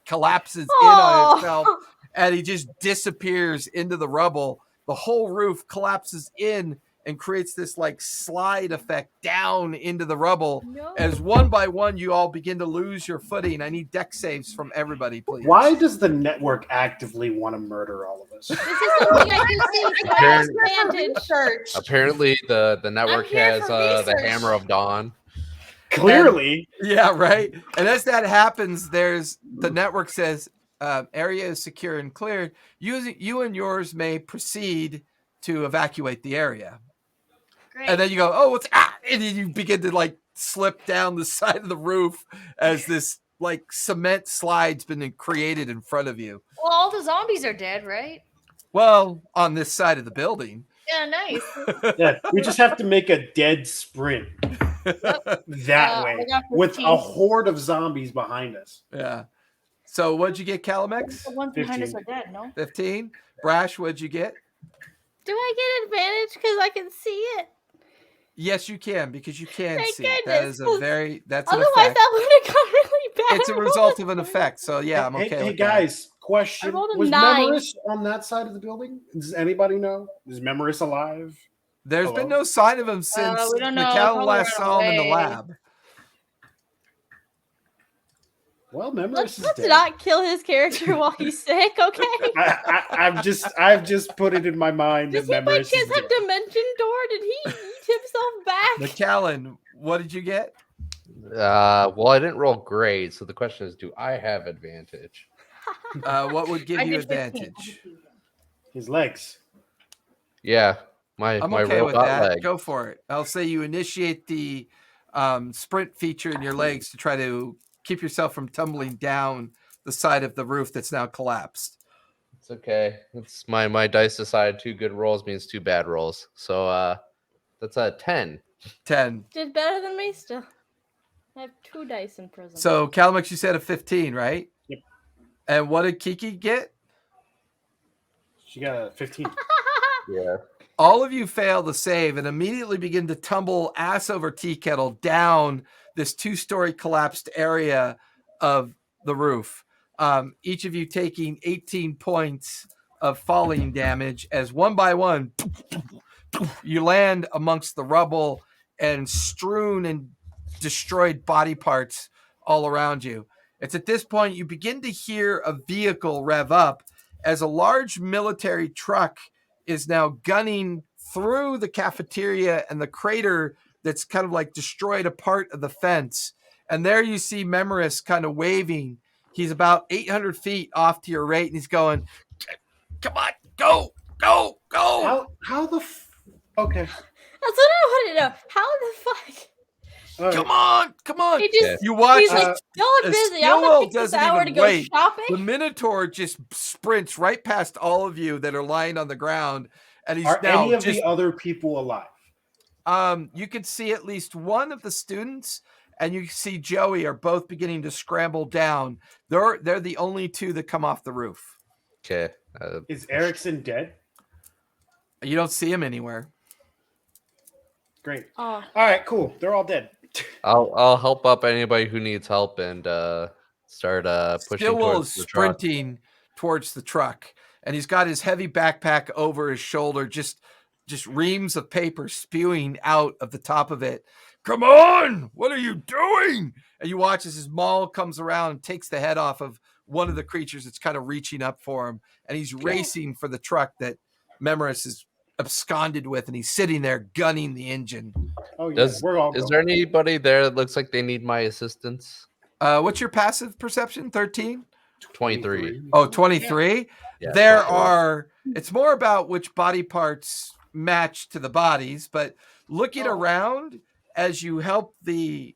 collapses in on itself, and he just disappears into the rubble. The whole roof collapses in and creates this like slide effect down into the rubble. No. As one by one you all begin to lose your footing. I need deck saves from everybody, please. Why does the network actively want to murder all of us? This is something I can see. So I have advantage. Research. Apparently, the network here has for the research. Hammer of Dawn. Clearly. Yeah, right. And as that happens, there's the network says area is secure and cleared. You and yours may proceed to evacuate the area. Great. And then you go, and then you begin to like slip down the side of the roof as this like cement slide's been created in front of you. Well, all the zombies are dead, right? Well, on this side of the building. Yeah, nice. Yeah, we just have to make a dead sprint that way I got with 15. a horde of zombies behind us. Yeah. So what'd you get, Calamex? The ones behind us 15. are dead, no? 15. Brash, what'd you get? Do I get advantage because I can see it? Yes, you can, because you can Thank see it. That goodness, is a 'cause very that's an Otherwise, effect. that would have gone really bad. It's a result of an effect. So yeah, I'm okay Hey, with guys, question. I rolled a Was 9. Memorous on that side of the building? Does anybody know? Is Memorous alive? that. There's Hello? been no sign of him since we don't know. McAllen Probably last ran saw him in the away. lab. Well, Memorous Let's is dead. not kill his character while he's sick, okay? I've just put it in my mind Does that he by Memorous is chance have dead. Dimension Door? Did he eat himself back? McAllen, what did you get? Well, I didn't roll great, so the question is, do I have advantage? What would give I you did 15. advantage? His legs. Yeah, my I'm my okay with robot that. leg. Go for it. I'll say you initiate the sprint feature in your legs to try to keep yourself from tumbling down the side of the roof that's now collapsed. It's okay. It's my dice decided 2 good rolls means 2 bad rolls. So that's a 10. 10. Did better than me still. I have 2 dice in prison. So Calamex, you said a 15, right? Yep. And what did Kiki get? She got a 15. Yeah. All of you fail the save and immediately begin to tumble ass over tea kettle down this 2-story collapsed area of the roof. Each of you taking 18 points of falling damage as one by one you land amongst the rubble and strewn and destroyed body parts all around you. It's at this point you begin to hear a vehicle rev up as a large military truck is now gunning through the cafeteria and the crater that's kind of like destroyed a part of the fence. And there you see Memorous kind of waving. He's about 800 feet off to your right, and he's going, come on, go, go, go. How the okay. That's what I want to know. How the fuck? All right. Come on. He just, You watch he's like, y'all are busy. I'm Stillwell going to take this doesn't hour to even go wait. shopping. The Minotaur just sprints right past all of you that are lying on the ground, and he's Are now any of just the other people alive? you can see at least one of the students, and you see Joey are both beginning to scramble down. They're the only 2 that come off the roof. Okay. Is Erickson dead? You don't see him anywhere. Great. Oh, All right, cool. They're all dead. I'll help up anybody who needs help and start pushing Stillwell towards is the truck. sprinting towards the truck. and he's got his heavy backpack over his shoulder, just reams of paper spewing out of the top of it. Come on, what are you doing? And you watch as his maul comes around and takes the head off of one of the creatures that's kind of reaching up for him, and he's racing for the truck that Memoris is absconded with, and he's sitting there gunning the engine. Oh yeah, we're all Is going. there anybody there that looks like they need my assistance? What's your passive perception? 13? 23. Oh, 23? Yeah, There 23. are, it's more about which body parts match to the bodies, but looking around as you help the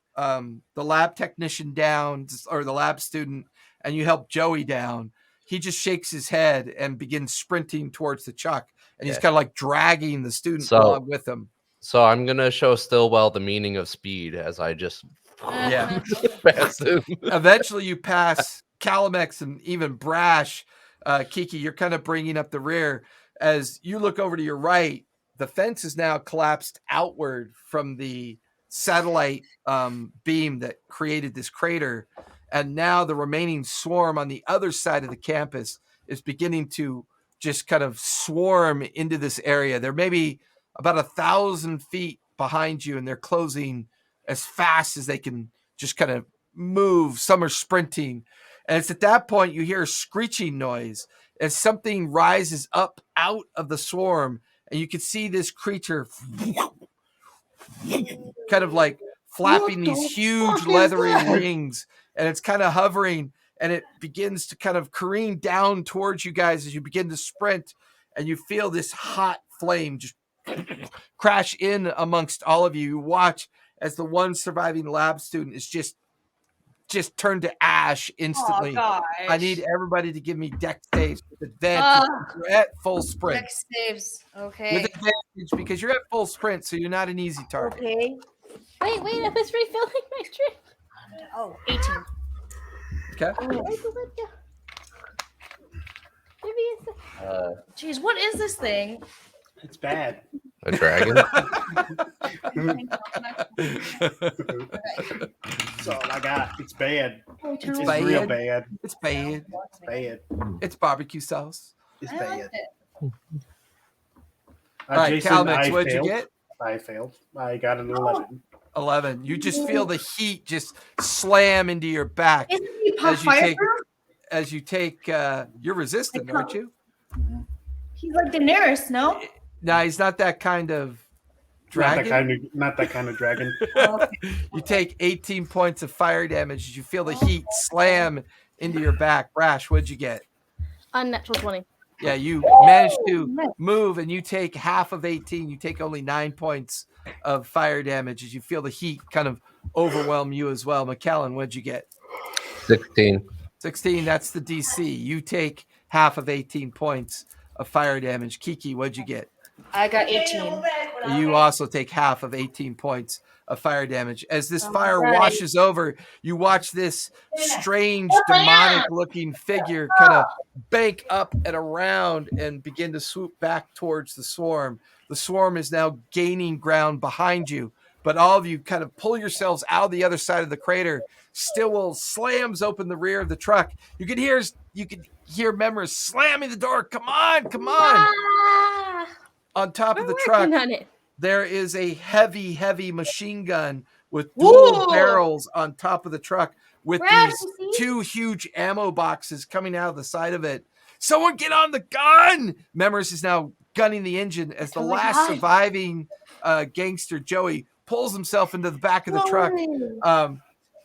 lab technician down, or the lab student, and you help Joey down, he just shakes his head and begins sprinting towards the truck, and he's Yeah. kind of like dragging the student So- along with him. So I'm gonna show Stillwell the meaning of speed as I just Yeah. pass him. Eventually you pass Calamex and even Brash. Kiki, you're kind of bringing up the rear. As you look over to your right, the fence is now collapsed outward from the satellite beam that created this crater. And now the remaining swarm on the other side of the campus is beginning to just kind of swarm into this area. They're maybe about 1,000 feet behind you, and they're closing as fast as they can just kind of move. Some are sprinting. And it's at that point you hear a screeching noise as something rises up out of the swarm, and you can see this creature kind of like flapping What the these huge fuck is leathery that? wings, and it's kind of hovering, and it begins to kind of careen down towards you guys as you begin to sprint, and you feel this hot flame just crash in amongst all of you. You watch as the one surviving lab student is just turned to ash instantly. Oh, gosh. I need everybody to give me dex saves with advantage. You're at full sprint. Dex saves. Okay. With advantage because you're at full sprint, so you're not an easy target. Okay. Wait, I was refilling my drink. Oh, 18. Okay. Maybe it's Jeez, what is this thing? It's bad. A dragon? That's all I got. It's bad. It's bad. real bad. It's bad. It's bad. It's barbecue sauce. It's I bad. liked it. All right, Jason, Calmex, I what'd you failed. get? I failed. I got an 11. 11. You just feel the heat just slam into your back Isn't he as you take fireproof? you're resistant, aren't you? He's like Daenerys, no? No, he's not that kind of Not dragon. that kind of dragon. You take 18 points of fire damage as you feel the heat slam into your back. Brash, what'd you get? unnatural 20. Yeah, you managed to move, and you take half of 18. You take only 9 points of fire damage as you feel the heat kind of overwhelm you as well. McKellen, what'd you get? 16. 16, that's the DC. You take half of 18 points of fire damage. Kiki, what'd you get? I got 18. You also take half of 18 points of fire damage. As this fire right. washes over, you watch this strange, demonic-looking figure kind of bank up and around and begin to swoop back towards the swarm. The swarm is now gaining ground behind you, but all of you kind of pull yourselves out the other side of the crater. Stillwell slams open the rear of the truck. You could hear Memories slamming the door. Come on. Ah, On top of we're the truck, working on it. there is a heavy machine gun with Whoa. dual barrels on top of the truck with Brash, these you see? 2 huge ammo boxes coming out of the side of it. Someone get on the gun! Memories is now gunning the engine as the Oh my last God. surviving gangster, Joey, pulls himself into the back of the truck.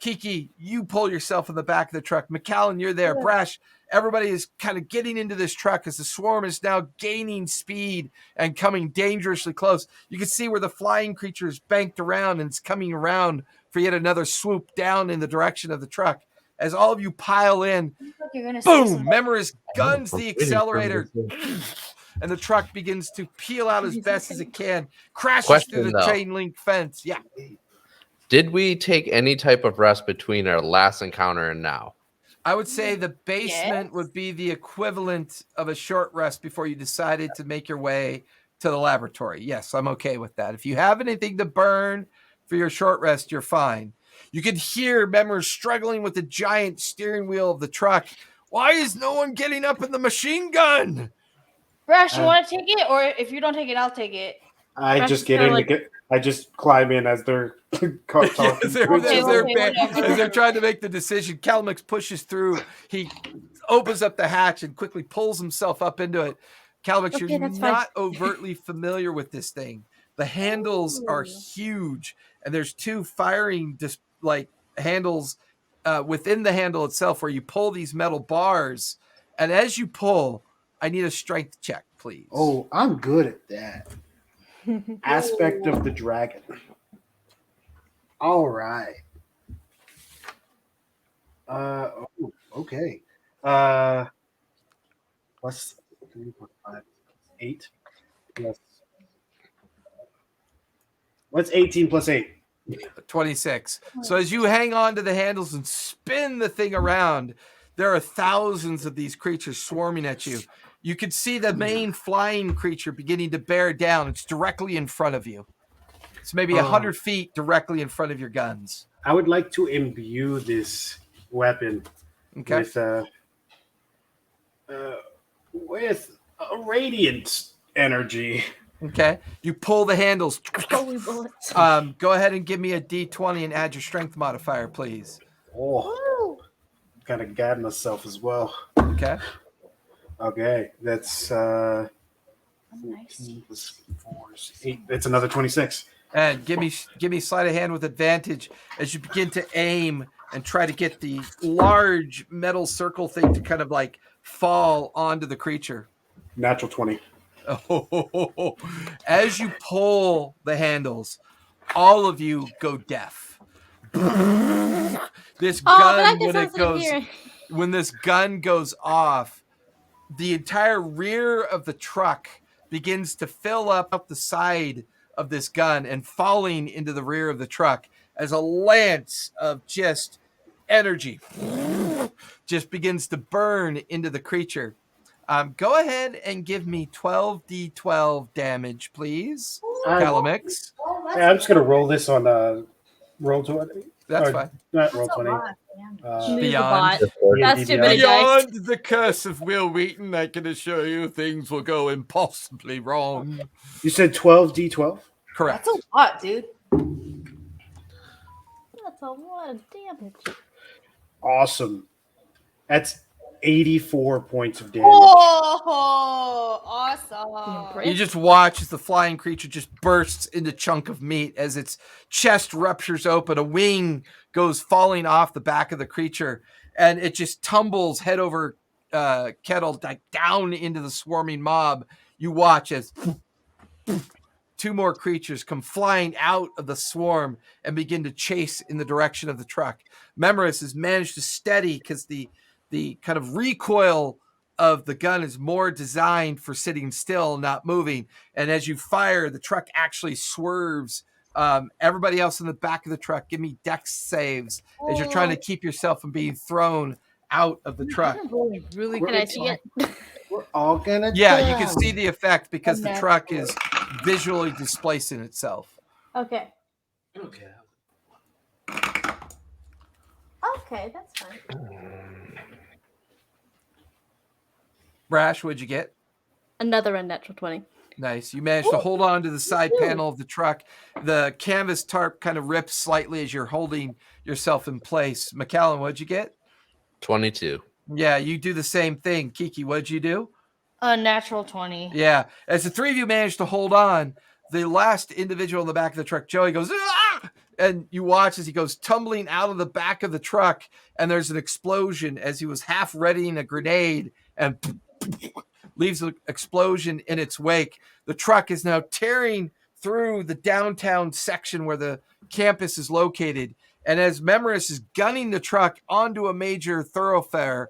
Kiki, you pull yourself in the back of the truck. McCallan, you're there. Brash, everybody is kind of getting into this truck as the swarm is now gaining speed and coming dangerously close. You can see where the flying creature is banked around and it's coming around for yet another swoop down in the direction of the truck. As all of you pile in, You're gonna say boom, something. Memories guns the accelerator, and the truck begins to peel out as best as it can, crashes Question, through the though. chain link fence. Yeah. Did we take any type of rest between our last encounter and now? I would say the basement Yes. would be the equivalent of a short rest before you decided to make your way to the laboratory. Yes, I'm okay with that. If you have anything to burn for your short rest, you're fine. You could hear Memories struggling with the giant steering wheel of the truck. Why is no one getting up in the machine gun? Brash, you want to take it, or if you don't take it, I'll take it. I That's just get kinda in. like- I just climb in as they're talking. As they're, Okay, as whatever. they're trying to make the decision, Calamix pushes through. He opens up the hatch and quickly pulls himself up into it. Calamix, Okay, you're that's fine. not overtly familiar with this thing. The handles are huge, and there's two firing handles within the handle itself where you pull these metal bars. And as you pull, I need a strength check, please. Oh, I'm good at that. Aspect of the dragon. All right. Okay. Plus 3.5, 8 plus. What's 18 plus 8? 26. So as you hang on to the handles and spin the thing around, there are thousands of these creatures swarming at you. You can see the main flying creature beginning to bear down. It's directly in front of you. It's maybe 100 feet directly in front of your guns. I would like to imbue this weapon with a radiant energy. Okay. You pull the handles. Holy bullets. Go ahead and give me a D20 and add your strength modifier, please. Oh, kind of guide myself as well. Okay. Okay, that's 14 plus 4 is 8. It's another 26. And give me sleight of hand with advantage as you begin to aim and try to get the large metal circle thing to kind of like fall onto the creature. Natural 20. Oh, as you pull the handles, all of you go deaf. This gun, when this gun goes off, the entire rear of the truck begins to fill up the side of this gun and falling into the rear of the truck as a lance of just energy just begins to burn into the creature. Go ahead and give me 12d12 damage, please, Calamix. Yeah, I'm just going to roll this on roll 20. That's fine. Not roll 20. Beyond. That's too many dice. Beyond the curse of Will Wheaton, I can assure you things will go impossibly wrong. You said 12d12? Correct. That's a lot, dude. That's a lot of damage. Awesome. That's 84 points of damage. Oh, awesome. You just watch as the flying creature just bursts into chunk of meat as its chest ruptures open. A wing goes falling off the back of the creature, and it just tumbles head over kettle down into the swarming mob. You watch as two more creatures come flying out of the swarm and begin to chase in the direction of the truck. Memorous has managed to steady because the kind of recoil of the gun is more designed for sitting still, not moving. And as you fire, the truck actually swerves. Everybody else in the back of the truck, give me dex saves as you're trying to keep yourself from being thrown out of the truck. Really can I see it? We're all going to Yeah, you can see the effect because the truck is visually displacing itself. Okay. Okay. Okay, that's fine. Brash, what'd you get? Another unnatural 20. Nice. You managed to hold on to the side panel of the truck. The canvas tarp kind of rips slightly as you're holding yourself in place. McCallum, what'd you get? 22. Yeah, you do the same thing. Kiki, what'd you do? A natural 20. Yeah. As the three of you managed to hold on, the last individual in the back of the truck, Joey, goes, ah! And you watch as he goes tumbling out of the back of the truck, and there's an explosion as he was half readying a grenade and leaves an explosion in its wake. The truck is now tearing through the downtown section where the campus is located. And as Memorous is gunning the truck onto a major thoroughfare,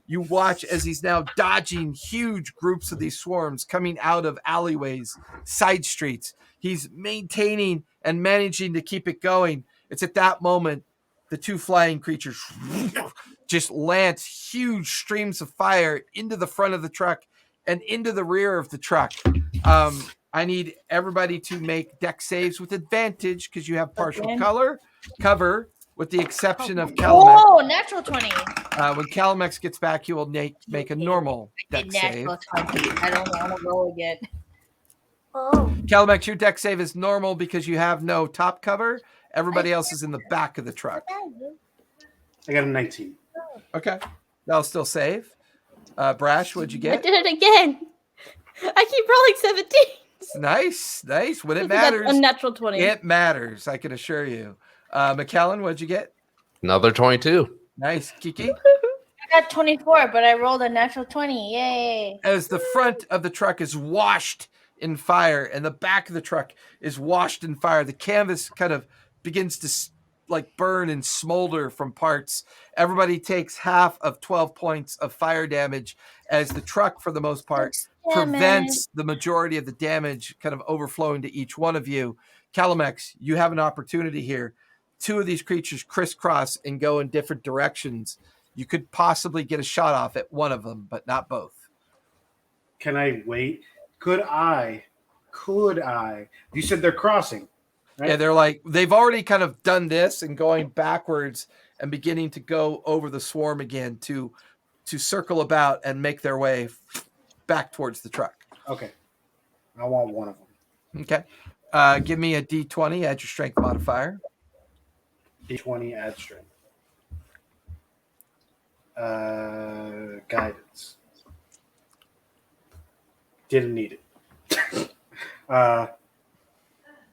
you watch as he's now dodging huge groups of these swarms coming out of alleyways, side streets. He's maintaining and managing to keep it going. It's at that moment the two flying creatures just lance huge streams of fire into the front of the truck and into the rear of the truck. I need everybody to make dex saves with advantage because you have partial cover, with the exception of Calumet. Oh, natural 20. When Calamex gets back, he will make a normal deck save. Natural 20. I don't want to roll again. Oh. Calamex, your deck save is normal because you have no top cover. Everybody else is in the back of the truck. I got a 19. Okay. That'll still save. Brash, what'd you I get? did it again. I keep rolling 17. Nice. When it I think that's matters, a natural 20. it matters, I can assure you. McKellen, what'd you get? Another 22. Nice. Kiki? I got 24, but I rolled a natural 20. Yay. As the front of the truck is washed in fire and the back of the truck is washed in fire, the canvas kind of begins to burn and smolder from parts. Everybody takes half of 12 points of fire damage as the truck, for the most part, prevents the majority of the damage kind of overflowing to each one of you. Calamex, you have an opportunity here. Two of these creatures crisscross and go in different directions. You could possibly get a shot off at one of them, but not both. Can I wait? Could I? You said they're crossing. Right? Yeah, they've already kind of done this and going backwards and beginning to go over the swarm again to circle about and make their way back towards the truck. Okay. I want one of them. Okay. Give me a D20, add your strength modifier. D20, add strength. Guidance. Didn't need it.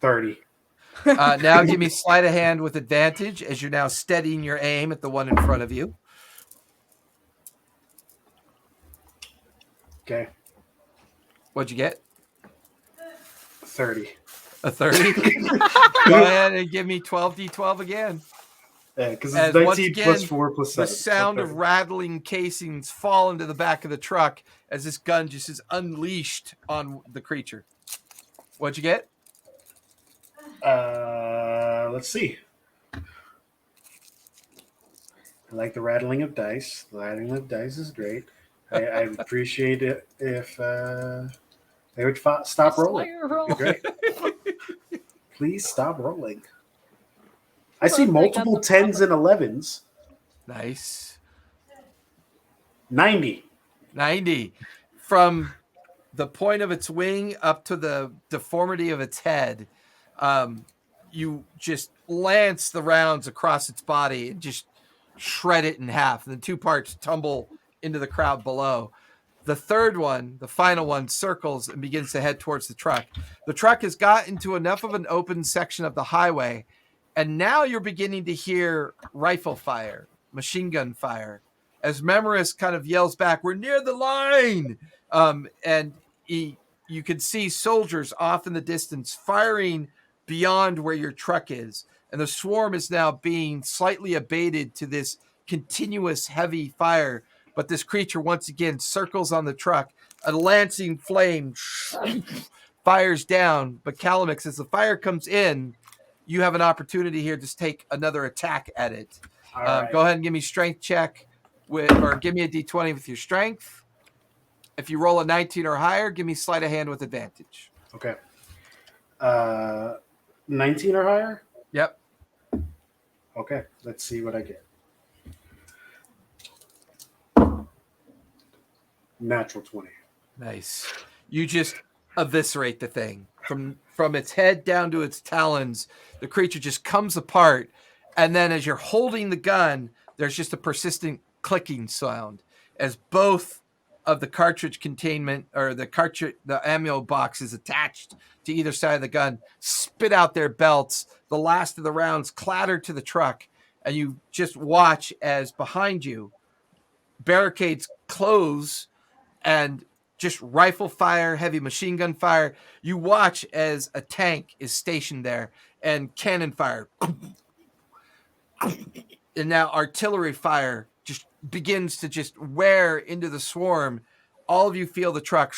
30. Now give me sleight of hand with advantage as you're now steadying your aim at the one in front of you. Okay. What'd you get? 30. A 30? Go ahead and give me 12d12 again. Yeah, because As it's once 19 again, plus 4 plus 7. The sound of rattling casings fall into the back of the truck as this gun just is unleashed on the creature. What'd you get? Let's see. I like the rattling of dice. The rattling of dice is great. I appreciate it if they would stop rolling. Great. Please stop rolling. I see multiple 10s and 11s. Nice. 90. From the point of its wing up to the deformity of its head, you just lance the rounds across its body and just shred it in half. And the two parts tumble into the crowd below. The third one, the final one, circles and begins to head towards the truck. The truck has got into enough of an open section of the highway, and now you're beginning to hear rifle fire, machine gun fire, as Memoris kind of yells back, "We're near the line!" And you can see soldiers off in the distance firing beyond where your truck is. And the swarm is now being slightly abated to this continuous heavy fire. But this creature once again circles on the truck. A lancing flame fires down. But Calamex, as the fire comes in, you have an opportunity here to take another attack at it. Right. Go ahead and give me strength check or give me a D20 with your strength. If you roll a 19 or higher, give me sleight of hand with advantage. Okay. 19 or higher? Yep. Okay. Let's see what I get. Natural 20. Nice. You just eviscerate the thing. From its head down to its talons, the creature just comes apart. And then as you're holding the gun, there's just a persistent clicking sound as both of the cartridge containment or the ammo boxes attached to either side of the gun spit out their belts. The last of the rounds clatter to the truck, and you just watch as behind you barricades close and just rifle fire, heavy machine gun fire. You watch as a tank is stationed there and cannon fire. And now artillery fire just begins to just wear into the swarm. All of you feel the truck.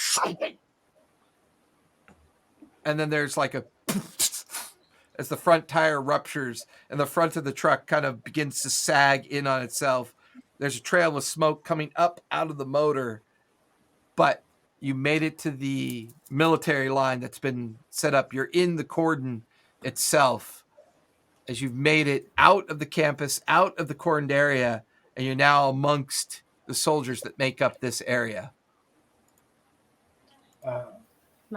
And then there's like a as the front tire ruptures and the front of the truck kind of begins to sag in on itself. There's a trail of smoke coming up out of the motor, but you made it to the military line that's been set up. You're in the cordon itself as you've made it out of the campus, out of the cordoned area, and you're now amongst the soldiers that make up this area. Now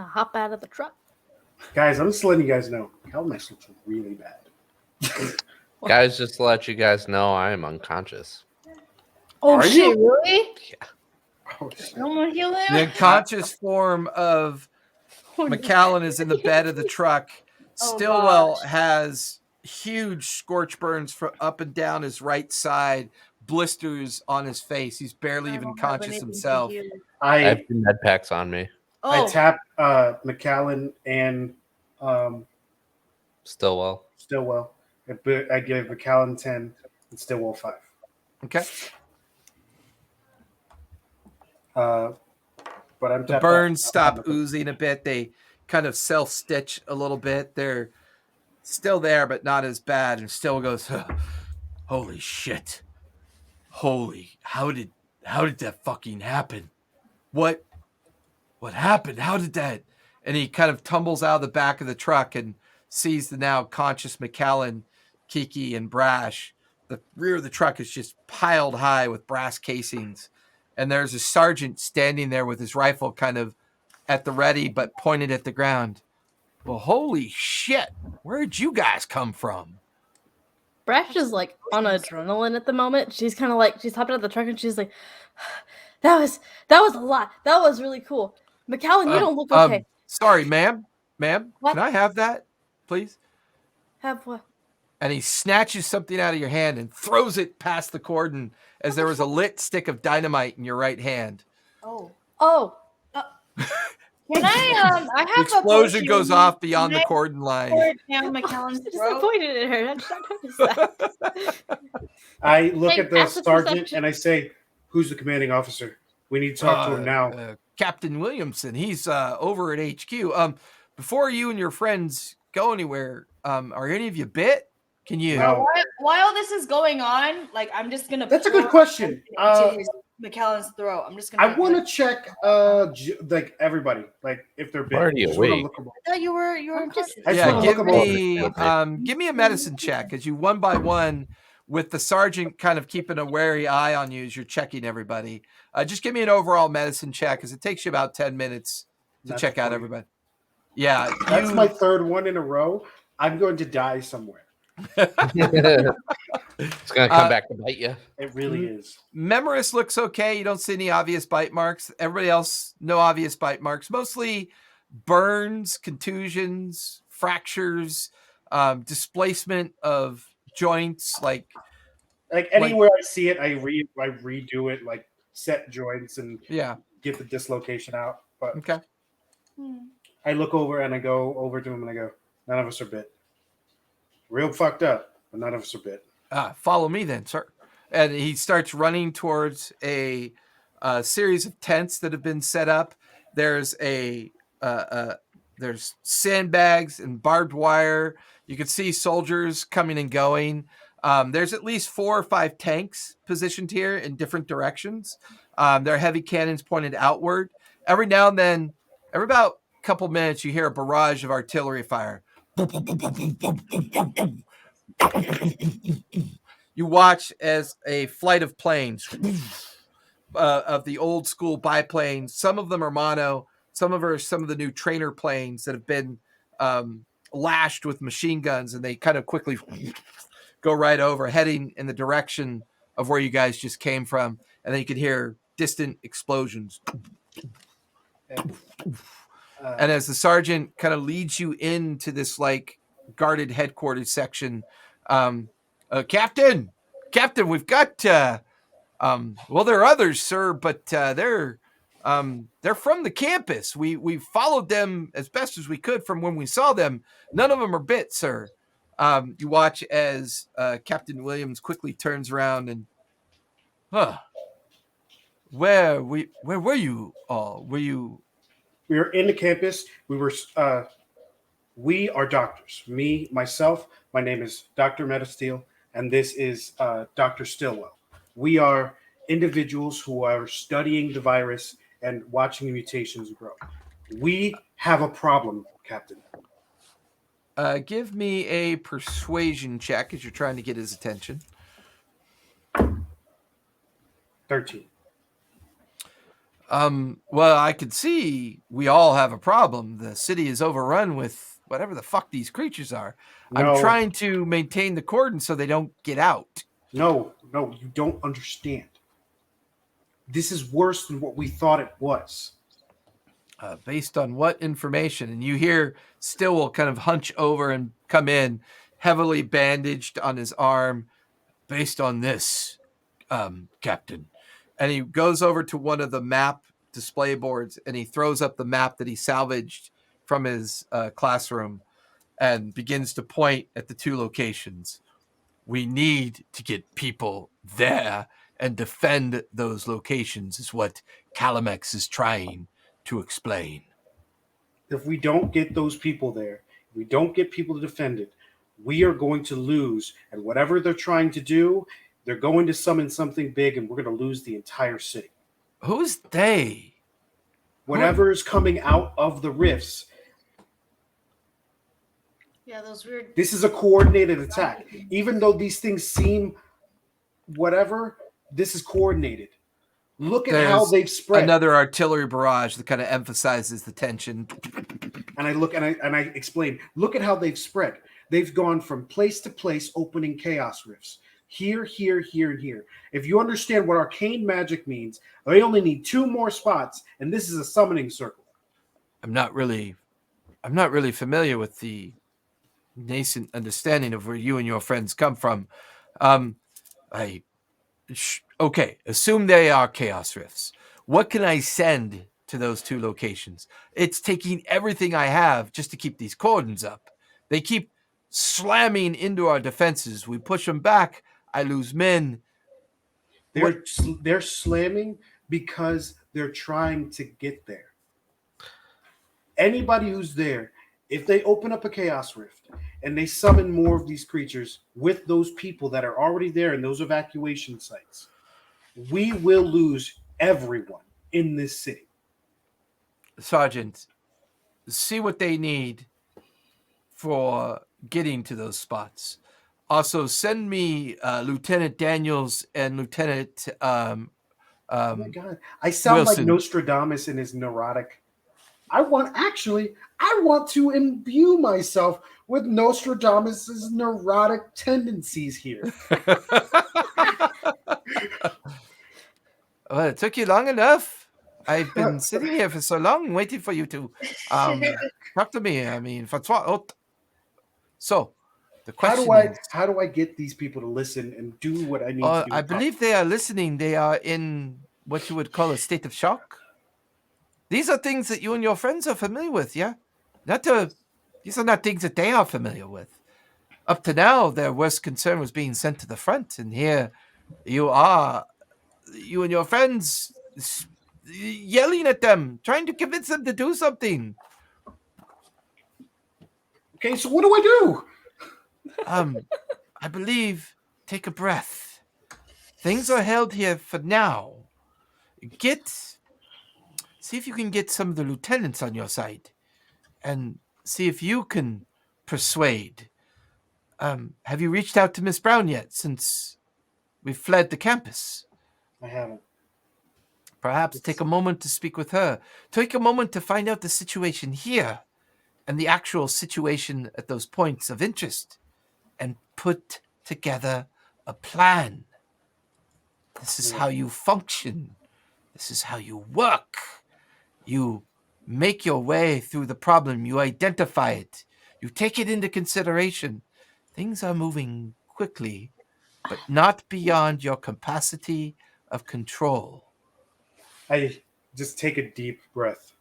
hop out of the truck. Guys, I'm just letting you guys know. Calmax looks really bad. Guys, just to let you guys know, I am unconscious. Oh Are shit! you? Really? Oh, shit. No one heal him. The unconscious form of McAllen is in the bed of the truck. Oh, Stillwell gosh. has huge scorch burns from up and down his right side, blisters on his face. He's barely I even don't have conscious anything to himself. heal. I have I 2 med packs on me. Oh, tap McAllen and Stillwell. Stillwell. I give McAllen 10 and Stillwell 5. Okay. But I'm The tapped burns out. stop oozing a bit. They kind of self-stitch a little bit. They're still there, but not as bad. And still goes, holy shit. How did that fucking happen? What happened? How did that? And he kind of tumbles out of the back of the truck and sees the now conscious McAllen, Kiki, and Brash. The rear of the truck is just piled high with brass casings. And there's a sergeant standing there with his rifle kind of at the ready, but pointed at the ground. Well, holy shit. Where'd you guys come from? Brash is like on adrenaline at the moment. She's kind of like, she's hopping out of the truck and she's like, that was a lot. That was really cool. McAllen, you don't look okay. Sorry, ma'am. What? Can I have that, please? Have what? And he snatches something out of your hand and throws it past the cordon as there was a lit stick of dynamite in your right hand. oh. Oh, Can I? I have The explosion a potion. goes off beyond Can the I cordon line. pour it down I'm McAllen's just throat? disappointed in her. I just noticed that. I look at the Passive sergeant perception. and I say, "Who's the commanding officer? We need to talk to him now." Captain Williamson. He's over at HQ. Before you and your friends go anywhere, are any of you bit? Can you? No. While this is going on, like I'm just gonna. That's a pour good question. into McAllen's throat. I'm just gonna. I want to check, like everybody, like if they're big. Why are you Just wanna awake? look 'em up. I thought you were. I'm just- I just Yeah, wanna give look 'em over. me give me a medicine check as you one by one, with the sergeant kind of keeping a wary eye on you as you're checking everybody. Just give me an overall medicine check because it takes you about 10 minutes to That's check out funny. everybody. Yeah, That's my third one in a row. I'm going to die somewhere. It's gonna come back to bite you. It really is. Memorous looks okay. You don't see any obvious bite marks. Everybody else, no obvious bite marks. Mostly burns, contusions, fractures, displacement of joints. Like anywhere I see it, I redo it, like set joints and Yeah. get the dislocation out. But Okay. I look over and I go over to him and I go, "None of us are bit. Real fucked up, but none of us are bit." Follow me then, sir. And he starts running towards a series of tents that have been set up. There's there's sandbags and barbed wire. You can see soldiers coming and going. There's at least 4 or 5 tanks positioned here in different directions. There are heavy cannons pointed outward. Every now and then, every about a couple minutes, you hear a barrage of artillery fire. You watch as a flight of planes of the old school biplanes. Some of them are mono. Some of the new trainer planes that have been lashed with machine guns, and they kind of quickly go right over, heading in the direction of where you guys just came from. And then you could hear distant explosions. And as the sergeant kind of leads you into this like guarded headquarters section, Captain, we've got well, there are others, sir, but they're from the campus. We followed them as best as we could from when we saw them. None of them are bit, sir. You watch as Captain Williams quickly turns around and, where were you all? Were you? We were in the campus. We are doctors. Myself, my name is Dr. Metasteel, and this is Dr. Stillwell. We are individuals who are studying the virus and watching the mutations grow. We have a problem, Captain. Give me a persuasion check as you're trying to get his attention. 13. Well, I could see we all have a problem. The city is overrun with whatever the fuck these creatures are. I'm No. trying to maintain the cordon so they don't get out. No, you don't understand. This is worse than what we thought it was. Based on what information? And you hear Stillwell kind of hunch over and come in, heavily bandaged on his arm. Based on this, Captain. And he goes over to one of the map display boards and he throws up the map that he salvaged from his classroom and begins to point at the 2 locations. We need to get people there and defend those locations is what Calamex is trying to explain. If we don't get those people there, if we don't get people to defend it, we are going to lose. And whatever they're trying to do, they're going to summon something big and we're going to lose the entire city. Who's they? Whatever is coming out of the rifts. Yeah, those weird. This is a coordinated attack. Even though these things seem whatever, this is coordinated. Look at how they've spread. Another artillery barrage that kind of emphasizes the tension. And I look and I explain, look at how they've spread. They've gone from place to place opening chaos rifts. Here, here, here, and here. If you understand what arcane magic means, they only need 2 more spots, and this is a summoning circle. I'm not really familiar with the nascent understanding of where you and your friends come from. Okay, assume they are chaos rifts. What can I send to those 2 locations? It's taking everything I have just to keep these cordons up. They keep slamming into our defenses. We push them back. I lose men. They're slamming because they're trying to get there. Anybody who's there, if they open up a chaos rift and they summon more of these creatures with those people that are already there in those evacuation sites, we will lose everyone in this city. Sergeant, see what they need for getting to those spots. Also, send me Lieutenant Daniels and Lieutenant Oh my God. I sound Wilson. like Nostradamus in his neurotic. I want to imbue myself with Nostradamus's neurotic tendencies here. Well, it took you long enough. I've been sitting here for so long waiting for you to talk to me. I mean, so the question is, how do I get these people to listen and do what I need to do? I believe they are listening. They are in what you would call a state of shock. These are things that you and your friends are familiar with, yeah? These are not things that they are familiar with. Up to now, their worst concern was being sent to the front, and here you and your friends yelling at them, trying to convince them to do something. Okay, so what do I do? I believe, take a breath. Things are held here for now. See if you can get some of the lieutenants on your side and see if you can persuade. Have you reached out to Miss Brown yet since we fled the campus? I haven't. Perhaps take a moment to speak with her. Take a moment to find out the situation here and the actual situation at those points of interest and put together a plan. This is how you function. This is how you work. You make your way through the problem. You identify it. You take it into consideration. Things are moving quickly, but not beyond your capacity of control. I just take a deep breath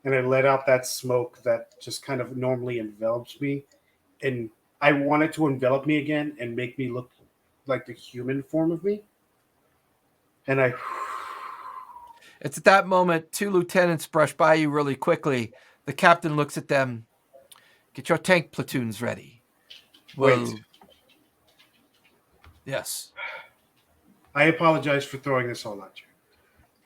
and I let out that smoke that just kind of normally envelops me. And I want it to envelop me again and make me look like the human form of me. And It's at that moment, 2 lieutenants brush by you really quickly. The captain looks at them. Get your tank platoons ready. Wait. Yes. I apologize for throwing this all at you.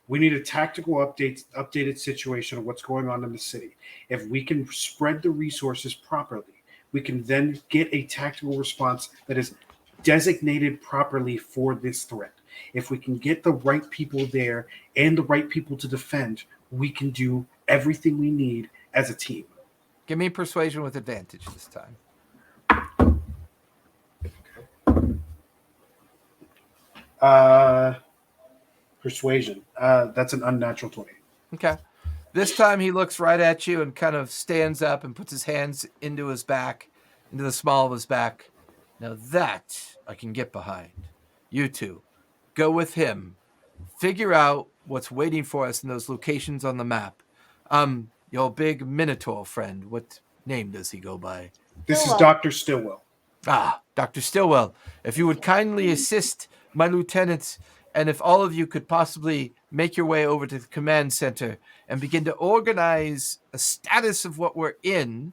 We need a tactical updated situation of what's going on in the city. If we can spread the resources properly, we can then get a tactical response that is designated properly for this threat. If we can get the right people there and the right people to defend, we can do everything we need as a team. Give me persuasion with advantage this time. Persuasion. That's an unnatural 20. Okay. This time he looks right at you and kind of stands up and puts his hands into his back, into the small of his back. Now that I can get behind. You two, go with him. Figure out what's waiting for us in those locations on the map. Your big Minotaur friend, what name does he go by? This is Stillwell. Dr. Stillwell. Ah, Dr. Stillwell, if you would kindly assist my lieutenants, and if all of you could possibly make your way over to the command center and begin to organize a status of what we're in,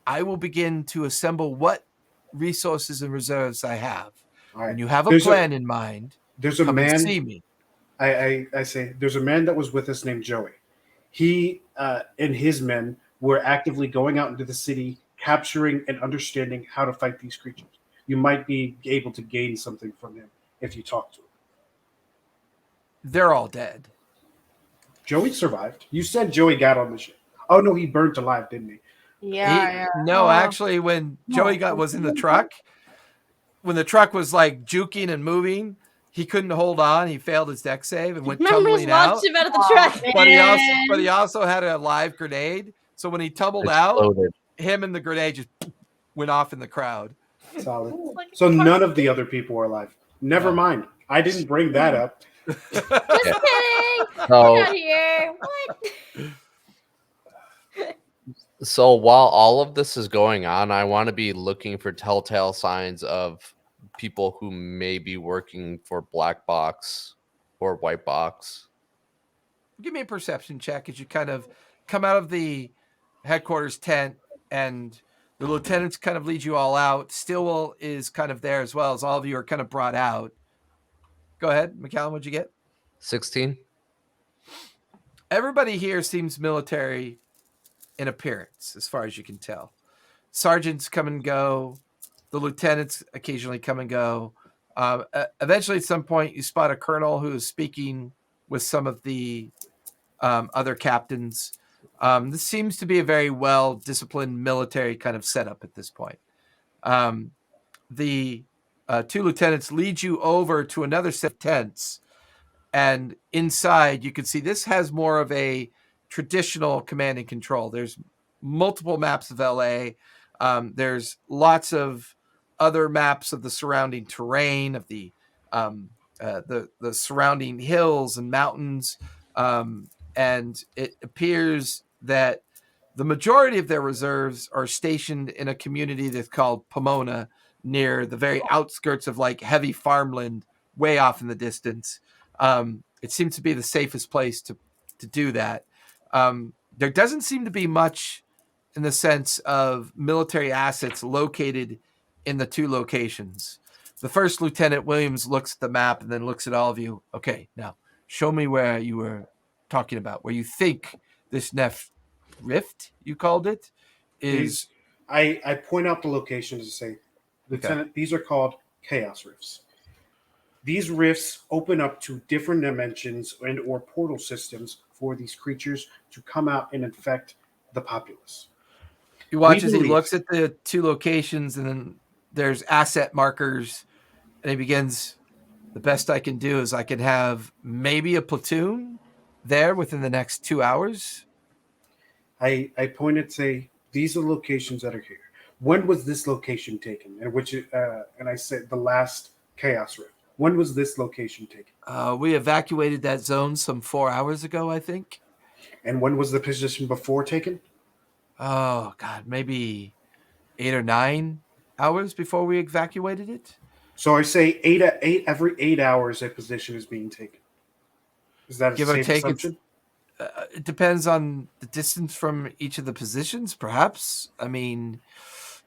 I will begin to assemble what resources and reserves I have. All right. When you have a There's plan in mind, There's a come and see man. me. I say there's a man that was with us named Joey. He and his men were actively going out into the city, capturing and understanding how to fight these creatures. You might be able to gain something from him if you talk to him. They're all dead. Joey survived. You said Joey got on the ship. Oh no, he burnt alive, didn't he? Yeah. No, actually, when Joey was in the truck, when the truck was like juking and moving, he couldn't hold on. He failed his deck save and went Memories tumbling out. launched him out of the truck. But he also had a live grenade. So when he tumbled out, Exploded. him and the grenade just went off in the crowd. Solid. Like a So car- none of the other people are alive. Never mind. I didn't bring that up. Just kidding. So, Get out here. What? so while all of this is going on, I want to be looking for telltale signs of people who may be working for Black Box or White Box. Give me a perception check as you kind of come out of the headquarters tent and the lieutenants kind of lead you all out. Stillwell is kind of there as well as all of you are kind of brought out. Go ahead, McCallum, what'd you get? 16. Everybody here seems military in appearance, as far as you can tell. Sergeants come and go. The lieutenants occasionally come and go. Eventually, at some point, you spot a colonel who is speaking with some of the other captains. This seems to be a very well-disciplined military kind of setup at this point. The two lieutenants lead you over to another set of tents. And inside, you can see this has more of a traditional command and control. There's multiple maps of LA. There's lots of other maps of the surrounding terrain, of the surrounding hills and mountains. And it appears that the majority of their reserves are stationed in a community that's called Pomona, near the very outskirts of like heavy farmland, way off in the distance. It seems to be the safest place to do that. There doesn't seem to be much in the sense of military assets located in the two locations. The first Lieutenant Williams looks at the map and then looks at all of you. Okay, now show me where you were talking about, where you think this rift, you called it, is. I point out the locations and say, Lieutenant, these are called chaos rifts. These rifts open up to different dimensions and or portal systems for these creatures to come out and infect the populace. You watch as he looks at the two locations, and then there's asset markers, and he begins, the best I can do is I can have maybe a platoon there within the next 2 hours. I point and say, these are locations that are here. When was this location taken? And I said the last chaos rift. When was this location taken? We evacuated that zone some 4 hours ago, I think. And when was the position before taken? Oh, God, maybe 8 or 9 hours before we evacuated it. So I say every 8 hours a position is being taken. Is that a Give or safe take, assumption? It depends on the distance from each of the positions, perhaps. I mean,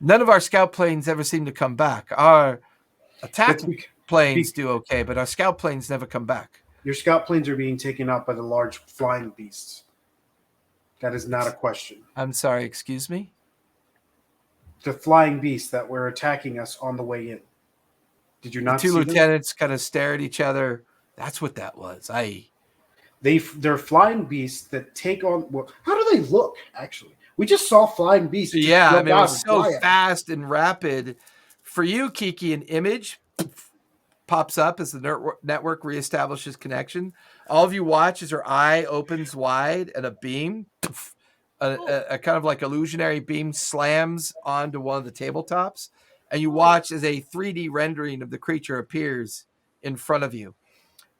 none of our scout planes ever seem to come back. Our attack planes do okay, but our scout planes never come back. Your scout planes are being taken out by the large flying beasts. That is not a question. I'm sorry, excuse me? The flying beasts that were attacking us on the way in. Did you not The two see them? lieutenants kind of stare at each other, That's what that was. They're flying beasts that take on. Well, how do they look? Actually, we just saw flying beasts. Just Yeah, I jump mean, it out was and so fly at fast and rapid. For you, Kiki, an image pops up as the network reestablishes connection. All of you watch as her eye opens wide and a beam, a kind of like illusionary beam, slams onto one of the tabletops. And you watch as a 3D rendering of the creature appears in front of you.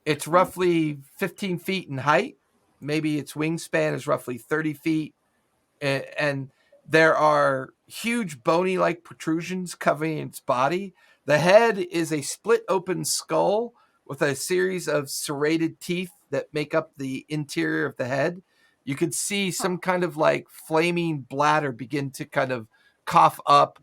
It's roughly 15 feet in height. Maybe its wingspan is roughly 30 feet. And there are huge bony-like protrusions covering its body. The head is a split open skull with a series of serrated teeth that make up the interior of the head. You could see some kind of like flaming bladder begin to kind of cough up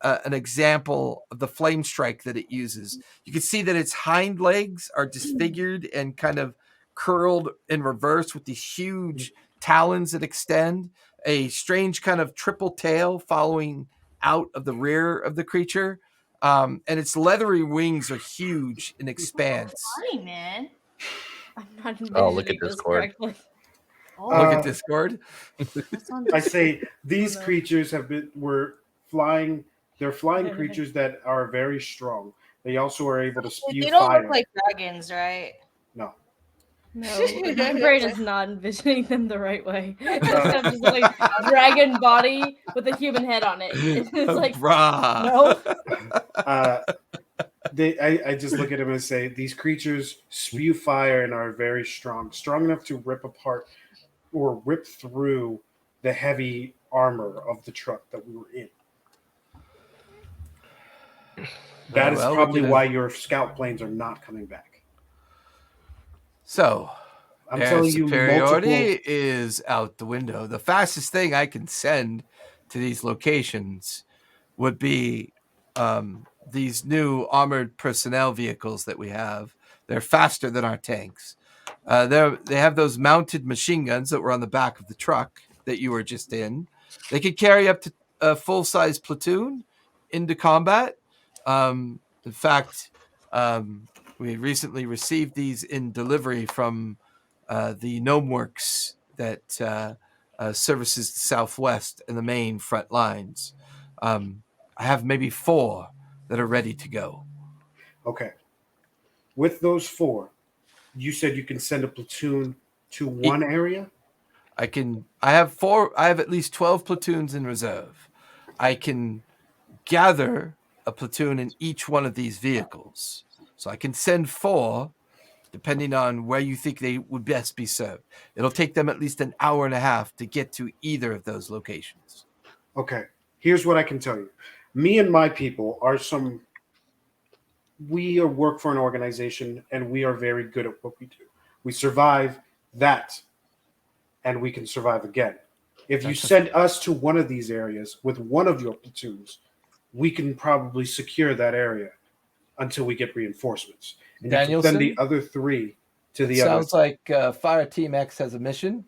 an example of the flame strike that it uses. You can see that its hind legs are disfigured and kind of curled in reverse with these huge talons that extend. A strange kind of triple tail following out of the rear of the creature. And its leathery wings are huge and expanse. Funny, man. I'm not Oh, look at envisioning this Discord. correctly. Oh, Look at Discord. that sounds I say these no. creatures were flying. They're flying creatures that are very strong. They also are able to spew they don't fire. look like dragons, right? No. No, my brain is not envisioning them the right way. It's just like dragon body with a human head on it. It's like Bruh. no. I just look at them and say these creatures spew fire and are very strong enough to rip apart or rip through the heavy armor of the truck that we were in. That is probably why your scout planes are not coming back. So, I'm their telling you, superiority is out the window. The fastest thing I can send to these locations would be these new armored personnel vehicles that we have. They're faster than our tanks. They have those mounted machine guns that were on the back of the truck that you were just in. They could carry up to a full-size platoon into combat. In fact, we recently received these in delivery from the Gnome Works that services the Southwest and the main front lines. I have maybe 4 that are ready to go. Okay. With those 4, you said you can send a platoon to one area? I have at least 12 platoons in reserve. I can gather a platoon in each one of these vehicles. So I can send 4, depending on where you think they would best be served. It'll take them at least an hour and a half to get to either of those locations. Okay. Here's what I can tell you. Me and my people we work for an organization and we are very good at what we do. We survive that and we can survive again. If you send us to one of these areas with one of your platoons, we can probably secure that area until we get reinforcements. And Danielson, you can send the other 3 to the other. Sounds like Fire Team X has a mission.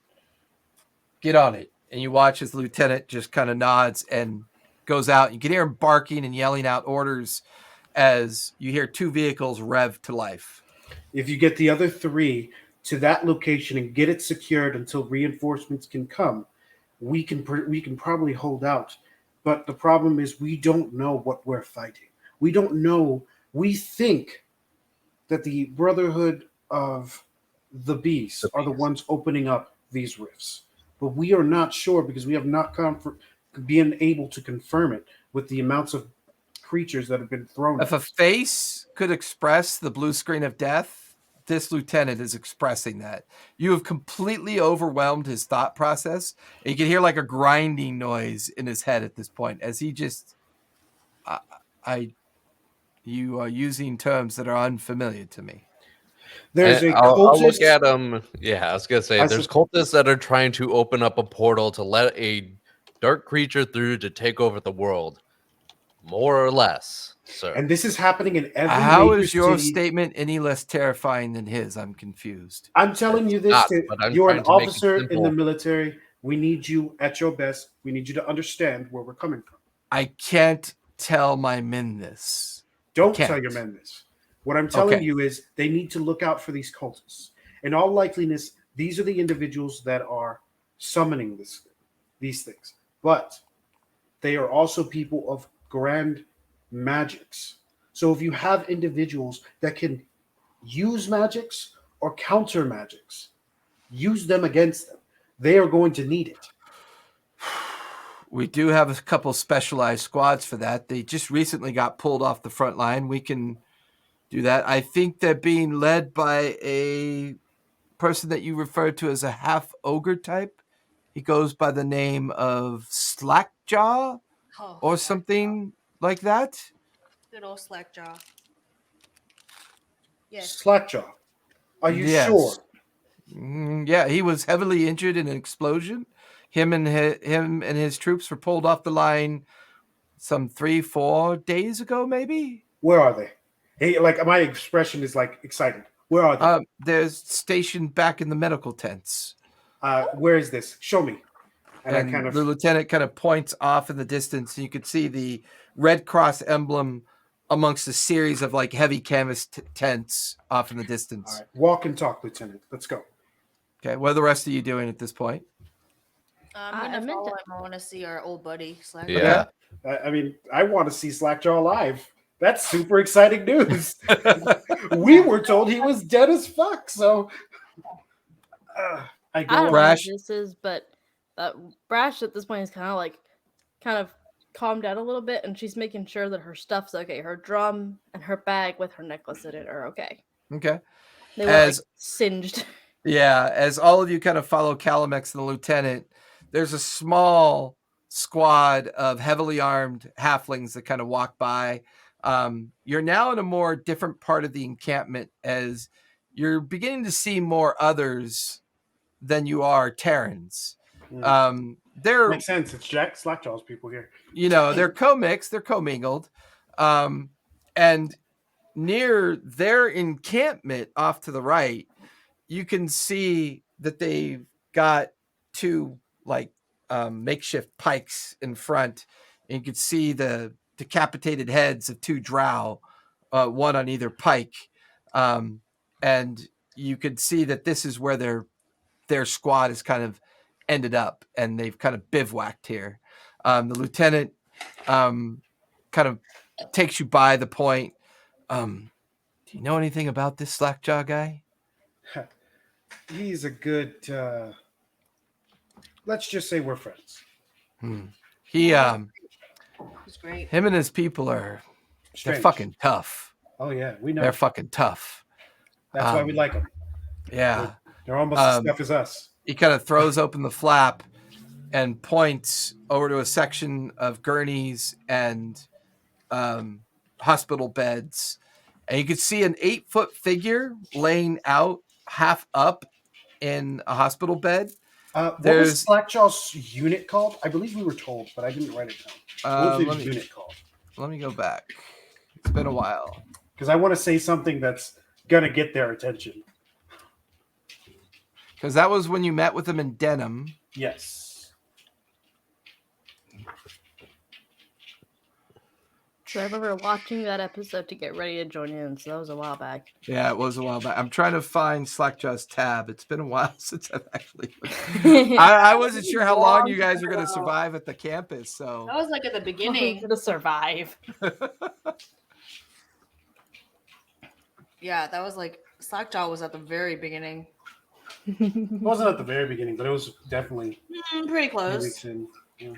Get on it. And you watch as the lieutenant just kind of nods and goes out. You can hear him barking and yelling out orders as you hear 2 vehicles rev to life. If you get the other 3 to that location and get it secured until reinforcements can come, we can probably hold out. But the problem is we don't know what we're fighting. We don't know. We think that the Brotherhood of the Beast are the ones opening up these rifts. But we are not sure because we have not been able to confirm it with the amounts of creatures that have been thrown. If a face could express the blue screen of death, this lieutenant is expressing that. You have completely overwhelmed his thought process. And you can hear like a grinding noise in his head at this point as he just, you are using terms that are unfamiliar to me. There's a cultist. I'll look at them. Yeah, I was gonna say there's cultists that are trying to open up a portal to let a dark creature through to take over the world, more or less. So, and this is happening in every. How major is your city. statement any less terrifying than his? I'm confused. I'm telling you this. You're an officer in the military. We need you at your best. We need you to understand where we're coming from. I can't tell my men this. Don't tell your men this. What I'm telling Okay. you is they need to look out for these cultists. In all likeliness, these are the individuals that are summoning these things. But they are also people of grand magics. So if you have individuals that can use magics or counter magics, use them against them. They are going to need it. We do have a couple specialized squads for that. They just recently got pulled off the front line. We can do that. I think they're being led by a person that you referred to as a half ogre type. He goes by the name of Slackjaw Oh, or Slackjaw. something like that. Good old Slackjaw. Yes. Slackjaw. Are you Yes. sure? Yeah, he was heavily injured in an explosion. Him and his troops were pulled off the line some 3-4 days ago, maybe. Where are they? Hey, like my expression is like excited. Where are they? They're stationed back in the medical tents. Where is this? Show me. And I kind of the lieutenant kind of points off in the distance, and you could see the Red Cross emblem amongst a series of like heavy canvas tents off in the distance. all right. Walk and talk, Lieutenant. Let's go. Okay, what are the rest of you doing at this point? I'm I gonna meant follow to- him. I want to see our old buddy Slackjaw. Yeah. I mean, I want to see Slackjaw alive. That's super exciting news. We were told he was dead as fuck. So I go. I don't know Brash. what this is, but Brash at this point is kind of calmed down a little bit, and she's making sure that her stuff's okay. Her drum and her bag with her necklace in it are okay. Okay. They were As- like singed. Yeah, as all of you kind of follow Calamex and the lieutenant, there's a small squad of heavily armed halflings that kind of walk by. You're now in a more different part of the encampment as you're beginning to see more others than you are Terrans. They're Makes sense. It's Jack Slackjaw's people here. they're co-mixed, they're commingled. And near their encampment off to the right, you can see that they've got two like makeshift pikes in front, and you can see the decapitated heads of two drow, one on either pike, and you could see that this is where their squad has kind of ended up, and they've kind of bivouacked here. The lieutenant kind of takes you by the point. Do you know anything about this Slackjaw guy? He's a good. Let's just say we're friends. He He's great. him and his people they're Strange. fucking tough. Oh yeah, we know. They're fucking tough. That's why we like them. Yeah. They're almost as tough as us. He kind of throws open the flap and points over to a section of gurneys and hospital beds. And you could see an 8-foot figure laying out half up in a hospital bed. What There's- was Slackjaw's unit called? I believe we were told, but I didn't write it down. What was let his me- unit called? Let me go back. It's been a while. Because I want to say something that's gonna get their attention. Because that was when you met with him in Denham. Yes. So I remember watching that episode to get ready to join in. So that was a while back. Yeah, it was a while back. I'm trying to find Slackjaw's tab. It's been a while since I've actually. I wasn't sure how long you guys were going to survive at the campus. So That was like at the beginning. to survive. Yeah, that was like Slackjaw was at the very beginning. It wasn't at the very beginning, but it was definitely Pretty 2 close. weeks in. Yeah.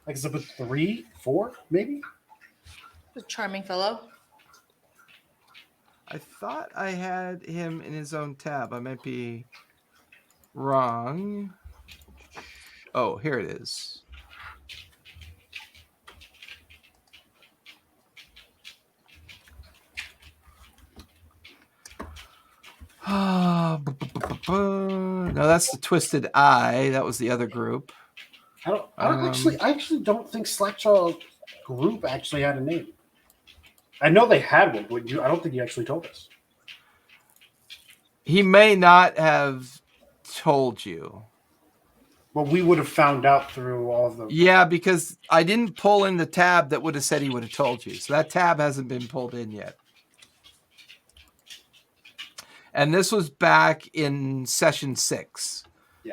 Like it's about 3, 4, maybe. A charming fellow. I thought I had him in his own tab. I might be wrong. Oh, here it is. No, that's the Twisted Eye. That was the other group. I actually don't think Slackjaw group actually had a name. I know they had one, but I don't think you actually told us. He may not have told you. Well, we would have found out through all of the. Yeah, because I didn't pull in the tab that would have said he would have told you. So that tab hasn't been pulled in yet. And this was back in session 6,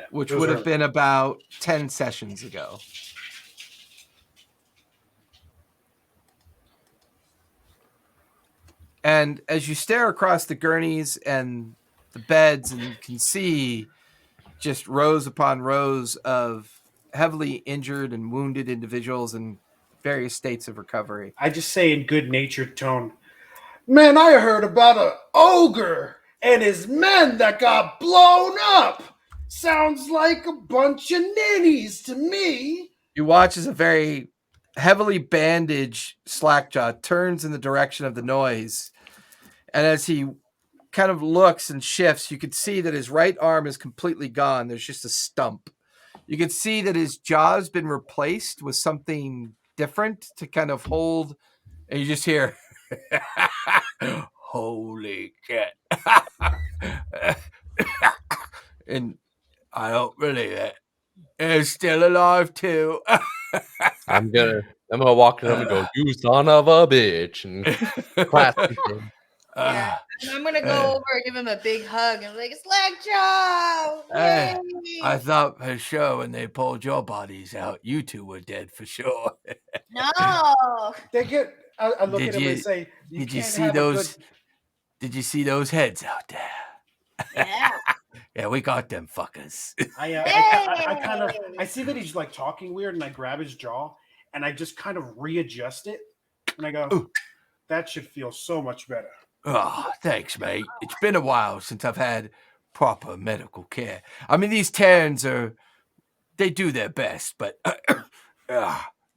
which would have been about 10 sessions ago. And as you stare across the gurneys and the beds, and you can see just rows upon rows of heavily injured and wounded individuals in various states of recovery. I just say in good-natured tone, man, I heard about an ogre and his men that got blown up. Sounds like a bunch of ninnies to me. You watch as a very heavily bandaged Slackjaw turns in the direction of the noise. And as he kind of looks and shifts, you can see that his right arm is completely gone. There's just a stump. You can see that his jaw's been replaced with something different to kind of hold. And you just hear, holy shit. And I don't believe it. It's still alive too. I'm gonna walk to him and go, "You son of a bitch," and clasp him. Yeah. And I'm gonna go over and give him a big hug and be like, Slackjaw! Yay! I thought for sure when they pulled your bodies out, you two were dead for sure. No. They get. I look Did at him you- and say, Did you can't see have a those? good-" Did you see those heads out there? Yeah. Yeah, we got them fuckers. I kind of see that he's like talking weird, and I grab his jaw and I just kind of readjust it, and I go, Ooh. "That should feel so much better." Oh, thanks, mate. It's been a while since I've had proper medical care. I mean, these Terrans they do their best, but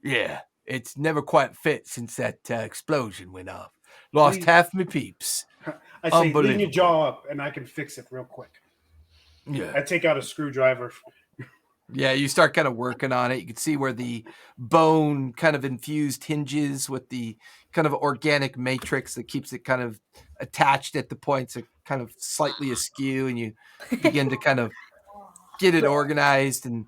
yeah, it's never quite fit since that explosion went off. Lost Please. half my peeps. I say, lean your Unbelievable. jaw up, and I can fix it real quick. Yeah. I take out a screwdriver. Yeah, you start kind of working on it. You can see where the bone kind of infused hinges with the kind of organic matrix that keeps it kind of attached at the points that kind of slightly askew, and you begin to kind of get it organized, and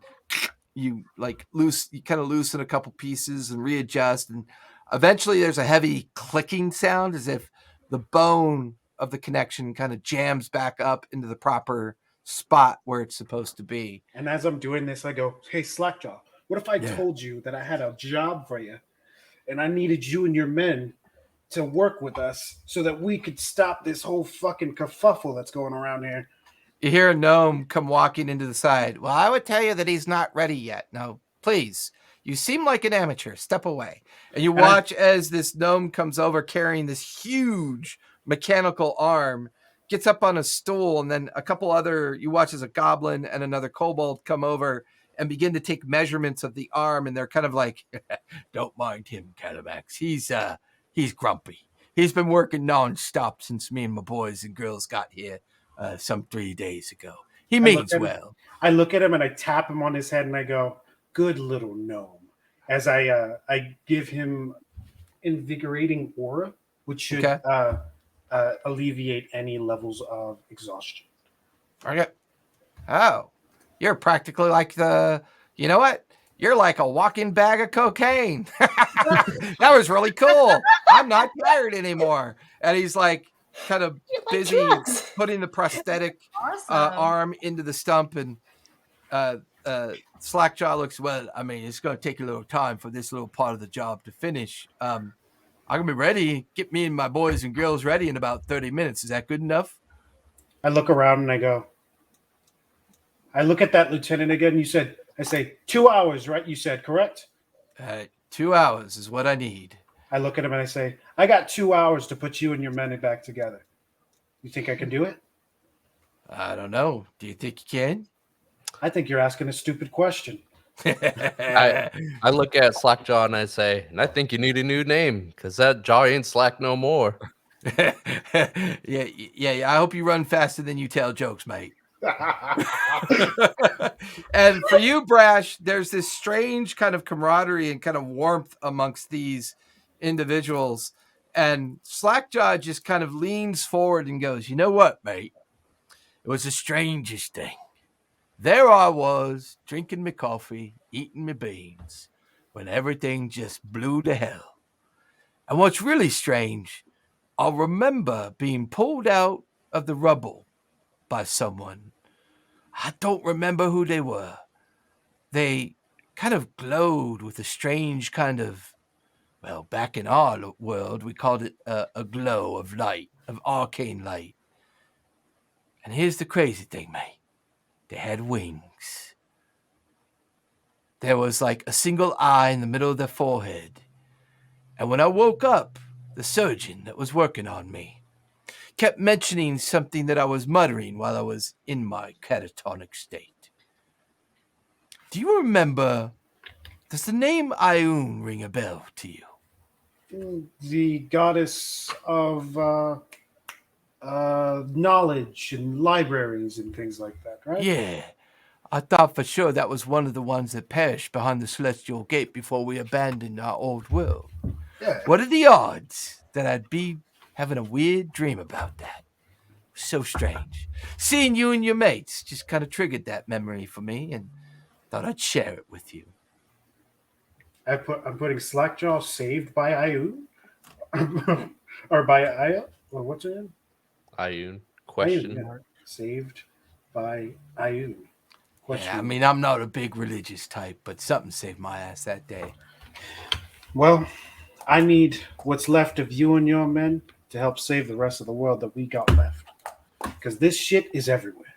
you kind of loosen a couple pieces and readjust, and eventually there's a heavy clicking sound as if the bone of the connection kind of jams back up into the proper spot where it's supposed to be. And as I'm doing this, I go, "Hey, Slackjaw, what if I Yeah. told you that I had a job for you, and I needed you and your men to work with us so that we could stop this whole fucking kerfuffle that's going around here?" You hear a gnome come walking into the side. Well, I would tell you that he's not ready yet. No, please. You seem like an amateur. Step away. And you watch as this gnome comes over carrying this huge mechanical arm, gets up on a stool, and then you watch as a goblin and another kobold come over and begin to take measurements of the arm, and they're kind of like, don't mind him, Calimax. He's grumpy. He's been working nonstop since me and my boys and girls got here some 3 days ago. He means well. I look at him and I tap him on his head and I go, "Good little gnome," as I give him invigorating aura, which should alleviate any levels of exhaustion. Okay. Oh, you're practically like you know what? You're like a walking bag of cocaine. That was really cool. I'm not tired anymore. And he's like kind of busy putting the prosthetic Awesome. arm into the stump, and Slackjaw looks, well, I mean, it's going to take a little time for this little part of the job to finish. I'm going to be ready. Get me and my boys and girls ready in about 30 minutes. Is that good enough? I look around and I look at that lieutenant again. I say 2 hours, right? You said, correct? 2 hours is what I need. I look at him and I say, I got 2 hours to put you and your men back together. You think I can do it? I don't know. Do you think you can? I think you're asking a stupid question. I look at Slackjaw and I say, and I think you need a new name because that jaw ain't slack no more. Yeah. I hope you run faster than you tell jokes, mate. And for you, Brash, there's this strange kind of camaraderie and kind of warmth amongst these individuals. And Slackjaw just kind of leans forward and goes, you know what, mate? It was the strangest thing. there I was, drinking me coffee, eating me beans, when everything just blew to hell. And what's really strange, I'll remember being pulled out of the rubble by someone. I don't remember who they were. They kind of glowed with a strange kind of, well, back in our world, we called it a glow of light, of arcane light. And here's the crazy thing, mate. They had wings. There was like a single eye in the middle of their forehead. And when I woke up, the surgeon that was working on me kept mentioning something that I was muttering while I was in my catatonic state. Do you remember, does the name Ioun ring a bell to you? The goddess of knowledge and libraries and things like that, right? Yeah, I thought for sure that was one of the ones that perished behind the celestial gate before we abandoned our old world. Yeah. What are the odds that I'd be having a weird dream about that? So strange. Seeing you and your mates just kind of triggered that memory for me and thought I'd share it with you. I'm putting Slackjaw saved by Ioun. Or by Aya. Well, what's her name? Ioun? Ioun, Question yeah. mark? Saved by Ioun. Yeah, I mean, I'm not a big religious type, but something saved my ass that day. Well, I need what's left of you and your men to help save the rest of the world that we got left. Because this shit is everywhere.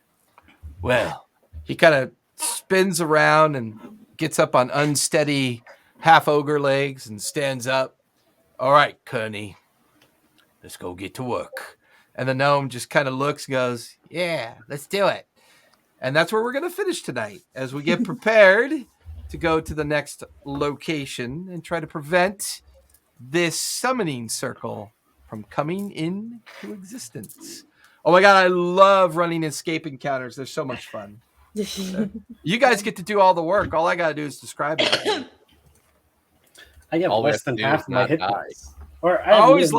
Well, he kind of spins around and gets up on unsteady half ogre legs and stands up. All right, Kearney, let's go get to work. And the gnome just kind of looks and goes, yeah, let's do it. And that's where we're going to finish tonight as we get prepared to go to the next location and try to prevent this summoning circle from coming into existence. Oh my God, I love running escape encounters. They're so much fun. You guys get to do all the work. All I got to do is describe it. I have All we less have to than do half is my not hit die. points. Or I always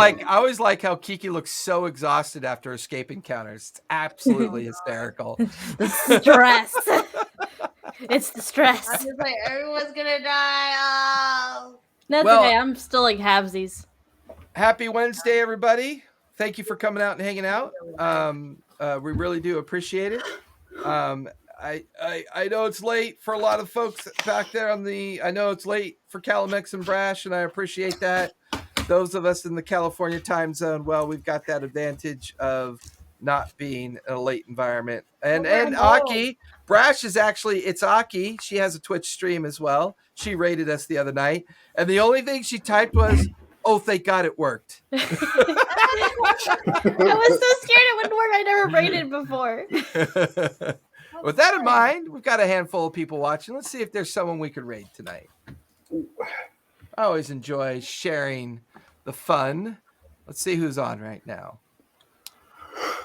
like how Kiki looks so exhausted after escape encounters. It's absolutely hysterical. The stress. It's the stress. I'm just like, everyone's gonna die. Oh. That's Well- okay. I'm still like halvesies. Happy Wednesday, everybody. Thank you for coming out and hanging out. We really do appreciate it. I know it's late for a lot of folks back there I know it's late for Calamex and Brash, and I appreciate that. Those of us in the California time zone, well, we've got that advantage of not being in a late environment. And Aki, Brash is actually, it's Aki. She has a Twitch stream as well. She rated us the other night. And the only thing she typed was, oh, thank God it worked. I was so scared it wouldn't work. I never rated before. With that in mind, we've got a handful of people watching. Let's see if there's someone we could raid tonight. I always enjoy sharing the fun. Let's see who's on right now.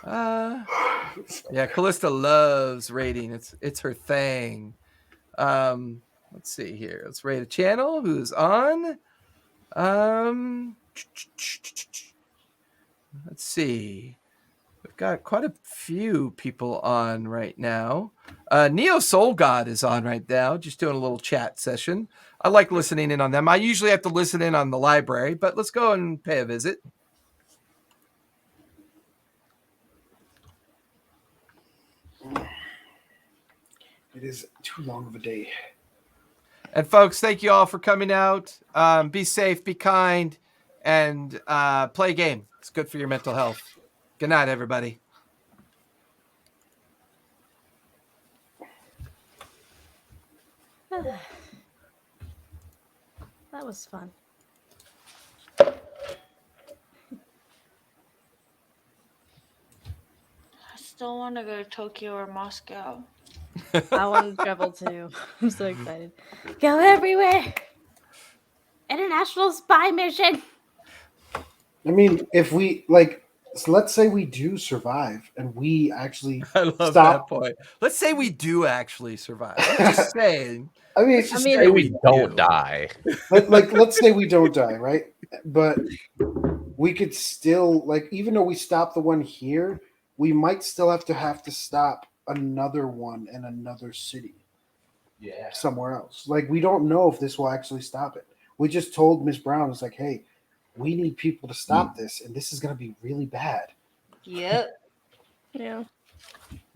Yeah, Callista loves raiding. It's her thing. Let's see here. Let's raid a channel. Who's on? Let's see. We've got quite a few people on right now. Neo Soul God is on right now, just doing a little chat session. I like listening in on them. I usually have to listen in on the library, but let's go and pay a visit. It is too long of a day. And folks, thank you all for coming out. Be safe, be kind, and play a game. It's good for your mental health. Good night, everybody. That was fun. I still want to go to Tokyo or Moscow. I want to travel too. I'm so excited. Go everywhere. International spy mission. I mean, if we so let's say we do survive and we actually I love stop. that point. Let's say we do actually survive. I'm just saying. I mean, Let's just mean, say Say we don't do. die. let's say we don't die, right? But we could still, even though we stop the one here, we might still have to stop another one in another city Yeah. somewhere else. Like, we don't know if this will actually stop it. We just told Miss Brown, it's like, hey, we need people to stop this, and this is going to be really bad. Yep. Yeah.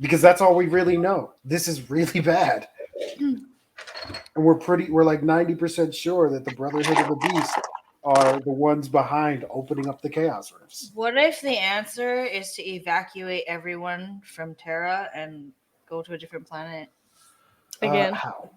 Because that's all we really know. This is really bad. And we're like 90% sure that the Brotherhood of the Beast are the ones behind opening up the Chaos Rifts. What if the answer is to evacuate everyone from Terra and go to a different planet? Again. How?